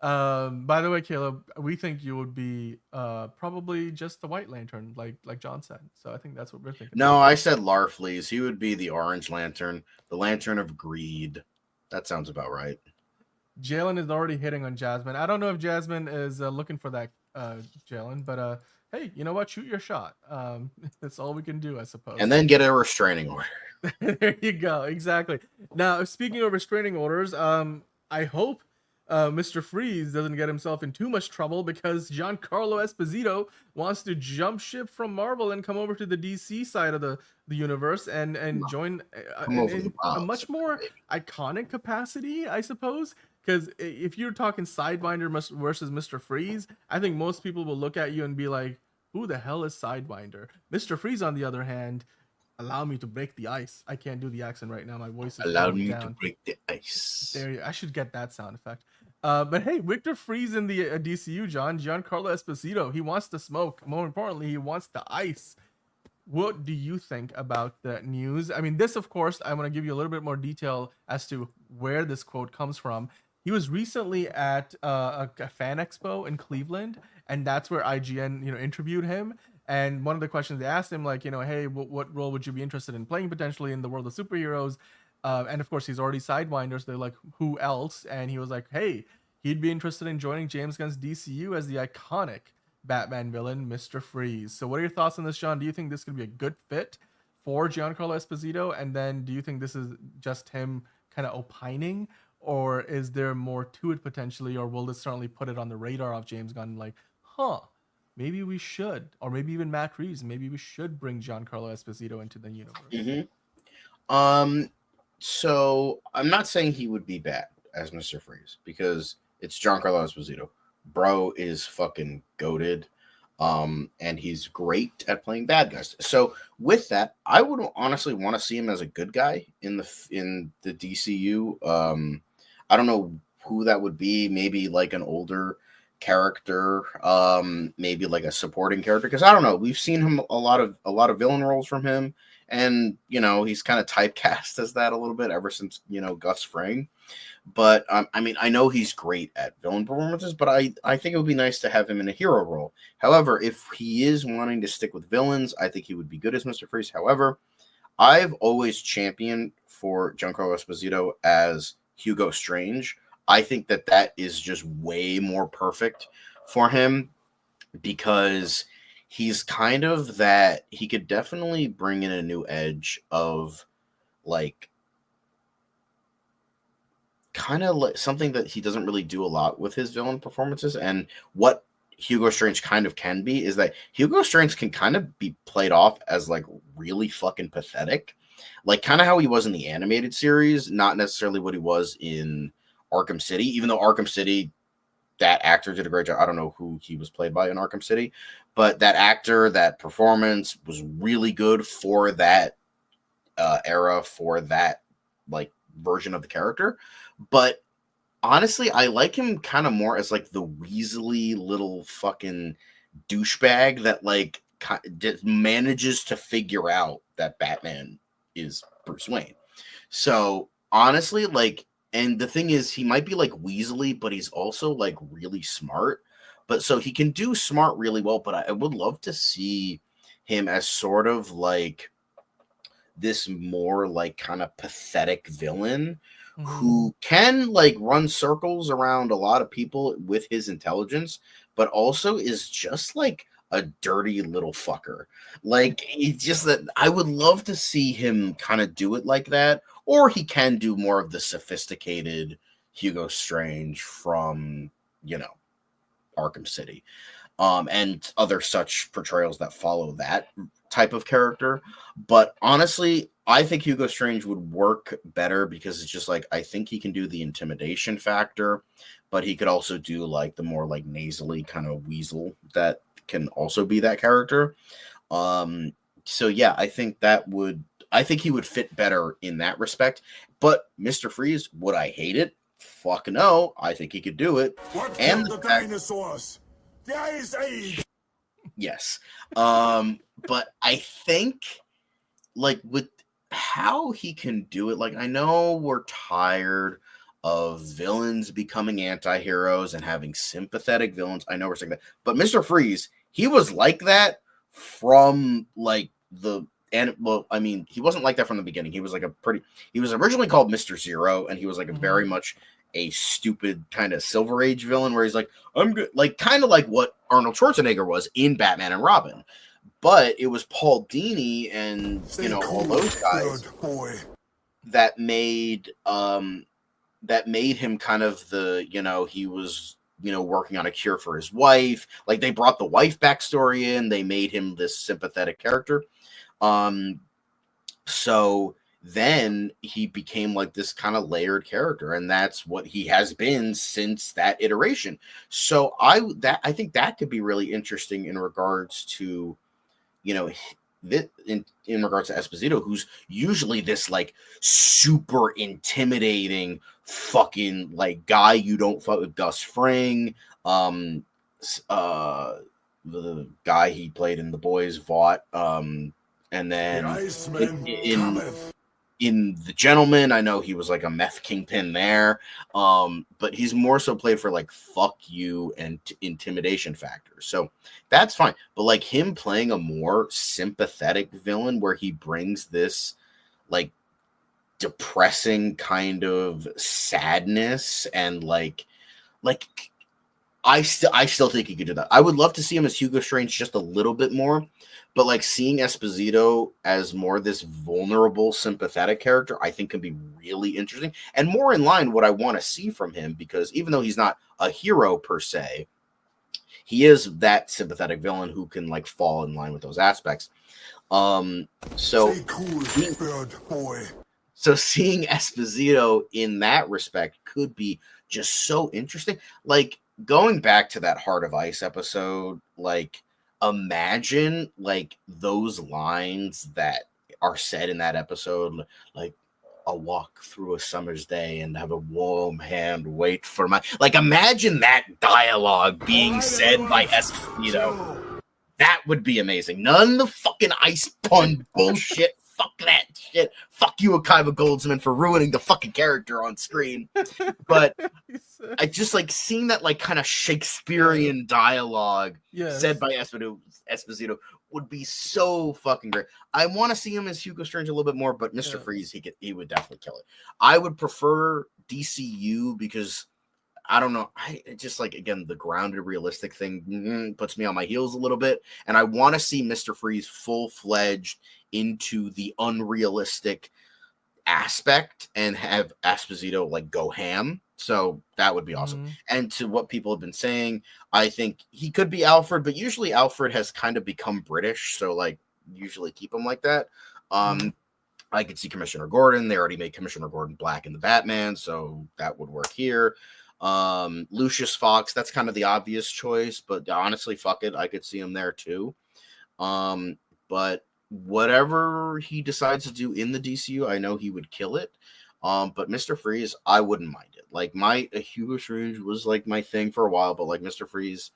[SPEAKER 1] By the way, Caleb, we think you would be probably just the White Lantern, like John said. So I think that's what we're thinking.
[SPEAKER 8] No, I said Larfleeze. He would be the Orange Lantern, the Lantern of Greed. That sounds about right.
[SPEAKER 1] Jalen is already hitting on Jasmine. I don't know if Jasmine is looking for that, Jalen, but hey, you know what? Shoot your shot. That's all we can do, I suppose.
[SPEAKER 8] And then get a restraining order.
[SPEAKER 1] There you go. Exactly. Now, speaking of restraining orders, I hope Mr. Freeze doesn't get himself in too much trouble, because Giancarlo Esposito wants to jump ship from Marvel and come over to the DC side of the universe and join in a much more iconic capacity, I suppose. Because if you're talking Sidewinder versus Mr. Freeze, I think most people will look at you and be like, who the hell is Sidewinder? Mr. Freeze, on the other hand, allow me to break the ice. I can't do the accent right now. My voice is
[SPEAKER 8] allow me
[SPEAKER 1] down.
[SPEAKER 8] to break the ice.
[SPEAKER 1] There, I should get that sound effect. But hey, Victor Freeze in the DCU, Giancarlo Esposito, he wants the smoke. More importantly, he wants the ice. What do you think about that news? I mean, this, of course, I want to give you a little bit more detail as to where this quote comes from. He was recently at a fan expo in Cleveland, and that's where IGN, interviewed him. And one of the questions they asked him, like, hey, what role would you be interested in playing potentially in the world of superheroes? And of course, he's already Sidewinder, so they're like, who else? And he was like, hey, he'd be interested in joining James Gunn's DCU as the iconic Batman villain, Mr. Freeze. So what are your thoughts on this, Sean? Do you think this could be a good fit for Giancarlo Esposito? And then do you think this is just him kind of opining? Or is there more to it potentially? Or will this certainly put it on the radar of James Gunn? Like, maybe we should. Or maybe even Matt Reeves. Maybe we should bring Giancarlo Esposito into the universe.
[SPEAKER 8] So I'm not saying he would be bad as Mr. Freeze, because it's Giancarlo Esposito. bro is fucking goated. And he's great at playing bad guys. So with that, I would honestly want to see him as a good guy in the DCU. I don't know who that would be. Maybe like an older character, maybe like a supporting character. Because I don't know. We've seen him a lot of villain roles from him, and he's kind of typecast as that a little bit ever since Gus Fring. But I mean, I know he's great at villain performances, but I think it would be nice to have him in a hero role. However, if he is wanting to stick with villains, I think he would be good as Mr. Freeze. However, I've always championed for Giancarlo Esposito as Hugo Strange. I think that is just way more perfect for him because he's kind of that. He could definitely bring in a new edge of like kind of like something that he doesn't really do a lot with his villain performances. And what Hugo Strange kind of can be is that Hugo Strange can kind of be played off as like really fucking pathetic, like kind of how he was in the animated series, not necessarily what he was in Arkham City, even though Arkham City, that actor did a great job. I don't know who he was played by in Arkham City, but that actor, that performance was really good for that era, for that like version of the character. But honestly, I like him kind of more as like the Weasley little fucking douchebag that like manages to figure out that Batman is Bruce Wayne. So honestly, like, and the thing is, he might be like Weasley, but he's also like really smart. But so he can do smart really well. But I would love to see him as sort of like this more like kind of pathetic villain who can like run circles around a lot of people with his intelligence, but also is just like a dirty little fucker. Like he's just that I would love to see him kind of do it like that, or he can do more of the sophisticated Hugo Strange from, Arkham City, and other such portrayals that follow that type of character. But honestly, I think Hugo Strange would work better because it's just like I think he can do the intimidation factor, but he could also do like the more like nasally kind of weasel that can also be that character. So yeah, I think he would fit better in that respect. But Mr. Freeze, would I hate it? Fuck no. I think he could do it.
[SPEAKER 11] What
[SPEAKER 8] and
[SPEAKER 11] the dinosaurs? The Ice Age.
[SPEAKER 8] Yes. But I think like with how he can do it, like I know we're tired of villains becoming anti-heroes and having sympathetic villains. I know we're saying that, but Mr. Freeze, he was like that from like he wasn't like that from the beginning. He was like he was originally called Mr. Zero, and he was like a very much a stupid kind of Silver Age villain where he's like, I'm good, like kind of like what Arnold Schwarzenegger was in Batman and Robin. But it was Paul Dini and all those guys that made him kind of the he was working on a cure for his wife. Like they brought the wife backstory in, they made him this sympathetic character. So then he became like this kind of layered character, and that's what he has been since that iteration. So I think that could be really interesting in regards to in regards to Esposito, who's usually this like super intimidating fucking like guy you don't fuck with. Gus Fring, the guy he played in The Boys Vought, and then in The Gentleman, I know he was like a meth kingpin there, but he's more so played for like fuck you and intimidation factors. So that's fine. But like him playing a more sympathetic villain where he brings this like depressing kind of sadness and like I still think he could do that. I would love to see him as Hugo Strange just a little bit more. But like seeing Esposito as more this vulnerable, sympathetic character, I think can be really interesting and more in line what I want to see from him, because even though he's not a hero per se, he is that sympathetic villain who can like fall in line with those aspects. So seeing Esposito in that respect could be just so interesting. Like going back to that Heart of Ice episode, like imagine like those lines that are said in that episode, like I'll walk through a summer's day and have a warm hand wait for my, like imagine that dialogue being said by Esposito. That would be amazing. None of the fucking ice pun bullshit. Fuck that shit. Fuck you, Akiva Goldsman, for ruining the fucking character on screen. But I just like seeing that like kind of Shakespearean dialogue said by Esposito would be so fucking great. I want to see him as Hugo Strange a little bit more, but Mr. Freeze, he would definitely kill it. I would prefer DCU because I don't know. I just like, again, the grounded, realistic thing puts me on my heels a little bit. And I want to see Mr. Freeze full-fledged into the unrealistic aspect and have Esposito like go ham. So that would be awesome. And to what people have been saying, I think he could be Alfred, but usually Alfred has kind of become British. So like usually keep him like that. I could see Commissioner Gordon. They already made Commissioner Gordon black in the Batman. So that would work here. Lucius Fox, that's kind of the obvious choice, but honestly, fuck it, I could see him there too. But whatever he decides to do in the DCU, I know he would kill it. But Mr. Freeze, I wouldn't mind it. Like my Hugo Strange was like my thing for a while, but like Mr. Freeze,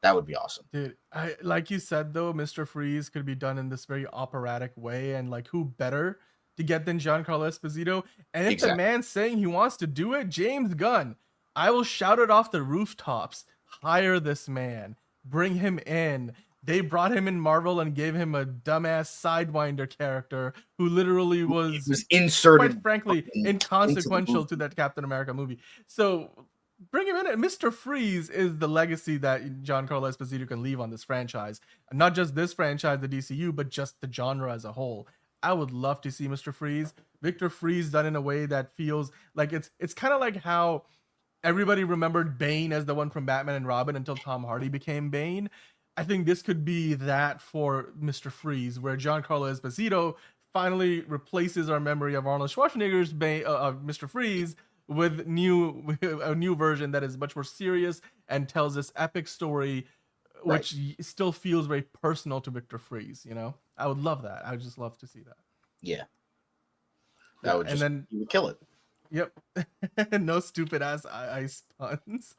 [SPEAKER 8] that would be awesome.
[SPEAKER 1] Dude, I like you said though, Mr. Freeze could be done in this very operatic way, and like who better to get than Giancarlo Esposito? And if the man's saying he wants to do it, James Gunn, I will shout it off the rooftops. Hire this man. Bring him in. They brought him in Marvel and gave him a dumbass Sidewinder character who literally was
[SPEAKER 8] inserted,
[SPEAKER 1] quite frankly, inconsequential to that Captain America movie. So bring him in. Mr. Freeze is the legacy that Giancarlo Esposito can leave on this franchise. And not just this franchise, the DCU, but just the genre as a whole. I would love to see Mr. Freeze. Victor Freeze done in a way that feels like it's kind of like how everybody remembered Bane as the one from Batman and Robin until Tom Hardy became Bane. I think this could be that for Mr. Freeze, where Giancarlo Esposito finally replaces our memory of Arnold Schwarzenegger's Mr. Freeze with a new version that is much more serious and tells this epic story, which still feels very personal to Victor Freeze. You know, I would love that. I would just love to see that.
[SPEAKER 8] Yeah, that would just, and then you would kill it.
[SPEAKER 1] Yep. No stupid ass ice puns.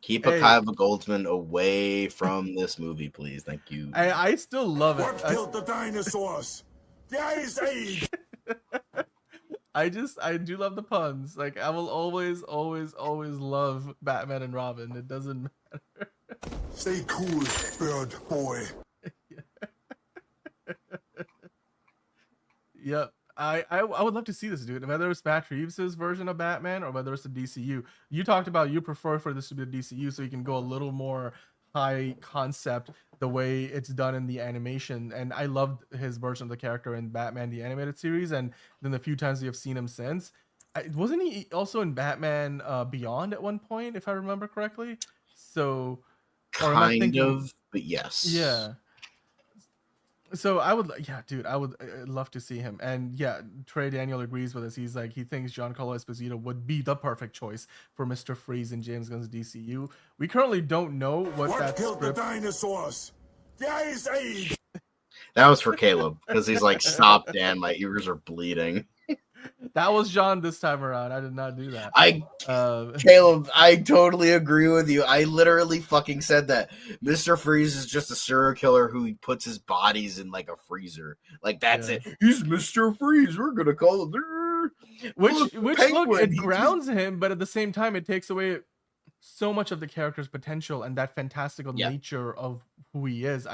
[SPEAKER 8] Keep Akiva Goldsman away from this movie, please. Thank you.
[SPEAKER 1] I still love it.
[SPEAKER 11] What killed the dinosaurs? The Ice Age.
[SPEAKER 1] I do love the puns. Like I will always love Batman and Robin. It doesn't matter.
[SPEAKER 11] Stay cool, bird boy.
[SPEAKER 1] Yep. I would love to see this, dude. Whether it's Matt Reeves' version of Batman or whether it's the DCU. You talked about you prefer for this to be the DCU so you can go a little more high concept the way it's done in the animation. And I loved his version of the character in Batman the Animated Series, and then the few times we have seen him since. Wasn't he also in Batman Beyond at one point, if I remember correctly? So
[SPEAKER 8] kind of, but yes.
[SPEAKER 1] Yeah. So I would love to see him. And yeah, Trey Daniel agrees with us. He's like, he thinks Giancarlo Esposito would be the perfect choice for Mr. Freeze in James Gunn's DCU. We currently don't know what
[SPEAKER 11] killed the dinosaurs? The Ice Age.
[SPEAKER 8] That was for Caleb because he's like, stop, Dan, my ears are bleeding.
[SPEAKER 1] That was John this time around. I did not do that.
[SPEAKER 8] Caleb, I totally agree with you. I literally fucking said that. Mr. Freeze is just a serial killer who puts his bodies in like a freezer. Like that's it. He's Mr. Freeze. We're gonna call him.
[SPEAKER 1] Which look, it grounds him, but at the same time, it takes away so much of the character's potential and that fantastical nature of who he is.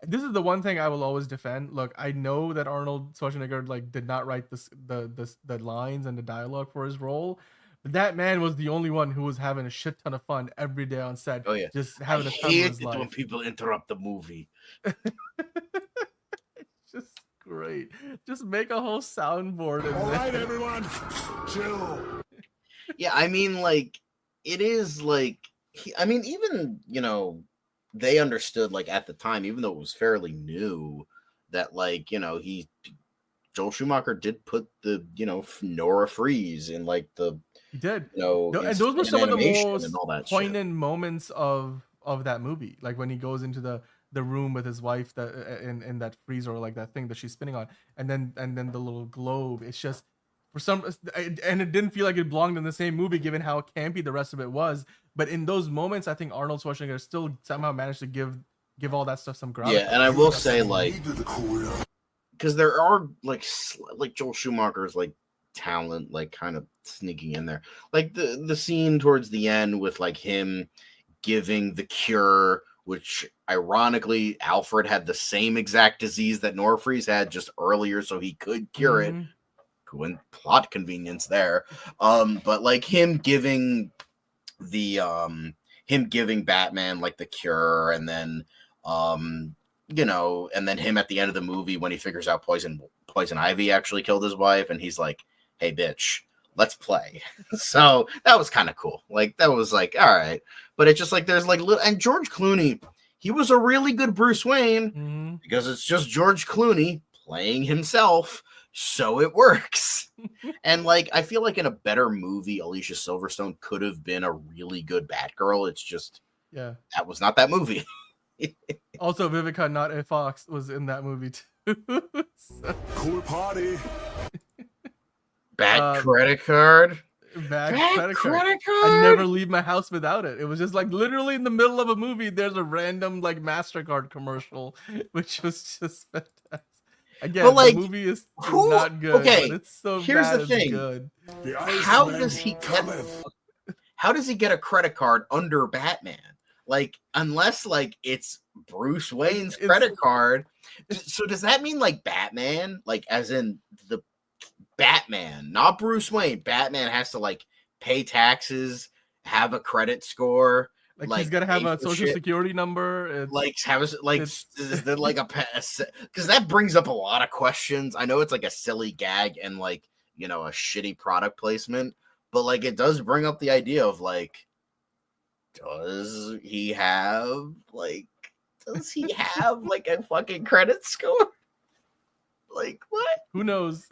[SPEAKER 1] This is the one thing I will always defend. Look, I know that Arnold Schwarzenegger like did not write the lines and the dialogue for his role, but that man was the only one who was having a shit ton of fun every day on set.
[SPEAKER 8] Oh yeah,
[SPEAKER 1] just having a time of his life.
[SPEAKER 8] When people interrupt the movie.
[SPEAKER 1] It's just great. Just make a whole soundboard.
[SPEAKER 11] All right, everyone, chill.
[SPEAKER 8] Yeah, I mean, like it is like even they understood like at the time, even though it was fairly new, that like he Joel Schumacher did put the Nora Freeze in like the
[SPEAKER 1] He did.
[SPEAKER 8] and
[SPEAKER 1] those were some of the most
[SPEAKER 8] all that
[SPEAKER 1] poignant moments of that movie. Like when he goes into the room with his wife that in that freezer, or like that thing that she's spinning on, and then the little globe. It's just for some, and it didn't feel like it belonged in the same movie given how campy the rest of it was. But in those moments, I think Arnold Schwarzenegger still somehow managed to give all that stuff some gravitas.
[SPEAKER 8] Yeah, and I will say, like, because there are like Joel Schumacher's like talent like kind of sneaking in there, like the scene towards the end with like him giving the cure, which ironically Alfred had the same exact disease that Nora Freeze had just earlier, so he could cure it. Plot convenience there. But like him giving Batman like the cure, and then and then him at the end of the movie when he figures out Poison Ivy actually killed his wife, and he's like, hey bitch, let's play. So that was kind of cool. Like that was like, all right. But it's just like there's like little, and George Clooney, he was a really good Bruce Wayne because it's just George Clooney playing himself, so it works. And like I feel like in a better movie, Alicia Silverstone could have been a really good Batgirl. It's just that was not that movie.
[SPEAKER 1] Also, Vivica Not A Fox was in that movie too.
[SPEAKER 11] Cool party.
[SPEAKER 8] Bad credit card.
[SPEAKER 1] Bad credit card. I never leave my house without it. It was just like literally in the middle of a movie, there's a random like MasterCard commercial, which was just fantastic. Again, but, like, the movie is not good. Okay, but it's so
[SPEAKER 8] here's
[SPEAKER 1] bad
[SPEAKER 8] the thing.
[SPEAKER 1] Good.
[SPEAKER 8] How does he get a credit card under Batman? Like, unless like it's Bruce Wayne's credit card. So does that mean like Batman, like as in the Batman, not Bruce Wayne? Batman has to like pay taxes, have a credit score.
[SPEAKER 1] Like he's gotta have a social security number.
[SPEAKER 8] Is there like a because that brings up a lot of questions. I know it's like a silly gag and like a shitty product placement, but like it does bring up the idea of like, does he have like a fucking credit score? Like what?
[SPEAKER 1] Who knows?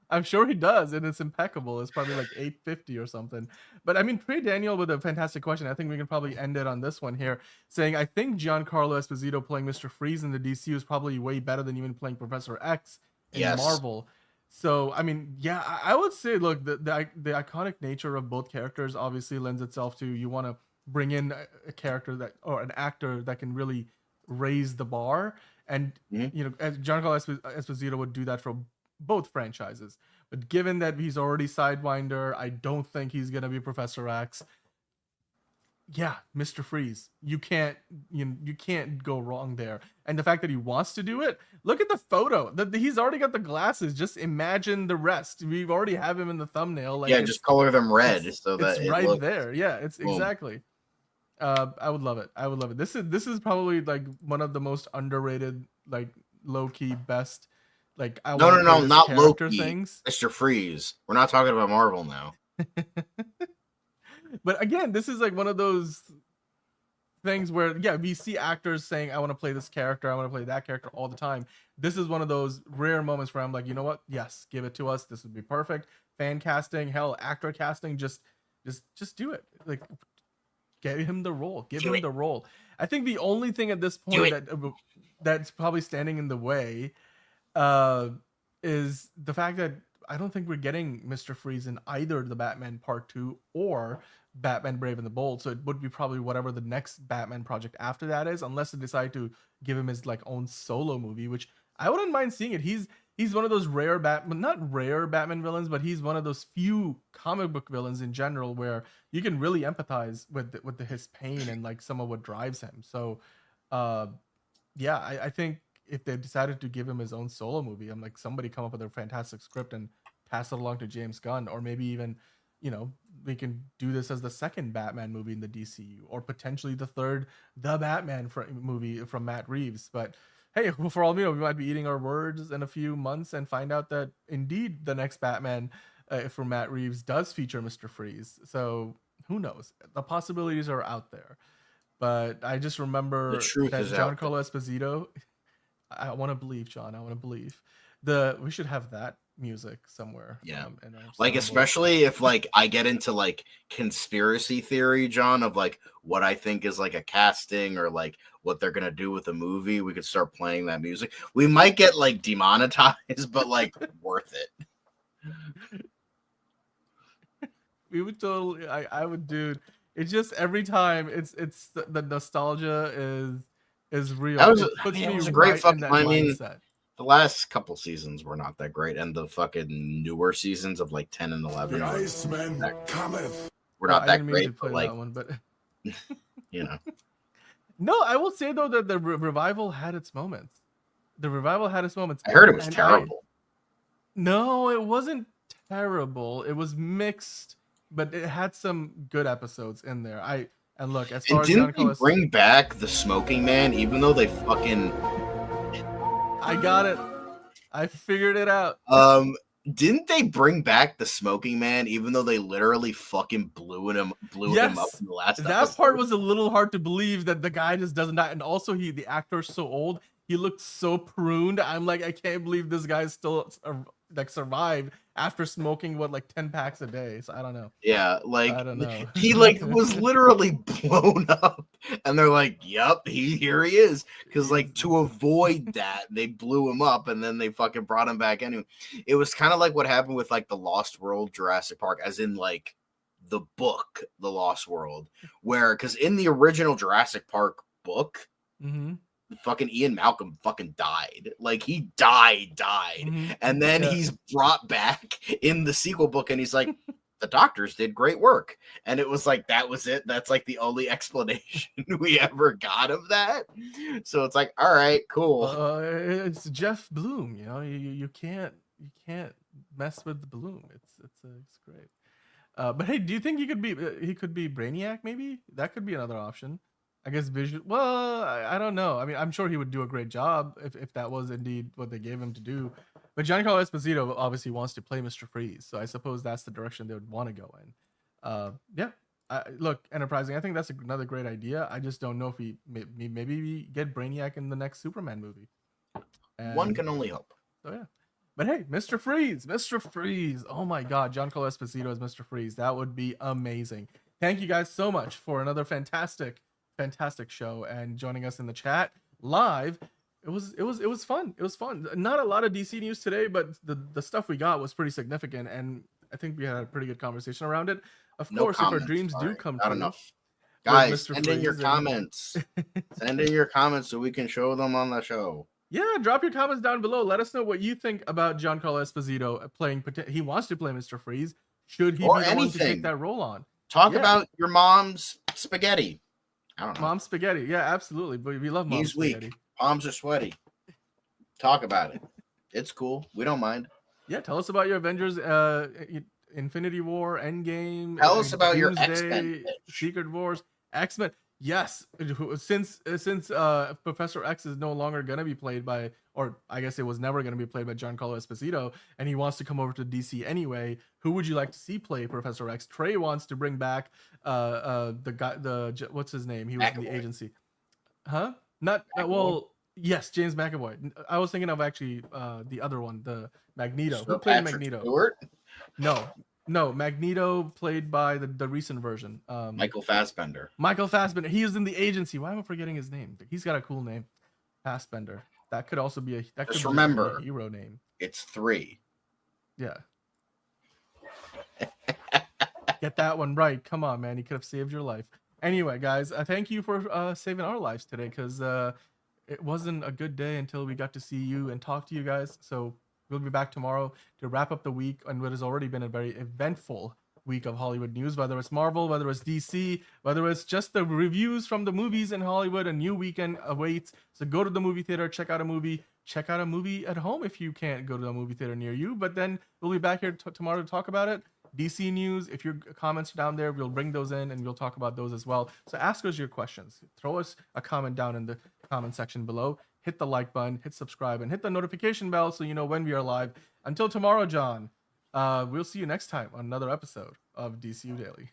[SPEAKER 1] I'm sure he does, and it's impeccable. It's probably like 850 or something. But I mean, Trey Daniel with a fantastic question. I think we can probably end it on this one here, saying, I think Giancarlo Esposito playing Mr. Freeze in the DCU is probably way better than even playing Professor X in Marvel. So, I mean, yeah, I would say, look, the iconic nature of both characters obviously lends itself to you want to bring in a character or an actor that can really raise the bar. And, as Giancarlo Esposito would do that for both franchises. But given that he's already Sidewinder, I don't think he's going to be Professor X. Yeah, Mr. Freeze. You can't go wrong there. And the fact that he wants to do it, look at the photo. He's already got the glasses. Just imagine the rest. We already have him in the thumbnail. Like,
[SPEAKER 8] just color them red so that
[SPEAKER 1] it's right there. Yeah, it's exactly. I would love it. This is probably like one of the most underrated, like low-key best. Like
[SPEAKER 8] no, not low-key
[SPEAKER 1] things.
[SPEAKER 8] Mr. Freeze. We're not talking about Marvel now.
[SPEAKER 1] But again, this is like one of those things where we see actors saying, I want to play this character, I want to play that character all the time. This is one of those rare moments where I'm like, you know what? Yes, give it to us. This would be perfect. Fan casting, hell, actor casting, just do it. Like, get him the role. Give him the role. I think the only thing at this point that's probably standing in the way is the fact that I don't think we're getting Mr. Freeze in either the Batman Part 2 or Batman Brave and the Bold. So it would be probably whatever the next Batman project after that is, unless they decide to give him his like own solo movie, which I wouldn't mind seeing it. He's one of those rare not rare Batman villains, but he's one of those few comic book villains in general where you can really empathize with his pain and like some of what drives him. So I think if they decided to give him his own solo movie, I'm like, somebody come up with a fantastic script and pass it along to James Gunn, or maybe even, we can do this as the second Batman movie in the DCU, or potentially the third The Batman movie from Matt Reeves. But hey, for all we know, we might be eating our words in a few months and find out that indeed the next Batman for Matt Reeves does feature Mr. Freeze. So who knows? The possibilities are out there. But I just remember that Giancarlo Esposito, I want to believe, John. I want to believe. we should have that music somewhere.
[SPEAKER 8] Yeah.
[SPEAKER 1] In our
[SPEAKER 8] Like,
[SPEAKER 1] soundboard.
[SPEAKER 8] especially if like I get into like conspiracy theory, John, of like what I think is like a casting or like what they're gonna do with a movie, we could start playing that music. We might get like demonetized, but like worth it.
[SPEAKER 1] We would totally. I would, dude. It's just every time it's the nostalgia is real.
[SPEAKER 8] That was,
[SPEAKER 1] It puts
[SPEAKER 8] it
[SPEAKER 1] me
[SPEAKER 8] was a great
[SPEAKER 1] right in
[SPEAKER 8] fucking.
[SPEAKER 1] that
[SPEAKER 8] I mean,
[SPEAKER 1] mindset.
[SPEAKER 8] the last couple seasons were not that great, and the fucking newer seasons of like 10 and 11
[SPEAKER 11] The Iceman cometh.
[SPEAKER 8] were not
[SPEAKER 1] I
[SPEAKER 8] that
[SPEAKER 1] didn't mean to
[SPEAKER 8] great.
[SPEAKER 1] play
[SPEAKER 8] But like,
[SPEAKER 1] that one, but
[SPEAKER 8] you know,
[SPEAKER 1] no, I will say though that the revival had its moments. The revival had its moments.
[SPEAKER 8] I heard it was
[SPEAKER 1] And
[SPEAKER 8] terrible.
[SPEAKER 1] No, it wasn't terrible. It was mixed, but it had some good episodes in there. And look, as far
[SPEAKER 8] And
[SPEAKER 1] as
[SPEAKER 8] didn't they
[SPEAKER 1] Giancarlo,
[SPEAKER 8] bring back the smoking man, even though they fucking
[SPEAKER 1] I got it. I figured it out.
[SPEAKER 8] didn't they bring back the smoking man, even though they literally fucking blew him up in the last
[SPEAKER 1] that
[SPEAKER 8] episode?
[SPEAKER 1] part was a little hard to believe that the guy just doesn't die. And also, the actor's so old. He looked so pruned. I'm like, I can't believe this guy's still like survived after smoking like 10 packs a day. So I don't know.
[SPEAKER 8] Yeah, like
[SPEAKER 1] I don't know.
[SPEAKER 8] he like was literally blown up, and they're like, "Yep, here he is." Because like to avoid that, they blew him up, and then they fucking brought him back anyway. It was kind of like what happened with like the Lost World Jurassic Park, as in like the book, The Lost World, where because in the original Jurassic Park book, fucking Ian Malcolm fucking died. Like he died. And then he's brought back in the sequel book, and he's like, the doctors did great work. And it was like, that was it. That's like the only explanation we ever got of that. So it's like, all right, cool.
[SPEAKER 1] It's Jeff Bloom, you know, you can't mess with the Bloom. It's great. But hey, do you think he could be Brainiac? Maybe that could be another option. I guess visual. Well, I don't know. I mean, I'm sure he would do a great job if that was indeed what they gave him to do. But Giancarlo Esposito obviously wants to play Mr. Freeze, so I suppose that's the direction they would want to go in. Yeah. Look, enterprising. I think that's another great idea. I just don't know if maybe we get Brainiac in the next Superman movie.
[SPEAKER 8] One can only hope.
[SPEAKER 1] So yeah. But hey, Mr. Freeze. Oh my God, Giancarlo Esposito as Mr. Freeze. That would be amazing. Thank you guys so much for another fantastic show and joining us in the chat live. It was fun. It was fun. Not a lot of DC news today, but the stuff we got was pretty significant, and I think we had a pretty good conversation around it. Of course, if our dreams do come true.
[SPEAKER 8] Not enough. Guys, send in your comments. Send in your comments so we can show them on the show.
[SPEAKER 1] Yeah, drop your comments down below. Let us know what you think about Giancarlo Esposito playing. He wants to play Mr. Freeze. Should he be the one to take that role on?
[SPEAKER 8] Talk about your mom's spaghetti. I don't know.
[SPEAKER 1] Mom's spaghetti. Yeah, absolutely. But we love mom's spaghetti.
[SPEAKER 8] Weak. Palms are sweaty. Talk about it. It's cool. We don't mind.
[SPEAKER 1] Yeah, tell us about your Avengers, Infinity War, Endgame.
[SPEAKER 8] Tell us about
[SPEAKER 1] Doomsday,
[SPEAKER 8] your X-Men.
[SPEAKER 1] Secret Wars, X-Men. Yes, since Professor X is no longer going to be played by, or I guess it was never going to be played by Giancarlo Esposito, and he wants to come over to DC anyway. Who would you like to see play Professor X? Trey wants to bring back the guy, what's his name? He was in the agency. Huh? Not well. Yes, James McAvoy. I was thinking of actually the other one, the Magneto. Who played Magneto?
[SPEAKER 8] Stewart?
[SPEAKER 1] No, Magneto played by the recent version.
[SPEAKER 8] Michael Fassbender.
[SPEAKER 1] Michael Fassbender. He is in the agency. Why am I forgetting his name? He's got a cool name. Fassbender. That could also be
[SPEAKER 8] Just remember,
[SPEAKER 1] a hero name.
[SPEAKER 8] It's 3.
[SPEAKER 1] Yeah. Get that one right. Come on, man. He could have saved your life. Anyway, guys, thank you for saving our lives today, because it wasn't a good day until we got to see you and talk to you guys. So we'll be back tomorrow to wrap up the week on what has already been a very eventful week of Hollywood news, whether it's Marvel, whether it's DC, whether it's just the reviews from the movies in Hollywood. A new weekend awaits. So go to the movie theater, check out a movie at home if you can't go to a movie theater near you. But then we'll be back here tomorrow to talk about it. DC news, if your comments are down there, we'll bring those in and we'll talk about those as well. So ask us your questions. Throw us a comment down in the comment section below. Hit the like button, hit subscribe, and hit the notification bell so you know when we are live. Until tomorrow, John, we'll see you next time on another episode of DCU Daily.